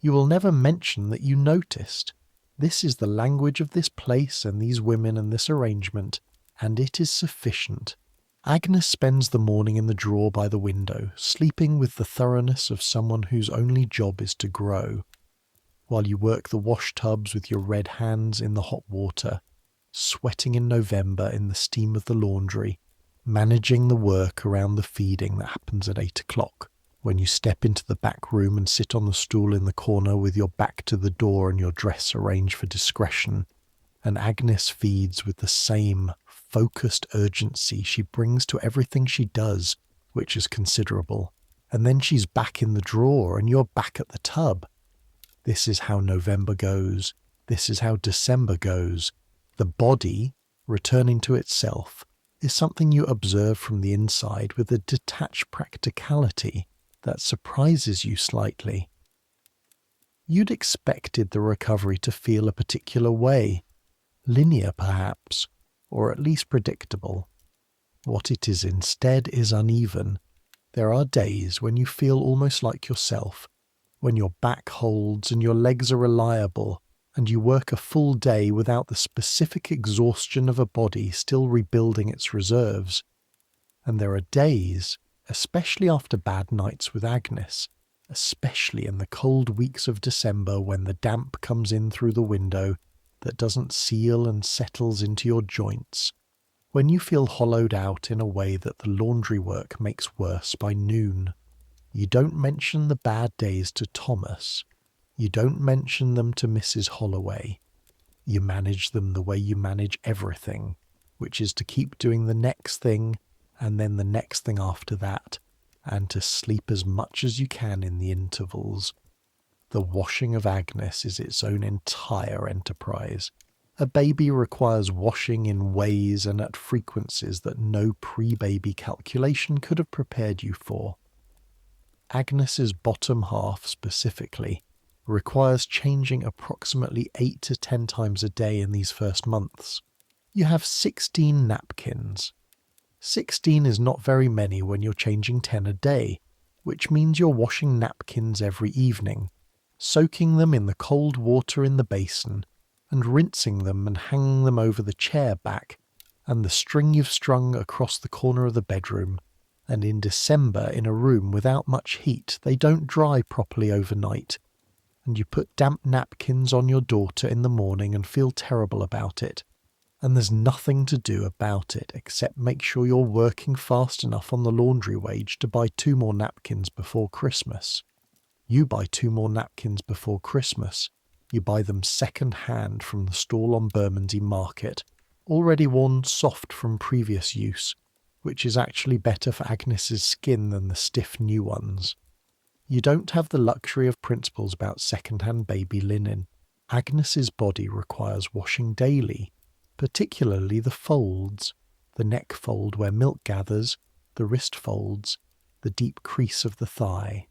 You will never mention that you noticed. This is the language of this place and these women and this arrangement, and it is sufficient. Agnes spends the morning in the drawer by the window, sleeping with the thoroughness of someone whose only job is to grow, while you work the wash tubs with your red hands in the hot water, sweating in November in the steam of the laundry, managing the work around the feeding that happens at 8 o'clock, when you step into the back room and sit on the stool in the corner with your back to the door and your dress arranged for discretion, and Agnes feeds with the same focused urgency she brings to everything she does, which is considerable, and then she's back in the drawer and you're back at the tub. This is how November goes. This is how December goes. The body, returning to itself, is something you observe from the inside with a detached practicality that surprises you slightly. You'd expected the recovery to feel a particular way, linear perhaps, or at least predictable. What it is instead is uneven. There are days when you feel almost like yourself, when your back holds and your legs are reliable, and you work a full day without the specific exhaustion of a body still rebuilding its reserves. And there are days, especially after bad nights with Agnes, especially in the cold weeks of December when the damp comes in through the window that doesn't seal and settles into your joints, When you feel hollowed out in a way that the laundry work makes worse by noon, you don't mention the bad days to Thomas. You don't mention them to Mrs. Holloway. You manage them the way you manage everything, which is to keep doing the next thing and then the next thing after that, and to sleep as much as you can in the intervals. The washing of Agnes is its own entire enterprise. A baby requires washing in ways and at frequencies that no pre-baby calculation could have prepared you for. Agnes's bottom half specifically requires changing approximately 8 to 10 times a day in these first months. You have 16 napkins. 16 is not very many when you're changing 10 a day, which means you're washing napkins every evening, soaking them in the cold water in the basin, and rinsing them and hanging them over the chair back and the string you've strung across the corner of the bedroom. And in December, in a room without much heat, they don't dry properly overnight, and you put damp napkins on your daughter in the morning and feel terrible about it. And there's nothing to do about it except make sure you're working fast enough on the laundry wage to buy 2 more napkins before Christmas. You buy 2 more napkins before Christmas. You buy them second-hand from the stall on Bermondsey Market, already worn soft from previous use, which is actually better for Agnes's skin than the stiff new ones. You don't have the luxury of principles about second-hand baby linen. Agnes's body requires washing daily, particularly the folds, the neck fold where milk gathers, the wrist folds, the deep crease of the thigh.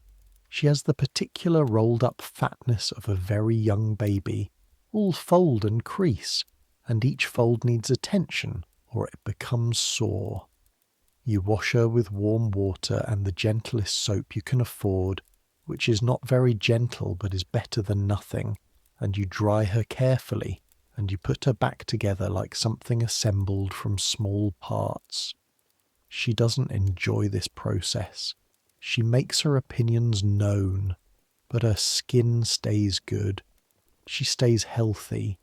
She has the particular rolled-up fatness of a very young baby, all fold and crease, and each fold needs attention or it becomes sore. You wash her with warm water and the gentlest soap you can afford, which is not very gentle but is better than nothing, and you dry her carefully, and you put her back together like something assembled from small parts. She doesn't enjoy this process. She makes her opinions known, but her skin stays good. She stays healthy.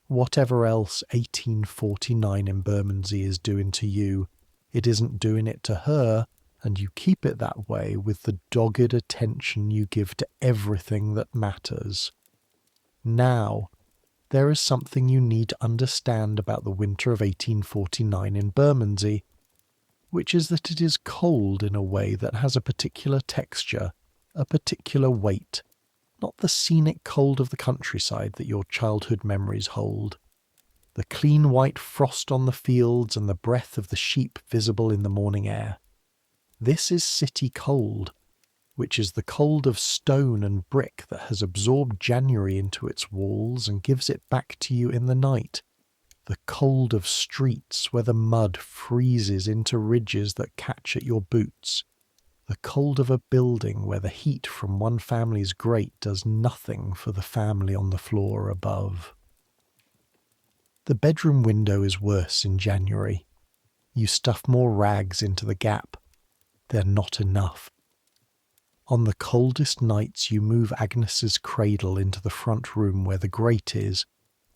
Whatever else 1849 in Bermondsey is doing to you, it isn't doing it to her, and you keep it that way with the dogged attention you give to everything that matters. Now, there is something you need to understand about the winter of 1849 in Bermondsey, which is that it is cold in a way that has a particular texture, a particular weight, not the scenic cold of the countryside that your childhood memories hold. The clean white frost on the fields and the breath of the sheep visible in the morning air. This is city cold, which is the cold of stone and brick that has absorbed January into its walls and gives it back to you in the night. The cold of streets where the mud freezes into ridges that catch at your boots. The cold of a building where the heat from one family's grate does nothing for the family on the floor above. The bedroom window is worse in January. You stuff more rags into the gap. They're not enough. On the coldest nights you move Agnes's cradle into the front room where the grate is,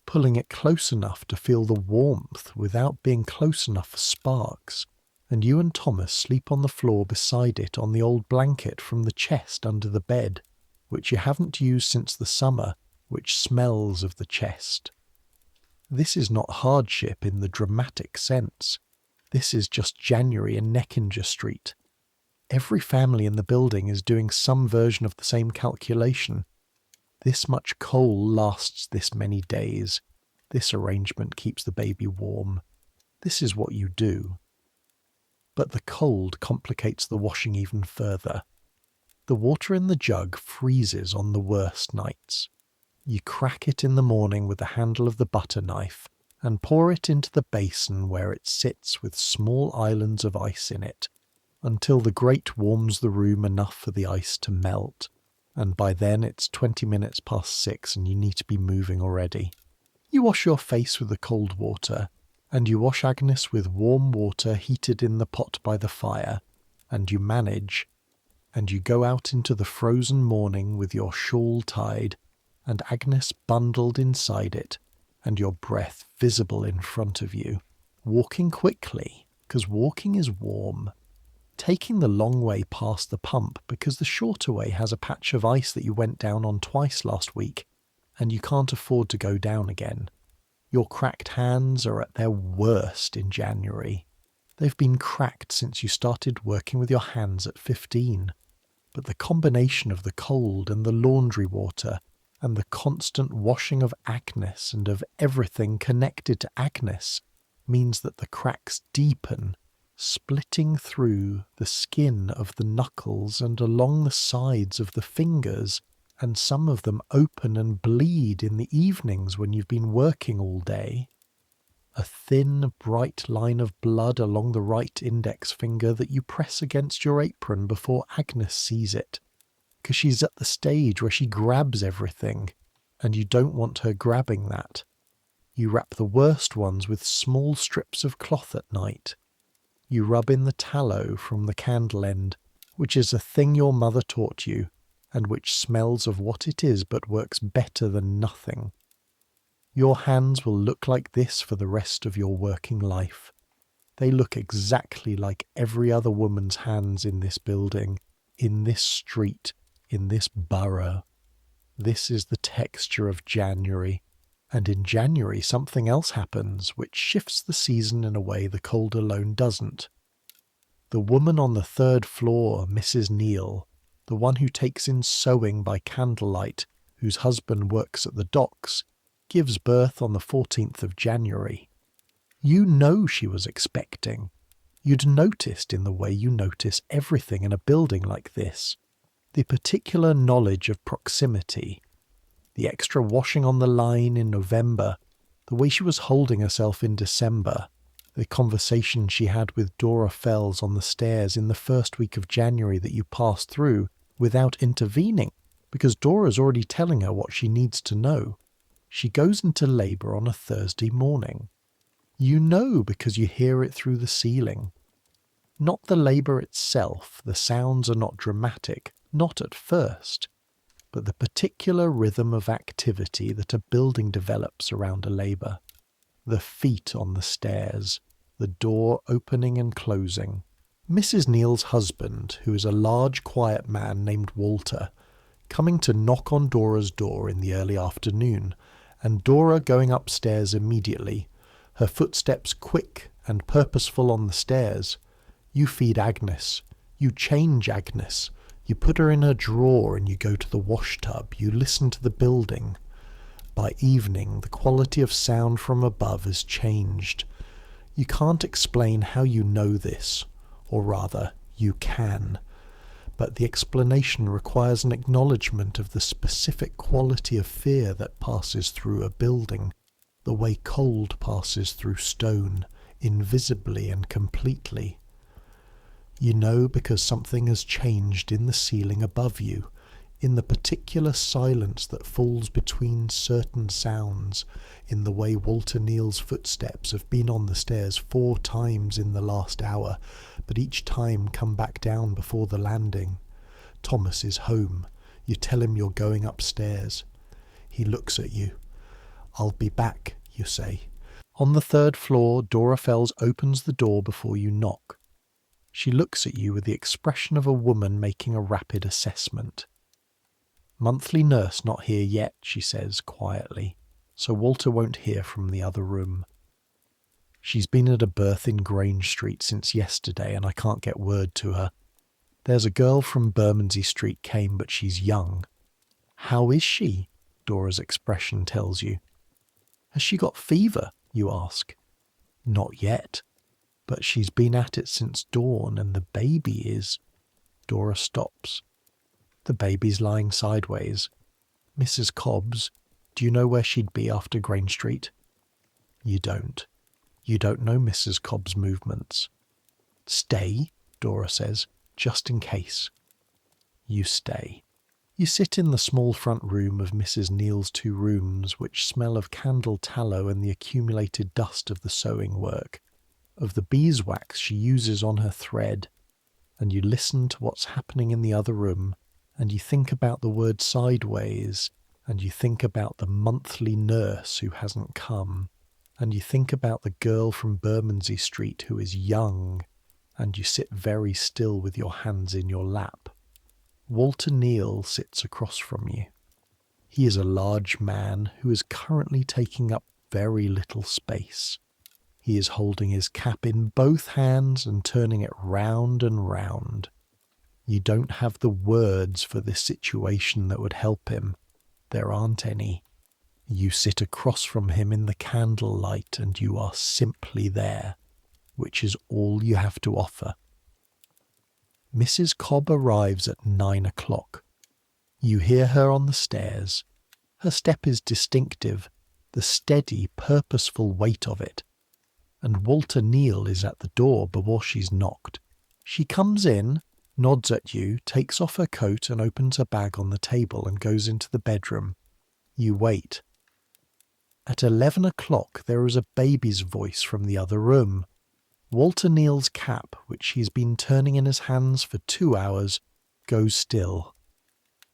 pulling it close enough to feel the warmth without being close enough for sparks, and you and Thomas sleep on the floor beside it on the old blanket from the chest under the bed, which you haven't used since the summer, which smells of the chest. This is not hardship in the dramatic sense. This is just January in Neckinger Street. Every family in the building is doing some version of the same calculation. This much coal lasts this many days. This arrangement keeps the baby warm. This is what you do. But the cold complicates the washing even further. The water in the jug freezes on the worst nights. You crack it in the morning with the handle of the butter knife and pour it into the basin where it sits with small islands of ice in it, until the grate warms the room enough for the ice to melt, and by then it's 20 minutes past 6 and you need to be moving already. You wash your face with the cold water, and you wash Agnes with warm water heated in the pot by the fire, and you manage, and you go out into the frozen morning with your shawl tied, and Agnes bundled inside it, and your breath visible in front of you. walking quickly, because walking is warm, taking the long way past the pump because the shorter way has a patch of ice that you went down on twice last week and you can't afford to go down again. Your cracked hands are at their worst in January. They've been cracked since you started working with your hands at 15. But the combination of the cold and the laundry water and the constant washing of Agnes and of everything connected to Agnes means that the cracks deepen, splitting through the skin of the knuckles and along the sides of the fingers, and some of them open and bleed in the evenings when you've been working all day. A thin, bright line of blood along the right index finger that you press against your apron before Agnes sees it, because she's at the stage where she grabs everything, and you don't want her grabbing that. You wrap the worst ones with small strips of cloth at night. You rub in the tallow from the candle end, which is a thing your mother taught you, and which smells of what it is but works better than nothing. Your hands will look like this for the rest of your working life. They look exactly like every other woman's hands in this building, in this street, in this borough. This is the texture of January, and in January something else happens which shifts the season in a way the cold alone doesn't. The woman on the third floor, Mrs. Neal, the one who takes in sewing by candlelight, whose husband works at the docks, gives birth on the 14th of January. You know she was expecting. You'd noticed in the way you notice everything in a building like this. The particular knowledge of proximity, the extra washing on the line in November, the way she was holding herself in December, the conversation she had with Dora Fells on the stairs in the first week of January that you passed through without intervening, because Dora's already telling her what she needs to know. She goes into labour on a Thursday morning. You know because you hear it through the ceiling. Not the labour itself, the sounds are not dramatic, not at first, but the particular rhythm of activity that a building develops around a labour. The feet on the stairs, the door opening and closing. Mrs. Neal's husband, who is a large quiet man named Walter, coming to knock on Dora's door in the early afternoon, and Dora going upstairs immediately, her footsteps quick and purposeful on the stairs. You feed Agnes, you change Agnes, you put her in her drawer and you go to the wash tub, you listen to the building. By evening, the quality of sound from above has changed. You can't explain how you know this, or rather, you can. But the explanation requires an acknowledgement of the specific quality of fear that passes through a building, the way cold passes through stone, invisibly and completely. You know because something has changed in the ceiling above you, in the particular silence that falls between certain sounds, in the way Walter Neal's footsteps have been on the stairs 4 times in the last hour, but each time come back down before the landing. Thomas is home. You tell him you're going upstairs. He looks at you. "I'll be back," you say. On the 3rd floor, Dora Fells opens the door before you knock. She looks at you with the expression of a woman making a rapid assessment. "Monthly nurse not here yet," she says quietly, so Walter won't hear from the other room. "She's been at a birth in Grange Street since yesterday and I can't get word to her. There's a girl from Bermondsey Street came, but she's young." "How is she?" Dora's expression tells you. "Has she got fever?" you ask. "Not yet, but she's been at it since dawn and the baby is..." Dora stops. The baby's lying sideways. "Mrs. Cobb's, do you know where she'd be after Grange Street?" You don't. You don't know Mrs. Cobb's movements. "Stay," Dora says, "just in case." You stay. You sit in the small front room of Mrs. Neal's 2 rooms, which smell of candle tallow and the accumulated dust of the sewing work, of the beeswax she uses on her thread, and you listen to what's happening in the other room, and you think about the word sideways, and you think about the monthly nurse who hasn't come, and you think about the girl from Bermondsey Street who is young, and you sit very still with your hands in your lap. Walter Neal sits across from you. He is a large man who is currently taking up very little space. He is holding his cap in both hands and turning it round and round. You don't have the words for this situation that would help him. There aren't any. You sit across from him in the candlelight and you are simply there, which is all you have to offer. Mrs. Cobb arrives at 9 o'clock. You hear her on the stairs. Her step is distinctive, the steady, purposeful weight of it. And Walter Neal is at the door before she's knocked. She comes in, nods at you, takes off her coat and opens her bag on the table and goes into the bedroom. You wait. At 11 o'clock there is a baby's voice from the other room. Walter Neal's cap, which he's been turning in his hands for 2 hours, goes still.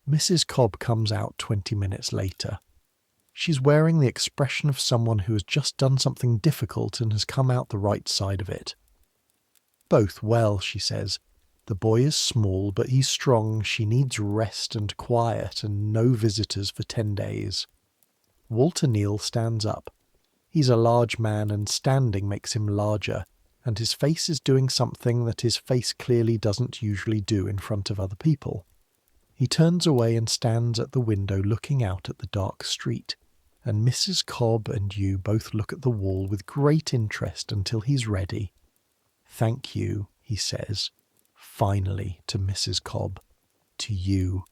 Mrs. Cobb comes out 20 minutes later. She's wearing the expression of someone who has just done something difficult and has come out the right side of it. Both well, she says. The boy is small, but he's strong. She needs rest and quiet and no visitors for 10 days. Walter Neal stands up. He's a large man and standing makes him larger, and his face is doing something that his face clearly doesn't usually do in front of other people. He turns away and stands at the window looking out at the dark street, and Mrs. Cobb and you both look at the wall with great interest until he's ready. "Thank you," he says, finally to Mrs. Cobb, to you,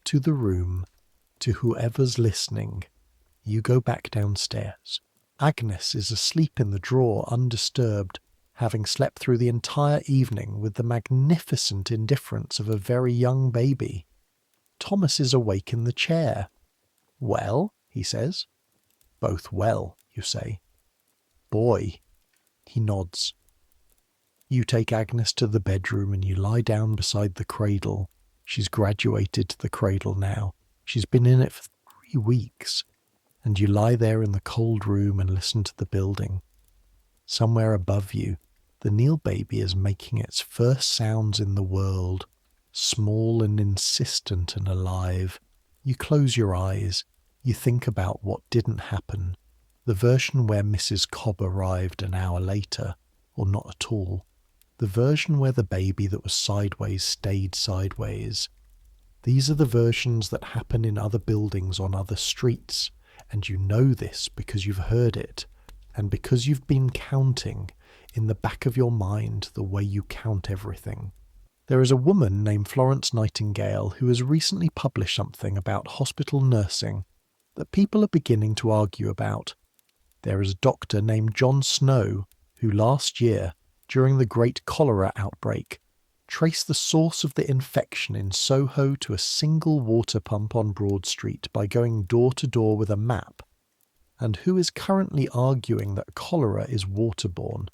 to the room, to whoever's listening. You go back downstairs. Agnes is asleep in the drawer undisturbed, having slept through the entire evening with the magnificent indifference of a very young baby. Thomas is awake in the chair. "Well?" he says. "Both well," you say. "Boy." He nods. You take Agnes to the bedroom and you lie down beside the cradle. She's graduated to the cradle now. She's been in it for 3 weeks. And you lie there in the cold room and listen to the building. Somewhere above you, the Neal baby is making its first sounds in the world, small and insistent and alive. You close your eyes. You think about what didn't happen, the version where Mrs. Cobb arrived an hour later, or not at all, the version where the baby that was sideways stayed sideways. These are the versions that happen in other buildings on other streets, and you know this because you've heard it, and because you've been counting in the back of your mind the way you count everything. There is a woman named Florence Nightingale who has recently published something about hospital nursing that people are beginning to argue about. There is a doctor named John Snow who last year, during the great cholera outbreak, traced the source of the infection in Soho to a single water pump on Broad Street by going door to door with a map, and who is currently arguing that cholera is waterborne,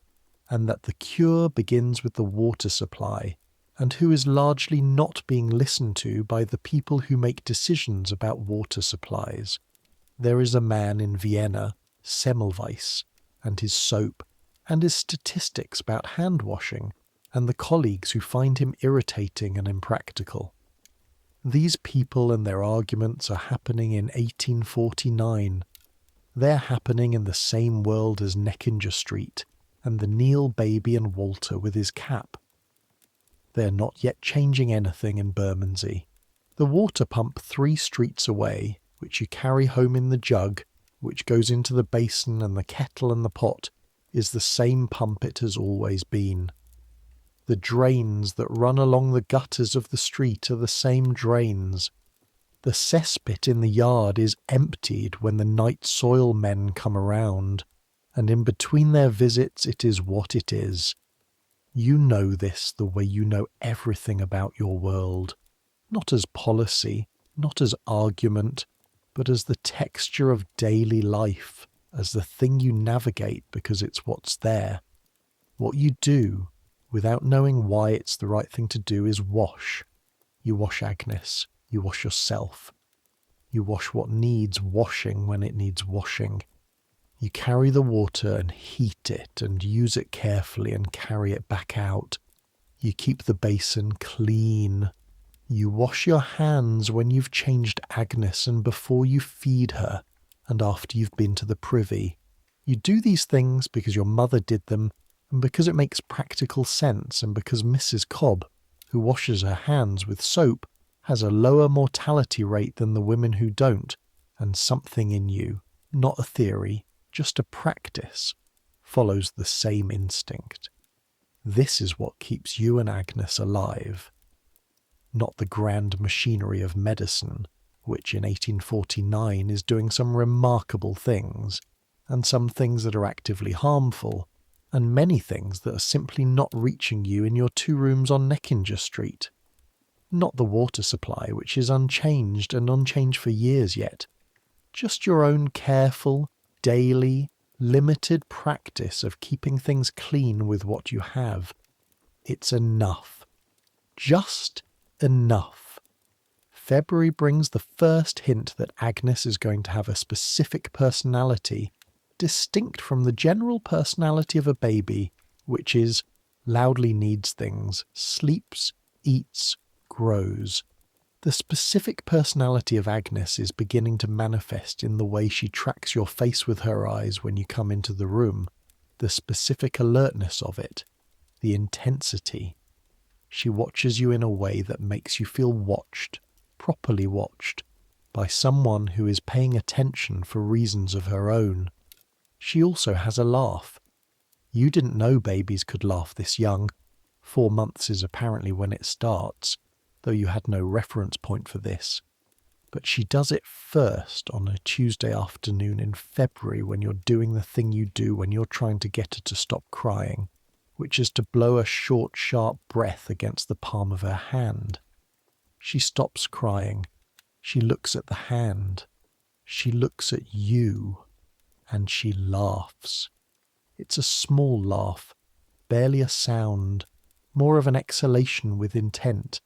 and that the cure begins with the water supply, and who is largely not being listened to by the people who make decisions about water supplies. There is a man in Vienna, Semmelweis, and his soap, and his statistics about hand washing, and the colleagues who find him irritating and impractical. These people and their arguments are happening in 1849. They're happening in the same world as Neckinger Street, and the Neal baby and Walter with his cap. They're not yet changing anything in Bermondsey. The water pump 3 streets away, which you carry home in the jug, which goes into the basin and the kettle and the pot, is the same pump it has always been. The drains that run along the gutters of the street are the same drains. The cesspit in the yard is emptied when the night soil men come around, and in between their visits it is what it is. You know this the way you know everything about your world, not as policy, not as argument, but as the texture of daily life, as the thing you navigate because it's what's there. What you do, without knowing why it's the right thing to do, is wash. You wash Agnes. You wash yourself. You wash what needs washing when it needs washing. You carry the water and heat it and use it carefully and carry it back out. You keep the basin clean. You wash your hands when you've changed Agnes and before you feed her and after you've been to the privy. You do these things because your mother did them and because it makes practical sense and because Mrs. Cobb, who washes her hands with soap, has a lower mortality rate than the women who don't, and something in you, not a theory, just a practice, follows the same instinct. This is what keeps you and Agnes alive. Not the grand machinery of medicine, which in 1849 is doing some remarkable things, and some things that are actively harmful, and many things that are simply not reaching you in your 2 rooms on Neckinger Street. Not the water supply, which is unchanged and unchanged for years yet. Just your own careful, daily, limited practice of keeping things clean with what you have. It's enough. Just enough. February brings the first hint that Agnes is going to have a specific personality, distinct from the general personality of a baby, which is loudly needs things, sleeps, eats, grows. The specific personality of Agnes is beginning to manifest in the way she tracks your face with her eyes when you come into the room, the specific alertness of it, the intensity. She watches you in a way that makes you feel watched, properly watched, by someone who is paying attention for reasons of her own. She also has a laugh. You didn't know babies could laugh this young. 4 months is apparently when it starts, though you had no reference point for this. But she does it first on a Tuesday afternoon in February when you're doing the thing you do when you're trying to get her to stop crying, which is to blow a short, sharp breath against the palm of her hand. She stops crying. She looks at the hand. She looks at you. And she laughs. It's a small laugh, barely a sound, more of an exhalation with intent.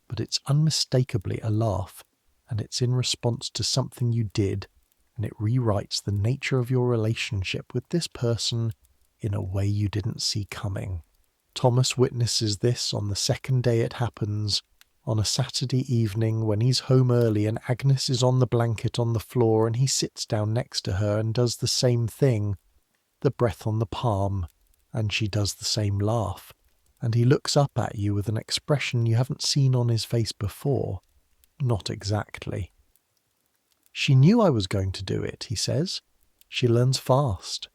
But it's unmistakably a laugh, and it's in response to something you did, and it rewrites the nature of your relationship with this person in a way you didn't see coming. Thomas witnesses this on the second day it happens, on a Saturday evening when he's home early and Agnes is on the blanket on the floor and he sits down next to her and does the same thing, the breath on the palm, and she does the same laugh, and he looks up at you with an expression you haven't seen on his face before. Not exactly. She knew I was going to do it, he says. She learns fast.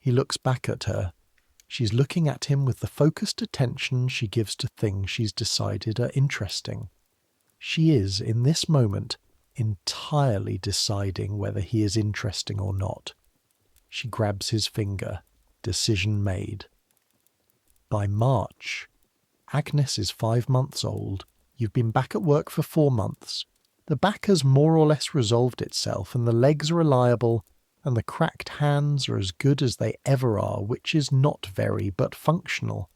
He looks back at her. She's looking at him with the focused attention she gives to things she's decided are interesting. She is, in this moment, entirely deciding whether he is interesting or not. She grabs his finger. Decision made. By March, Agnes is 5 months old. You've been back at work for 4 months. The back has more or less resolved itself, and the legs are reliable, and the cracked hands are as good as they ever are, which is not very, but functional.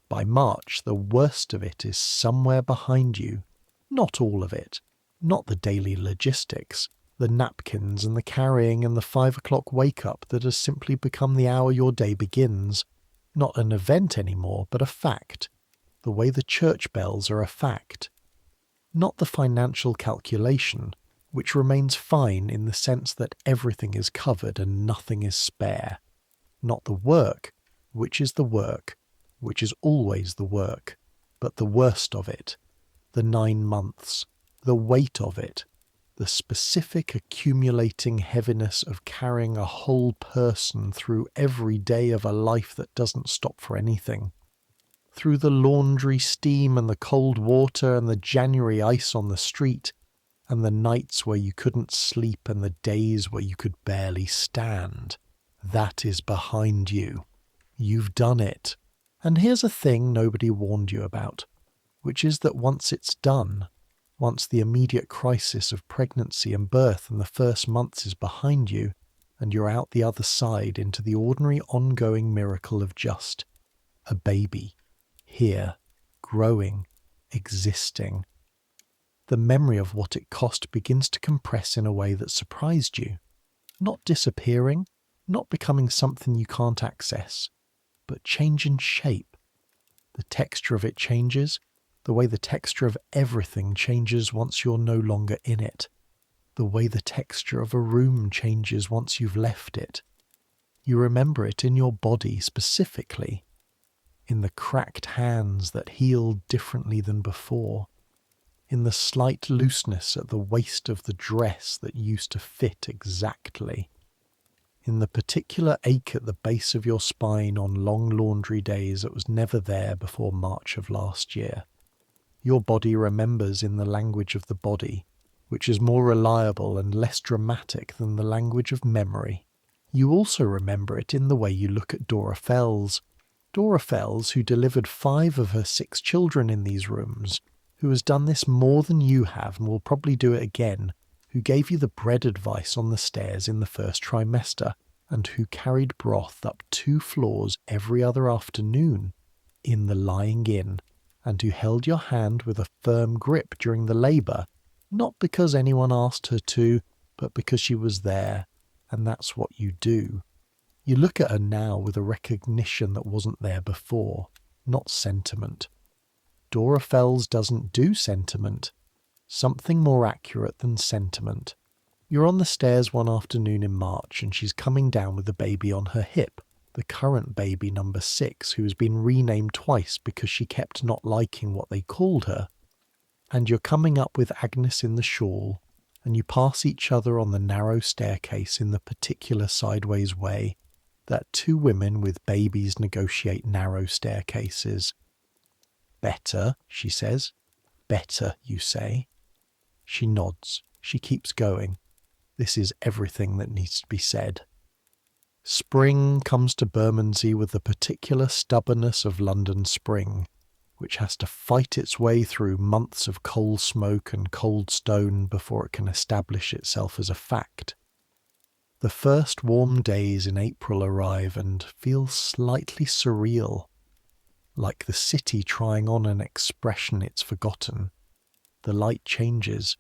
By March, the worst of it is somewhere behind you. Not all of it. Not the daily logistics, the napkins and the carrying and the 5 o'clock wake-up that has simply become the hour your day begins. Not an event anymore, but a fact. The way the church bells are a fact. Not the financial calculation, which remains fine in the sense that everything is covered and nothing is spare. Not the work, which is the work, which is always the work, but the worst of it, the 9 months, the weight of it, the specific accumulating heaviness of carrying a whole person through every day of a life that doesn't stop for anything. Through the laundry steam and the cold water and the January ice on the street, and the nights where you couldn't sleep and the days where you could barely stand. That is behind you. You've done it. And here's a thing nobody warned you about, which is that once it's done, once the immediate crisis of pregnancy and birth and the first months is behind you, and you're out the other side into the ordinary ongoing miracle of just a baby, here, growing, existing, the memory of what it cost begins to compress in a way that surprised you. Not disappearing, not becoming something you can't access, but change in shape. The texture of it changes, the way the texture of everything changes once you're no longer in it, the way the texture of a room changes once you've left it. You remember it in your body specifically, in the cracked hands that healed differently than before, in the slight looseness at the waist of the dress that used to fit exactly, in the particular ache at the base of your spine on long laundry days that was never there before March of last year. Your body remembers in the language of the body, which is more reliable and less dramatic than the language of memory. You also remember it in the way you look at Dora Fells. Dora Fells, who delivered 5 of her 6 children in these rooms, who has done this more than you have and will probably do it again, who gave you the bread advice on the stairs in the first trimester, and who carried broth up 2 floors every other afternoon in the lying in, and who held your hand with a firm grip during the labour, not because anyone asked her to, but because she was there, and that's what you do. You look at her now with a recognition that wasn't there before, not sentiment. Dora Fells doesn't do sentiment. Something more accurate than sentiment. You're on the stairs one afternoon in March and she's coming down with the baby on her hip, the current baby number 6 who has been renamed twice because she kept not liking what they called her. And you're coming up with Agnes in the shawl, and you pass each other on the narrow staircase in the particular sideways way that 2 women with babies negotiate narrow staircases. Better, she says. Better, you say. She nods. She keeps going. This is everything that needs to be said. Spring comes to Bermondsey with the particular stubbornness of London spring, which has to fight its way through months of coal smoke and cold stone before it can establish itself as a fact. The first warm days in April arrive and feel slightly surreal, like the city trying on an expression it's forgotten. The light changes.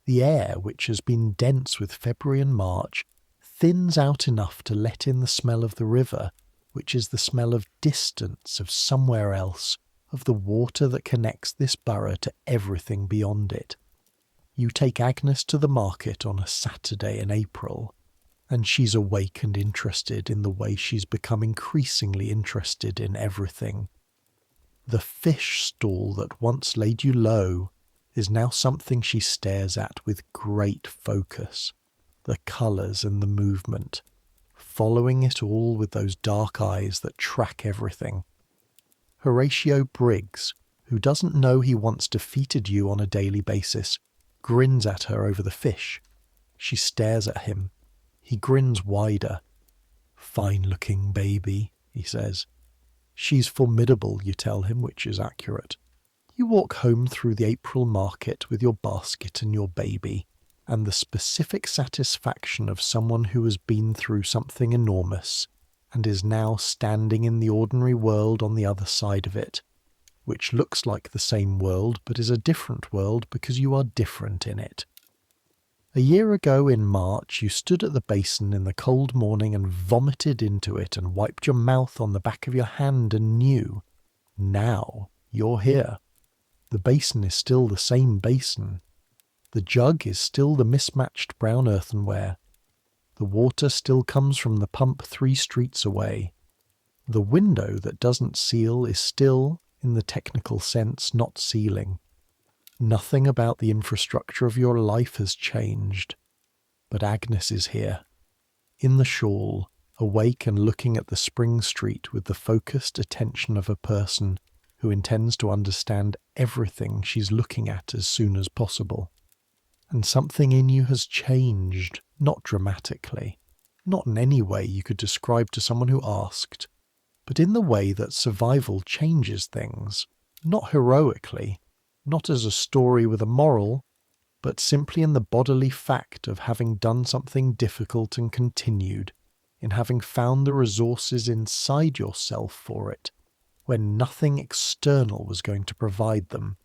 The air, which has been dense with February and March, thins out enough to let in the smell of the river, which is the smell of distance, of somewhere else, of the water that connects this borough to everything beyond it. You take Agnes to the market on a Saturday in April, and she's awake and interested in the way she's become increasingly interested in everything. The fish stall that once laid you low is now something she stares at with great focus, the colours and the movement, following it all with those dark eyes that track everything. Horatio Briggs, who doesn't know he once defeated you on a daily basis, grins at her over the fish. She stares at him. He grins wider. "Fine-looking baby," he says. "She's formidable," you tell him, which is accurate. You walk home through the April market with your basket and your baby, and the specific satisfaction of someone who has been through something enormous and is now standing in the ordinary world on the other side of it, which looks like the same world but is a different world because you are different in it. A year ago in March you stood at the basin in the cold morning and vomited into it and wiped your mouth on the back of your hand and knew. Now you're here. The basin is still the same basin. The jug is still the mismatched brown earthenware. The water still comes from the pump 3 streets away. The window that doesn't seal is still, in the technical sense, not sealing. Nothing about the infrastructure of your life has changed. But Agnes is here, in the shawl, awake and looking at the spring street with the focused attention of a person who intends to understand everything she's looking at as soon as possible. And something in you has changed, not dramatically, not in any way you could describe to someone who asked, but in the way that survival changes things, not heroically, not as a story with a moral, but simply in the bodily fact of having done something difficult and continued, in having found the resources inside yourself for it, when nothing external was going to provide them,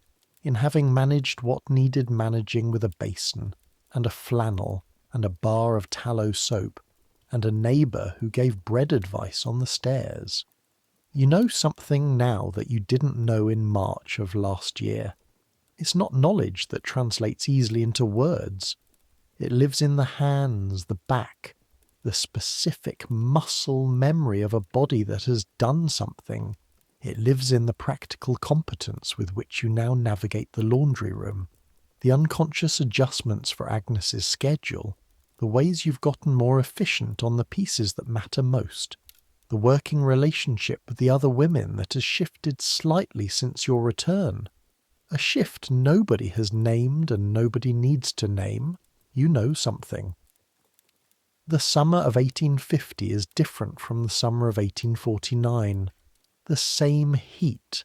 in having managed what needed managing with a basin, and a flannel, and a bar of tallow soap, and a neighbour who gave bread advice on the stairs. You know something now that you didn't know in March of last year. It's not knowledge that translates easily into words. It lives in the hands, the back, the specific muscle memory of a body that has done something. It lives in the practical competence with which you now navigate the laundry room, the unconscious adjustments for Agnes's schedule, the ways you've gotten more efficient on the pieces that matter most, the working relationship with the other women that has shifted slightly since your return. A shift nobody has named and nobody needs to name. You know something. The summer of 1850 is different from the summer of 1849. The same heat,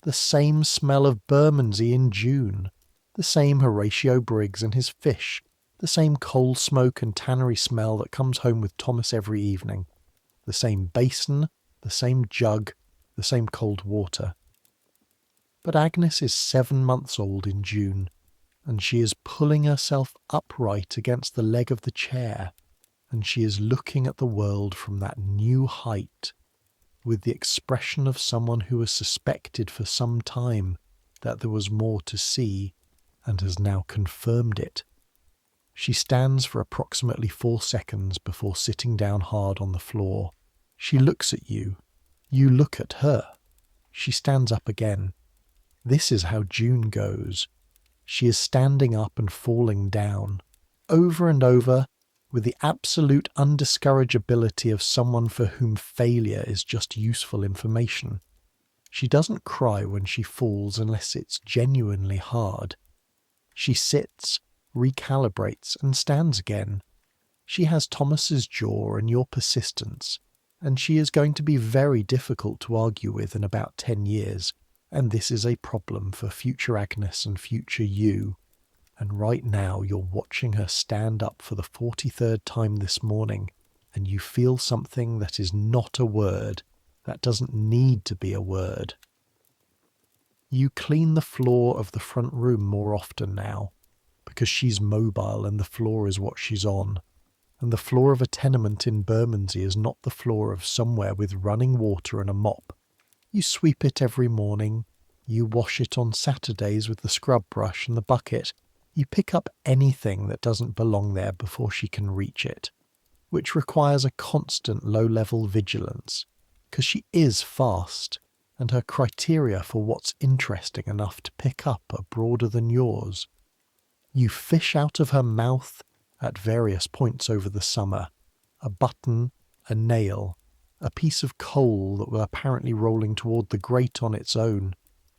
the same smell of Bermondsey in June, the same Horatio Briggs and his fish, the same coal smoke and tannery smell that comes home with Thomas every evening, the same basin, the same jug, the same cold water. But Agnes is 7 months old in June, and she is pulling herself upright against the leg of the chair, and she is looking at the world from that new height, with the expression of someone who has suspected for some time that there was more to see, and has now confirmed it. She stands for approximately 4 seconds before sitting down hard on the floor. She looks at you. You look at her. She stands up again. This is how June goes. She is standing up and falling down, over and over, with the absolute undiscourageability of someone for whom failure is just useful information. She doesn't cry when she falls unless it's genuinely hard. She sits, recalibrates, and stands again. She has Thomas's jaw and your persistence, and she is going to be very difficult to argue with in about 10 years, and this is a problem for future Agnes and future you. And right now you're watching her stand up for the 43rd time this morning, and you feel something that is not a word, that doesn't need to be a word. You clean the floor of the front room more often now, because she's mobile and the floor is what she's on. And the floor of a tenement in Bermondsey is not the floor of somewhere with running water and a mop. You sweep it every morning. You wash it on Saturdays with the scrub brush and the bucket. You pick up anything that doesn't belong there before she can reach it, which requires a constant low-level vigilance, because she is fast, and her criteria for what's interesting enough to pick up are broader than yours. You fish out of her mouth, at various points over the summer, a button, a nail, a piece of coal that was apparently rolling toward the grate on its own,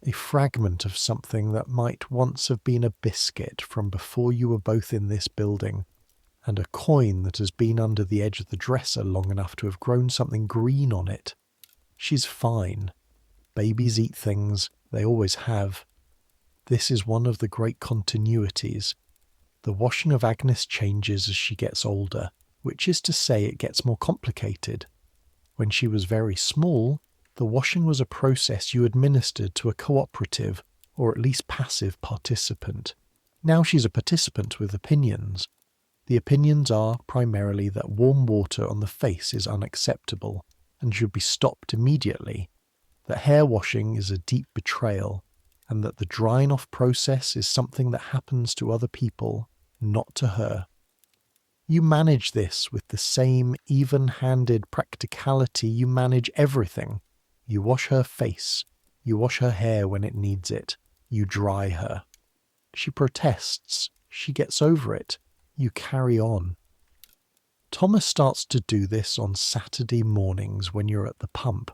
a fragment of something that might once have been a biscuit from before you were both in this building, and a coin that has been under the edge of the dresser long enough to have grown something green on it. She's fine. Babies eat things, they always have. This is one of the great continuities. The washing of Agnes changes as she gets older, which is to say it gets more complicated. When she was very small, the washing was a process you administered to a cooperative, or at least passive participant. Now she's a participant with opinions. The opinions are primarily that warm water on the face is unacceptable and should be stopped immediately, that hair washing is a deep betrayal, and that the drying off process is something that happens to other people, not to her. You manage this with the same even-handed practicality you manage everything. You wash her face. You wash her hair when it needs it. You dry her. She protests. She gets over it. You carry on. Thomas starts to do this on Saturday mornings when you're at the pump.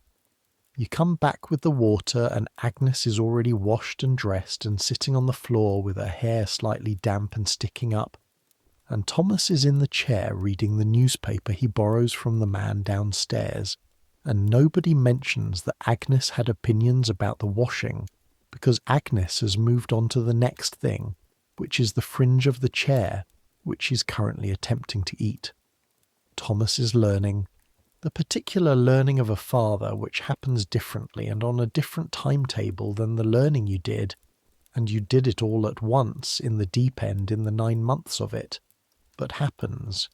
You come back with the water and Agnes is already washed and dressed and sitting on the floor with her hair slightly damp and sticking up. And Thomas is in the chair reading the newspaper he borrows from the man downstairs. And nobody mentions that Agnes had opinions about the washing, because Agnes has moved on to the next thing, which is the fringe of the chair, which she's currently attempting to eat. Thomas is learning. The particular learning of a father which happens differently and on a different timetable than the learning you did, and you did it all at once in the deep end in the 9 months of it, but happens.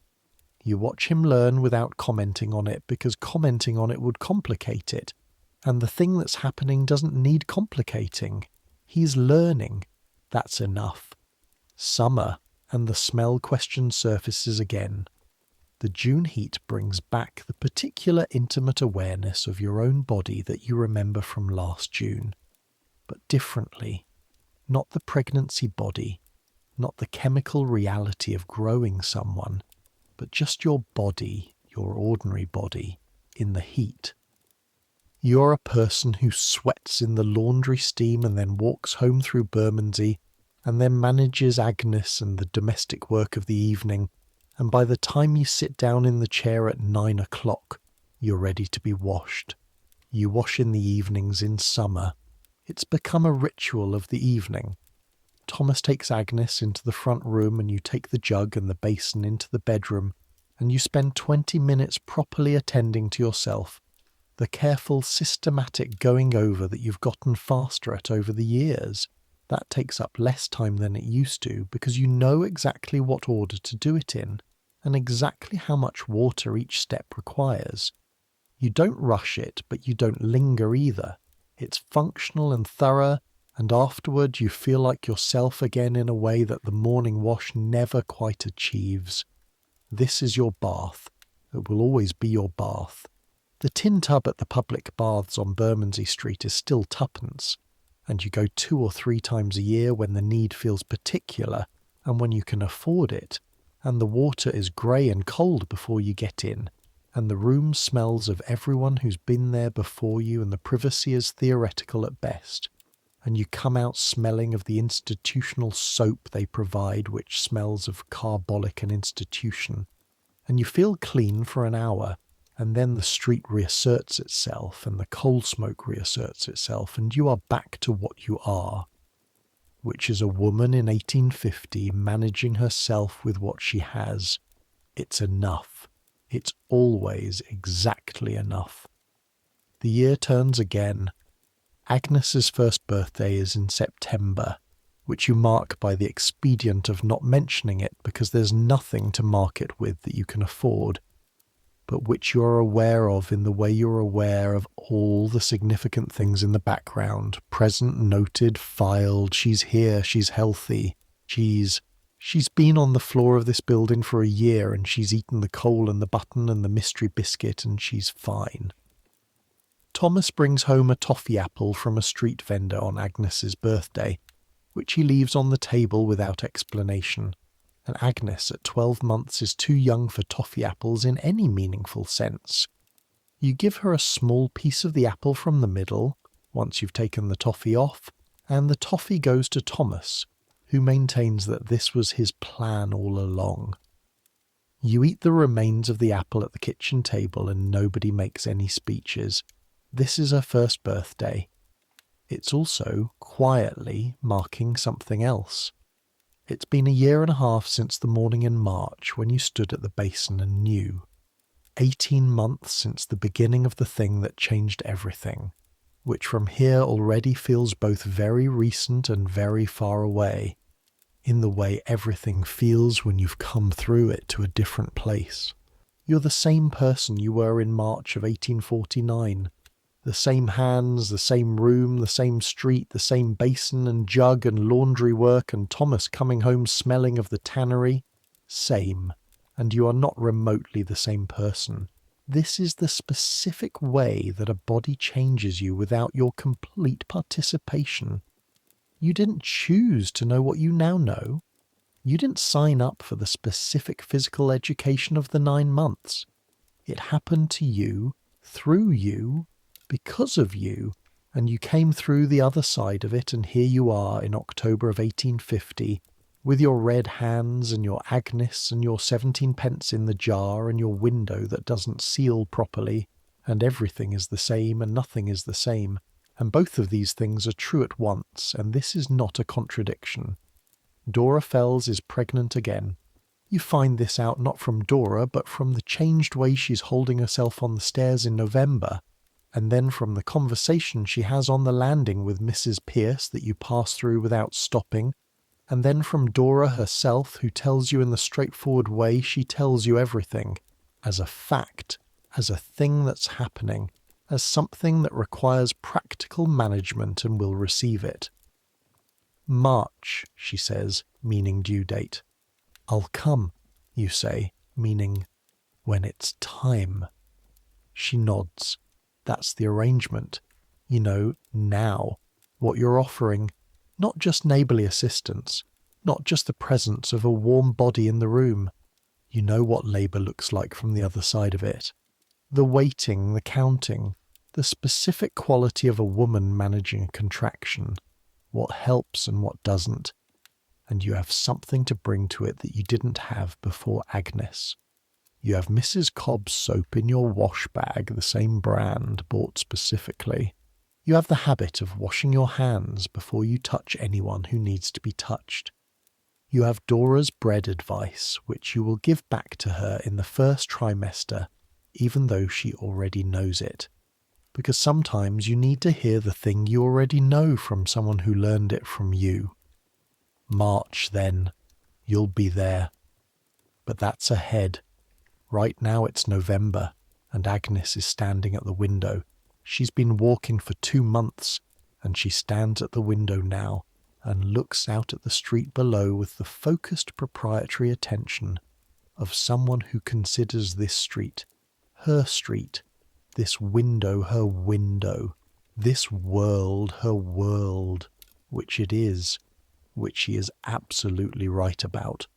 You watch him learn without commenting on it, because commenting on it would complicate it. And the thing that's happening doesn't need complicating. He's learning. That's enough. Summer, and the smell question surfaces again. The June heat brings back the particular intimate awareness of your own body that you remember from last June, but differently. Not the pregnancy body, not the chemical reality of growing someone, but just your body, your ordinary body, in the heat. You're a person who sweats in the laundry steam and then walks home through Bermondsey and then manages Agnes and the domestic work of the evening, and by the time you sit down in the chair at 9 o'clock, you're ready to be washed. You wash in the evenings in summer. It's become a ritual of the evening. Thomas takes Agnes into the front room and you take the jug and the basin into the bedroom, and you spend 20 minutes properly attending to yourself. The careful, systematic going over that you've gotten faster at over the years. That takes up less time than it used to, because you know exactly what order to do it in, and exactly how much water each step requires. You don't rush it, but you don't linger either. It's functional and thorough, and afterward you feel like yourself again in a way that the morning wash never quite achieves. This is your bath. It will always be your bath. The tin tub at the public baths on Bermondsey Street is still twopence, and you go 2 or 3 times a year when the need feels particular and when you can afford it, and the water is grey and cold before you get in, and the room smells of everyone who's been there before you, and the privacy is theoretical at best, and you come out smelling of the institutional soap they provide, which smells of carbolic and institution, and you feel clean for an hour. And then the street reasserts itself, and the coal smoke reasserts itself, and you are back to what you are, which is a woman in 1850 managing herself with what she has. It's enough. It's always exactly enough. The year turns again. Agnes's first birthday is in September, which you mark by the expedient of not mentioning it because there's nothing to mark it with that you can afford, but which you're aware of in the way you're aware of all the significant things in the background. Present, noted, filed, she's here, she's healthy, she's been on the floor of this building for a year and she's eaten the coal and the button and the mystery biscuit and she's fine. Thomas brings home a toffee apple from a street vendor on Agnes's birthday, which he leaves on the table without explanation. And Agnes at 12 months is too young for toffee apples in any meaningful sense. You give her a small piece of the apple from the middle, once you've taken the toffee off, and the toffee goes to Thomas, who maintains that this was his plan all along. You eat the remains of the apple at the kitchen table and nobody makes any speeches. This is her first birthday. It's also, quietly, marking something else. It's been 1.5 years since the morning in March when you stood at the basin and knew. 18 months since the beginning of the thing that changed everything, which from here already feels both very recent and very far away, in the way everything feels when you've come through it to a different place. You're the same person you were in March of 1849. The same hands, the same room, the same street, the same basin and jug and laundry work and Thomas coming home smelling of the tannery. Same. And you are not remotely the same person. This is the specific way that a body changes you without your complete participation. You didn't choose to know what you now know. You didn't sign up for the specific physical education of the 9 months. It happened to you, through you, because of you, and you came through the other side of it, and here you are in October of 1850, with your red hands and your Agnes and your 17 pence in the jar and your window that doesn't seal properly, and everything is the same and nothing is the same, and both of these things are true at once, and this is not a contradiction. Dora Fells is pregnant again. You find this out not from Dora, but from the changed way she's holding herself on the stairs in November, and then from the conversation she has on the landing with Mrs. Pierce that you pass through without stopping, And then from Dora herself, who tells you in the straightforward way she tells you everything, as a fact, as a thing that's happening, as something that requires practical management and will receive it. March, she says, meaning due date. I'll come, you say, meaning when it's time. She nods. That's the arrangement. You know, now, what you're offering, not just neighbourly assistance, not just the presence of a warm body in the room. You know what labour looks like from the other side of it. The waiting, the counting, the specific quality of a woman managing a contraction, what helps and what doesn't, and you have something to bring to it that you didn't have before Agnes. You have Mrs. Cobb's soap in your wash bag, the same brand, bought specifically. You have the habit of washing your hands before you touch anyone who needs to be touched. You have Dora's bread advice, which you will give back to her in the first trimester, even though she already knows it. Because sometimes you need to hear the thing you already know from someone who learned it from you. March, then. You'll be there. But that's ahead. Right now it's November, and Agnes is standing at the window. She's been walking for 2 months, and she stands at the window now and looks out at the street below with the focused proprietary attention of someone who considers this street, her street, this window her window, this world her world, which it is, which she is absolutely right about.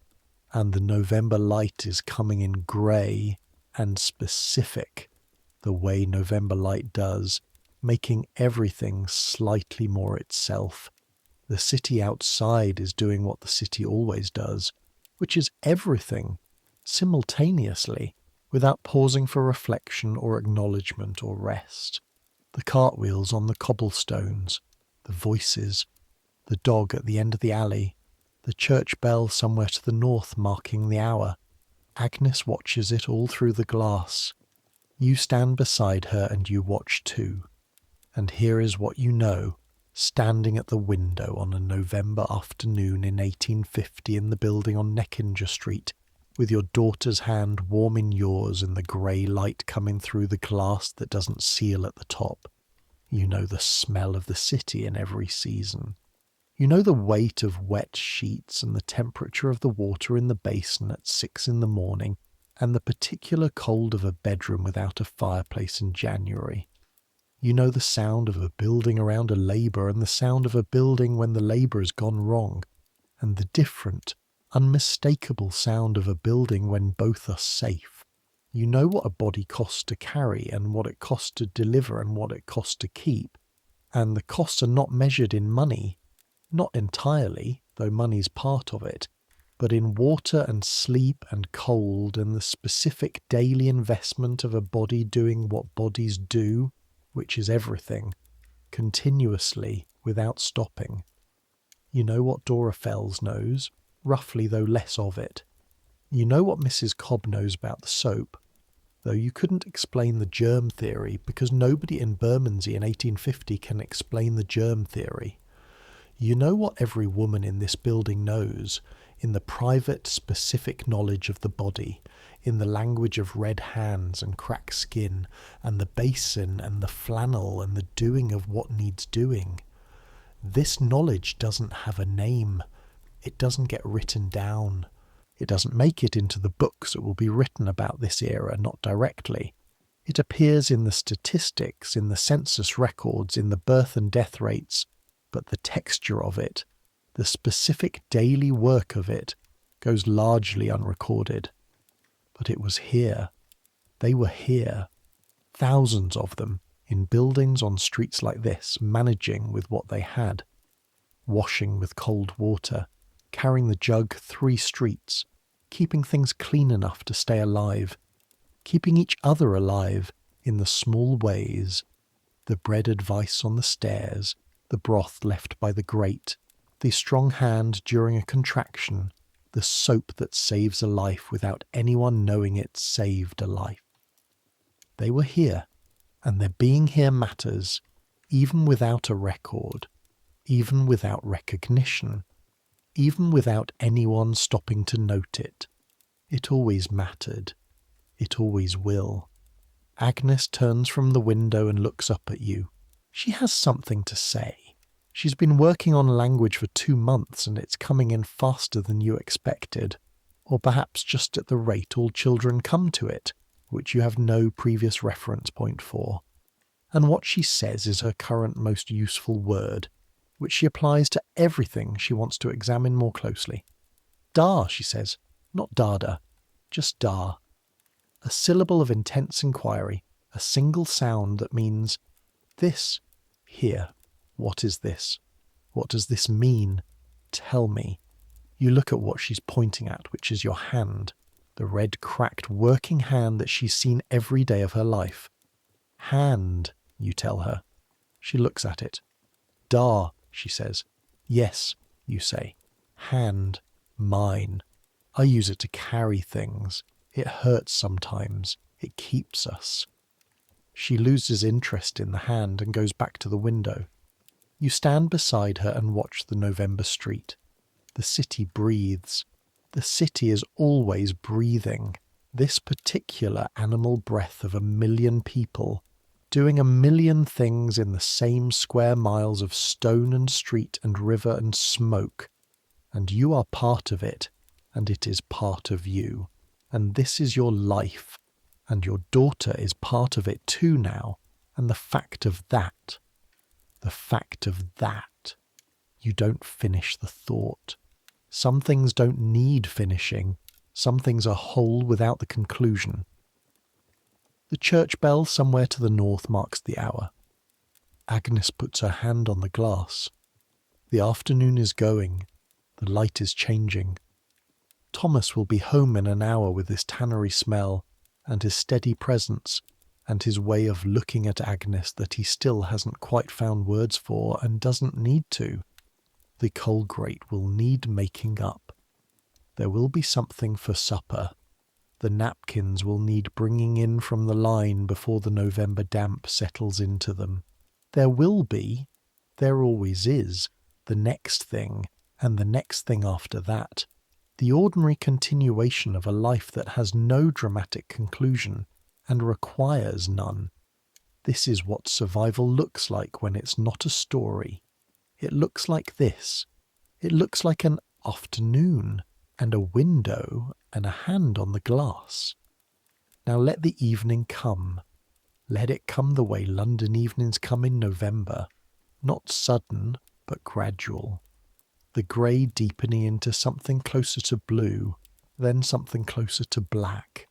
And the November light is coming in grey and specific, the way November light does, making everything slightly more itself. The city outside is doing what the city always does, which is everything, simultaneously, without pausing for reflection or acknowledgement or rest. The cartwheels on the cobblestones, the voices, the dog at the end of the alley, the church bell somewhere to the north marking the hour. Agnes watches it all through the glass. You stand beside her and you watch too. And here is what you know, standing at the window on a November afternoon in 1850 in the building on Neckinger Street, with your daughter's hand warm in yours and the grey light coming through the glass that doesn't seal at the top. You know the smell of the city in every season. You know the weight of wet sheets and the temperature of the water in the basin at 6 in the morning and the particular cold of a bedroom without a fireplace in January. You know the sound of a building around a labour and the sound of a building when the labour has gone wrong, and the different, unmistakable sound of a building when both are safe. You know what a body costs to carry and what it costs to deliver and what it costs to keep, and the costs are not measured in money. Not entirely, though money's part of it, but in water and sleep and cold and the specific daily investment of a body doing what bodies do, which is everything, continuously, without stopping. You know what Dora Fells knows, roughly though less of it. You know what Mrs. Cobb knows about the soap, though you couldn't explain the germ theory because nobody in Bermondsey in 1850 can explain the germ theory. You know what every woman in this building knows, in the private, specific knowledge of the body, in the language of red hands and cracked skin, and the basin and the flannel and the doing of what needs doing. This knowledge doesn't have a name. It doesn't get written down. It doesn't make it into the books that will be written about this era, not directly. It appears in the statistics, in the census records, in the birth and death rates, but the texture of it, the specific daily work of it, goes largely unrecorded. But it was here. They were here. Thousands of them, in buildings on streets like this, managing with what they had. Washing with cold water, carrying the jug 3 streets, keeping things clean enough to stay alive, keeping each other alive in the small ways, the bread advice on the stairs, the broth left by the grate, the strong hand during a contraction, the soap that saves a life without anyone knowing it saved a life. They were here, and their being here matters, even without a record, even without recognition. even without anyone stopping to note it. It always mattered. It always will. Agnes turns from the window and looks up at you. She has something to say. She's been working on language for 2 months and it's coming in faster than you expected. Or perhaps just at the rate all children come to it, which you have no previous reference point for. And what she says is her current most useful word, which she applies to everything she wants to examine more closely. Da, she says, not dada, just da. A syllable of intense inquiry, a single sound that means, this, here, what is this? What does this mean? Tell me. You look at what she's pointing at, which is your hand, the red cracked working hand that she's seen every day of her life. Hand, you tell her. She looks at it. Da, she says. Yes, you say. Hand, mine. I use it to carry things. It hurts sometimes. It keeps us. She loses interest in the hand and goes back to the window. You stand beside her and watch the November street. The city breathes. The city is always breathing. This particular animal breath of 1 million people, doing 1 million things in the same square miles of stone and street and river and smoke. And you are part of it, and it is part of you. And this is your life, and your daughter is part of it too now, and the fact of that, you don't finish the thought. Some things don't need finishing, some things are whole without the conclusion. The church bell somewhere to the north marks the hour. Agnes puts her hand on the glass. The afternoon is going, the light is changing. Thomas will be home in an hour with his tannery smell, and his steady presence, and his way of looking at Agnes that he still hasn't quite found words for and doesn't need to. The coal grate will need making up. There will be something for supper. The napkins will need bringing in from the line before the November damp settles into them. There will be, there always is, the next thing, and the next thing after that. The ordinary continuation of a life that has no dramatic conclusion and requires none. This is what survival looks like when it's not a story. It looks like this. It looks like an afternoon and a window and a hand on the glass. Now let the evening come. Let it come the way London evenings come in November. Not sudden, but gradual. The grey deepening into something closer to blue, then something closer to black.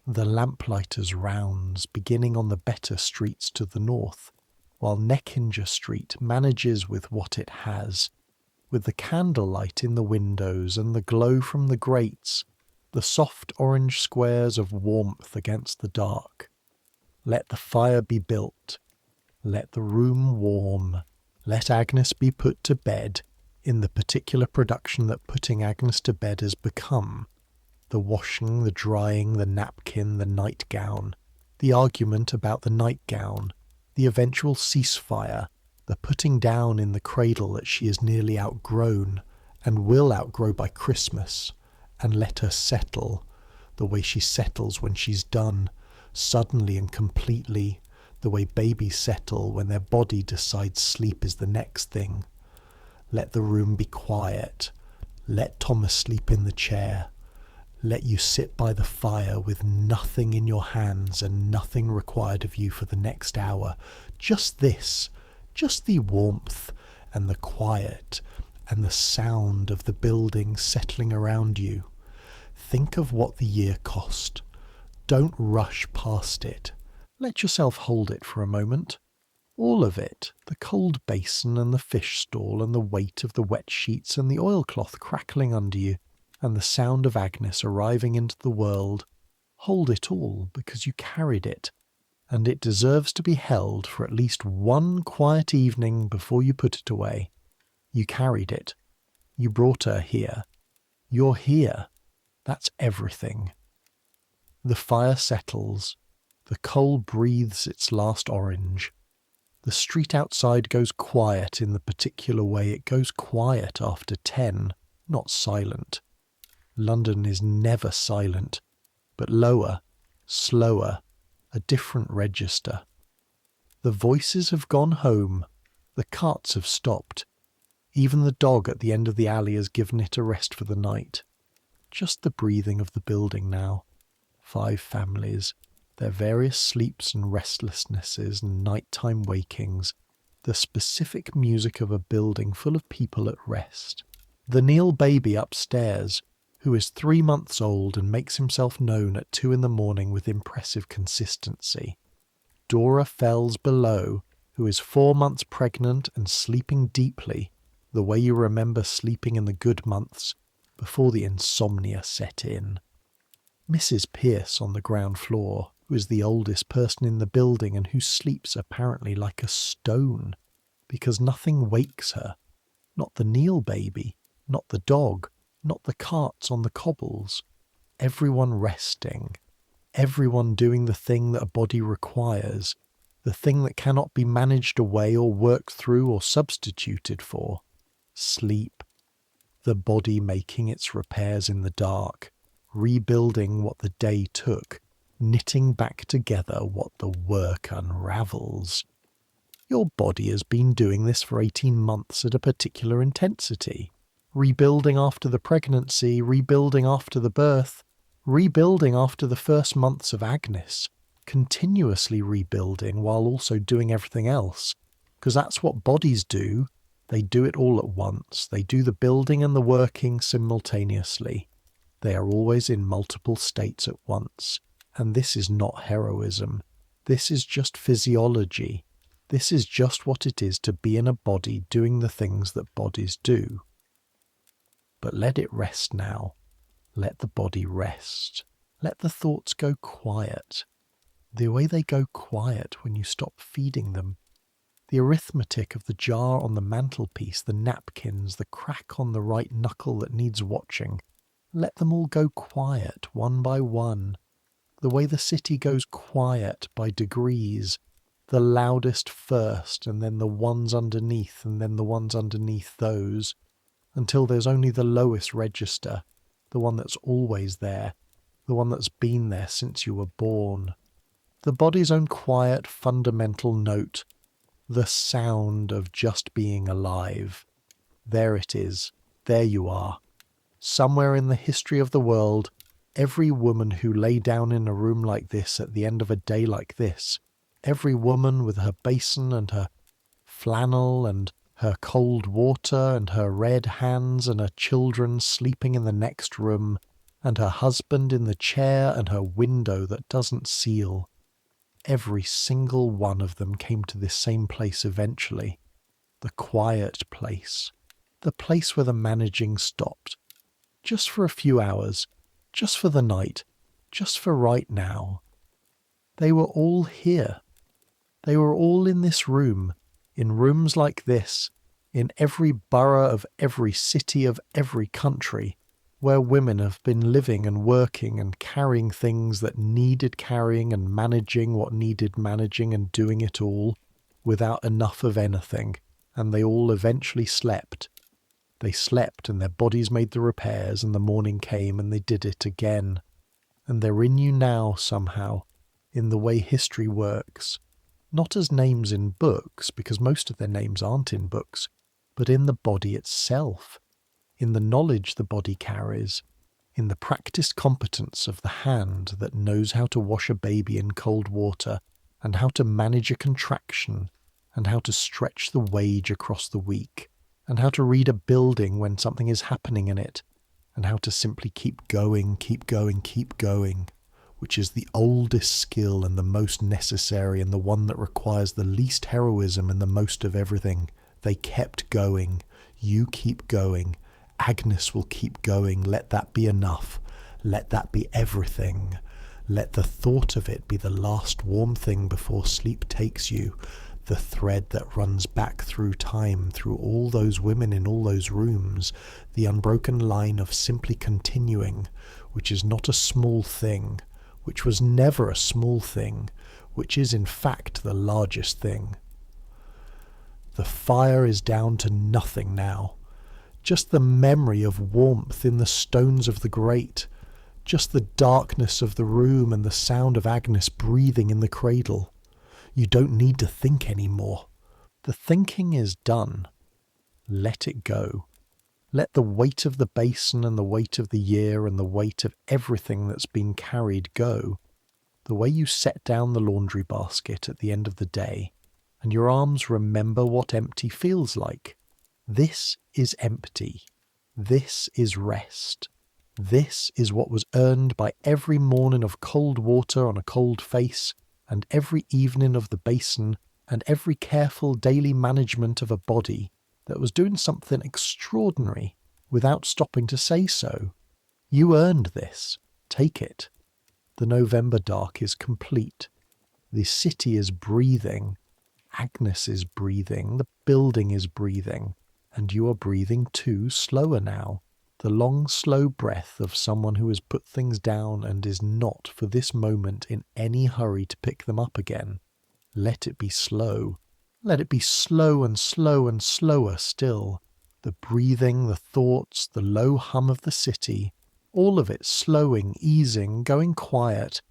The lamplighters' rounds beginning on the better streets to the north, while Neckinger Street manages with what it has, with the candlelight in the windows and the glow from the grates, the soft orange squares of warmth against the dark. Let the fire be built. Let the room warm. Let Agnes be put to bed, in the particular production that putting Agnes to bed has become. The washing, the drying, the napkin, the nightgown, the argument about the nightgown, the eventual ceasefire, the putting down in the cradle that she is nearly outgrown, and will outgrow by Christmas, and let her settle, the way she settles when she's done, suddenly and completely, the way babies settle when their body decides sleep is the next thing. Let the room be quiet. Let Thomas sleep in the chair. Let you sit by the fire with nothing in your hands and nothing required of you for the next hour. Just this, just the warmth and the quiet and the sound of the building settling around you. Think of what the year cost. Don't rush past it. Let yourself hold it for a moment. All of it, the cold basin and the fish stall and the weight of the wet sheets and the oilcloth crackling under you and the sound of Agnes arriving into the world. Hold it all because you carried it, and it deserves to be held for at least one quiet evening before you put it away. You carried it. You brought her here. You're here. That's everything. The fire settles. The coal breathes its last orange. The street outside goes quiet in the particular way it goes quiet after 10. not silent. London is never silent, but lower, slower, a different register. The voices have gone home, the carts have stopped. Even the dog at the end of the alley has given it a rest for the night. Just the breathing of the building now. 5 families, their various sleeps and restlessnesses and nighttime wakings, the specific music of a building full of people at rest. The Neil baby upstairs, who is 3 months old and makes himself known at 2 a.m. with impressive consistency. Dora Fells below, who is 4 months pregnant and sleeping deeply, the way you remember sleeping in the good months, before the insomnia set in. Mrs. Pierce on the ground floor, who is the oldest person in the building and who sleeps apparently like a stone, because nothing wakes her. Not the Neil baby, not the dog, not the carts on the cobbles. Everyone resting. Everyone doing the thing that a body requires, the thing that cannot be managed away or worked through or substituted for. Sleep. The body making its repairs in the dark, rebuilding what the day took, knitting back together what the work unravels. Your body has been doing this for 18 months at a particular intensity, rebuilding after the pregnancy, rebuilding after the birth, rebuilding after the first months of Agnes, continuously rebuilding while also doing everything else, because that's what bodies do. They do it all at once. They do the building and the working simultaneously. They are always in multiple states at once. And this is not heroism. This is just physiology. This is just what it is to be in a body doing the things that bodies do. But let it rest now. Let the body rest. Let the thoughts go quiet. The way they go quiet when you stop feeding them. The arithmetic of the jar on the mantelpiece, the napkins, the crack on the right knuckle that needs watching. Let them all go quiet, one by one. The way the city goes quiet by degrees. The loudest first, and then the ones underneath, and then the ones underneath those, until there's only the lowest register, the one that's always there, the one that's been there since you were born. The body's own quiet, fundamental note, the sound of just being alive. There it is. There you are. Somewhere in the history of the world, every woman who lay down in a room like this at the end of a day like this, every woman with her basin and her flannel and her cold water and her red hands and her children sleeping in the next room and her husband in the chair and her window that doesn't seal. Every single one of them came to this same place eventually. The quiet place. The place where the managing stopped. Just for a few hours. Just for the night. Just for right now. They were all here. They were all in this room. In rooms like this. In every borough of every city of every country. Where women have been living and working and carrying things that needed carrying and managing what needed managing and doing it all without enough of anything, and they all eventually slept. They slept and their bodies made the repairs and the morning came and they did it again. And they're in you now somehow, in the way history works. Not as names in books, because most of their names aren't in books, but in the body itself. In the knowledge the body carries, in the practiced competence of the hand that knows how to wash a baby in cold water, and how to manage a contraction, and how to stretch the wage across the week, and how to read a building when something is happening in it, and how to simply keep going, keep going, keep going, which is the oldest skill and the most necessary and the one that requires the least heroism and the most of everything. They kept going. You keep going. Agnes will keep going. Let that be enough. Let that be everything. Let the thought of it be the last warm thing before sleep takes you, the thread that runs back through time, through all those women in all those rooms, the unbroken line of simply continuing, which is not a small thing, which was never a small thing, which is in fact the largest thing. The fire is down to nothing now. just the memory of warmth in the stones of the grate, just the darkness of the room and the sound of Agnes breathing in the cradle. You don't need to think anymore. The thinking is done. Let it go. Let the weight of the basin and the weight of the year and the weight of everything that's been carried go. The way you set down the laundry basket at the end of the day, and your arms remember what empty feels like. This is empty. This is rest. This is what was earned by every morning of cold water on a cold face, and every evening of the basin, and every careful daily management of a body that was doing something extraordinary without stopping to say so. You earned this. Take it. The November dark is complete. The city is breathing. Agnes is breathing. The building is breathing. And you are breathing too, slower now. The long, slow breath of someone who has put things down and is not, for this moment, in any hurry to pick them up again. Let it be slow. Let it be slow and slow and slower still. The breathing, the thoughts, the low hum of the city, all of it slowing, easing, going quiet,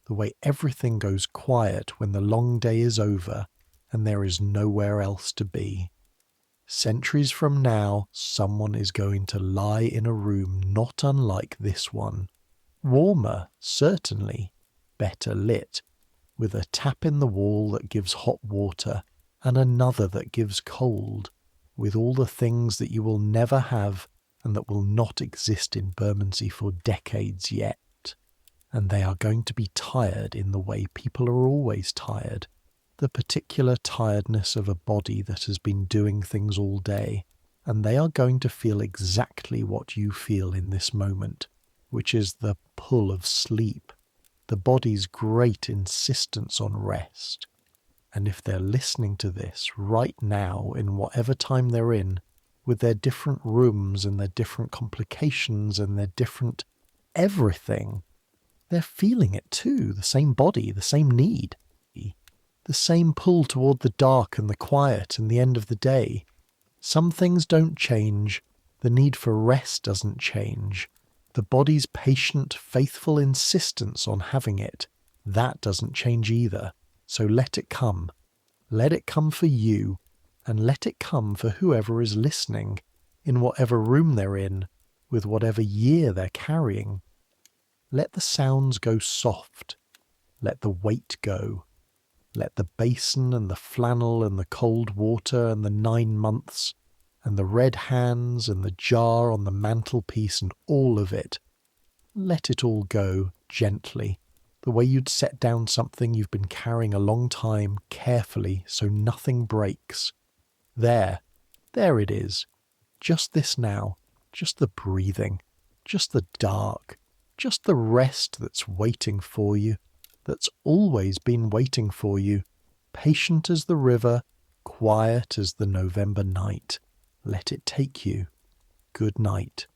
the way everything goes quiet when the long day is over and there is nowhere else to be. Centuries from now, someone is going to lie in a room not unlike this one. Warmer, certainly, better lit, with a tap in the wall that gives hot water and another that gives cold, with all the things that you will never have and that will not exist in Bermondsey for decades yet. And they are going to be tired in the way people are always tired, the particular tiredness of a body that has been doing things all day, and they are going to feel exactly what you feel in this moment, which is the pull of sleep, the body's great insistence on rest. And if they're listening to this right now, in whatever time they're in, with their different rooms and their different complications and their different everything, they're feeling it too, the same body, the same need, the same pull toward the dark and the quiet and the end of the day. Some things don't change. The need for rest doesn't change. The body's patient, faithful insistence on having it, that doesn't change either. So let it come. Let it come for you, and let it come for whoever is listening, in whatever room they're in, with whatever year they're carrying. Let the sounds go soft. Let the weight go. Let the basin and the flannel and the cold water and the 9 months and the red hands and the jar on the mantelpiece and all of it, let it all go gently, the way you'd set down something you've been carrying a long time, carefully, so nothing breaks. There it is. Just this now, just the breathing, just the dark, just the rest that's waiting for you, that's always been waiting for you, patient as the river, quiet as the November night. Let it take you. Good night.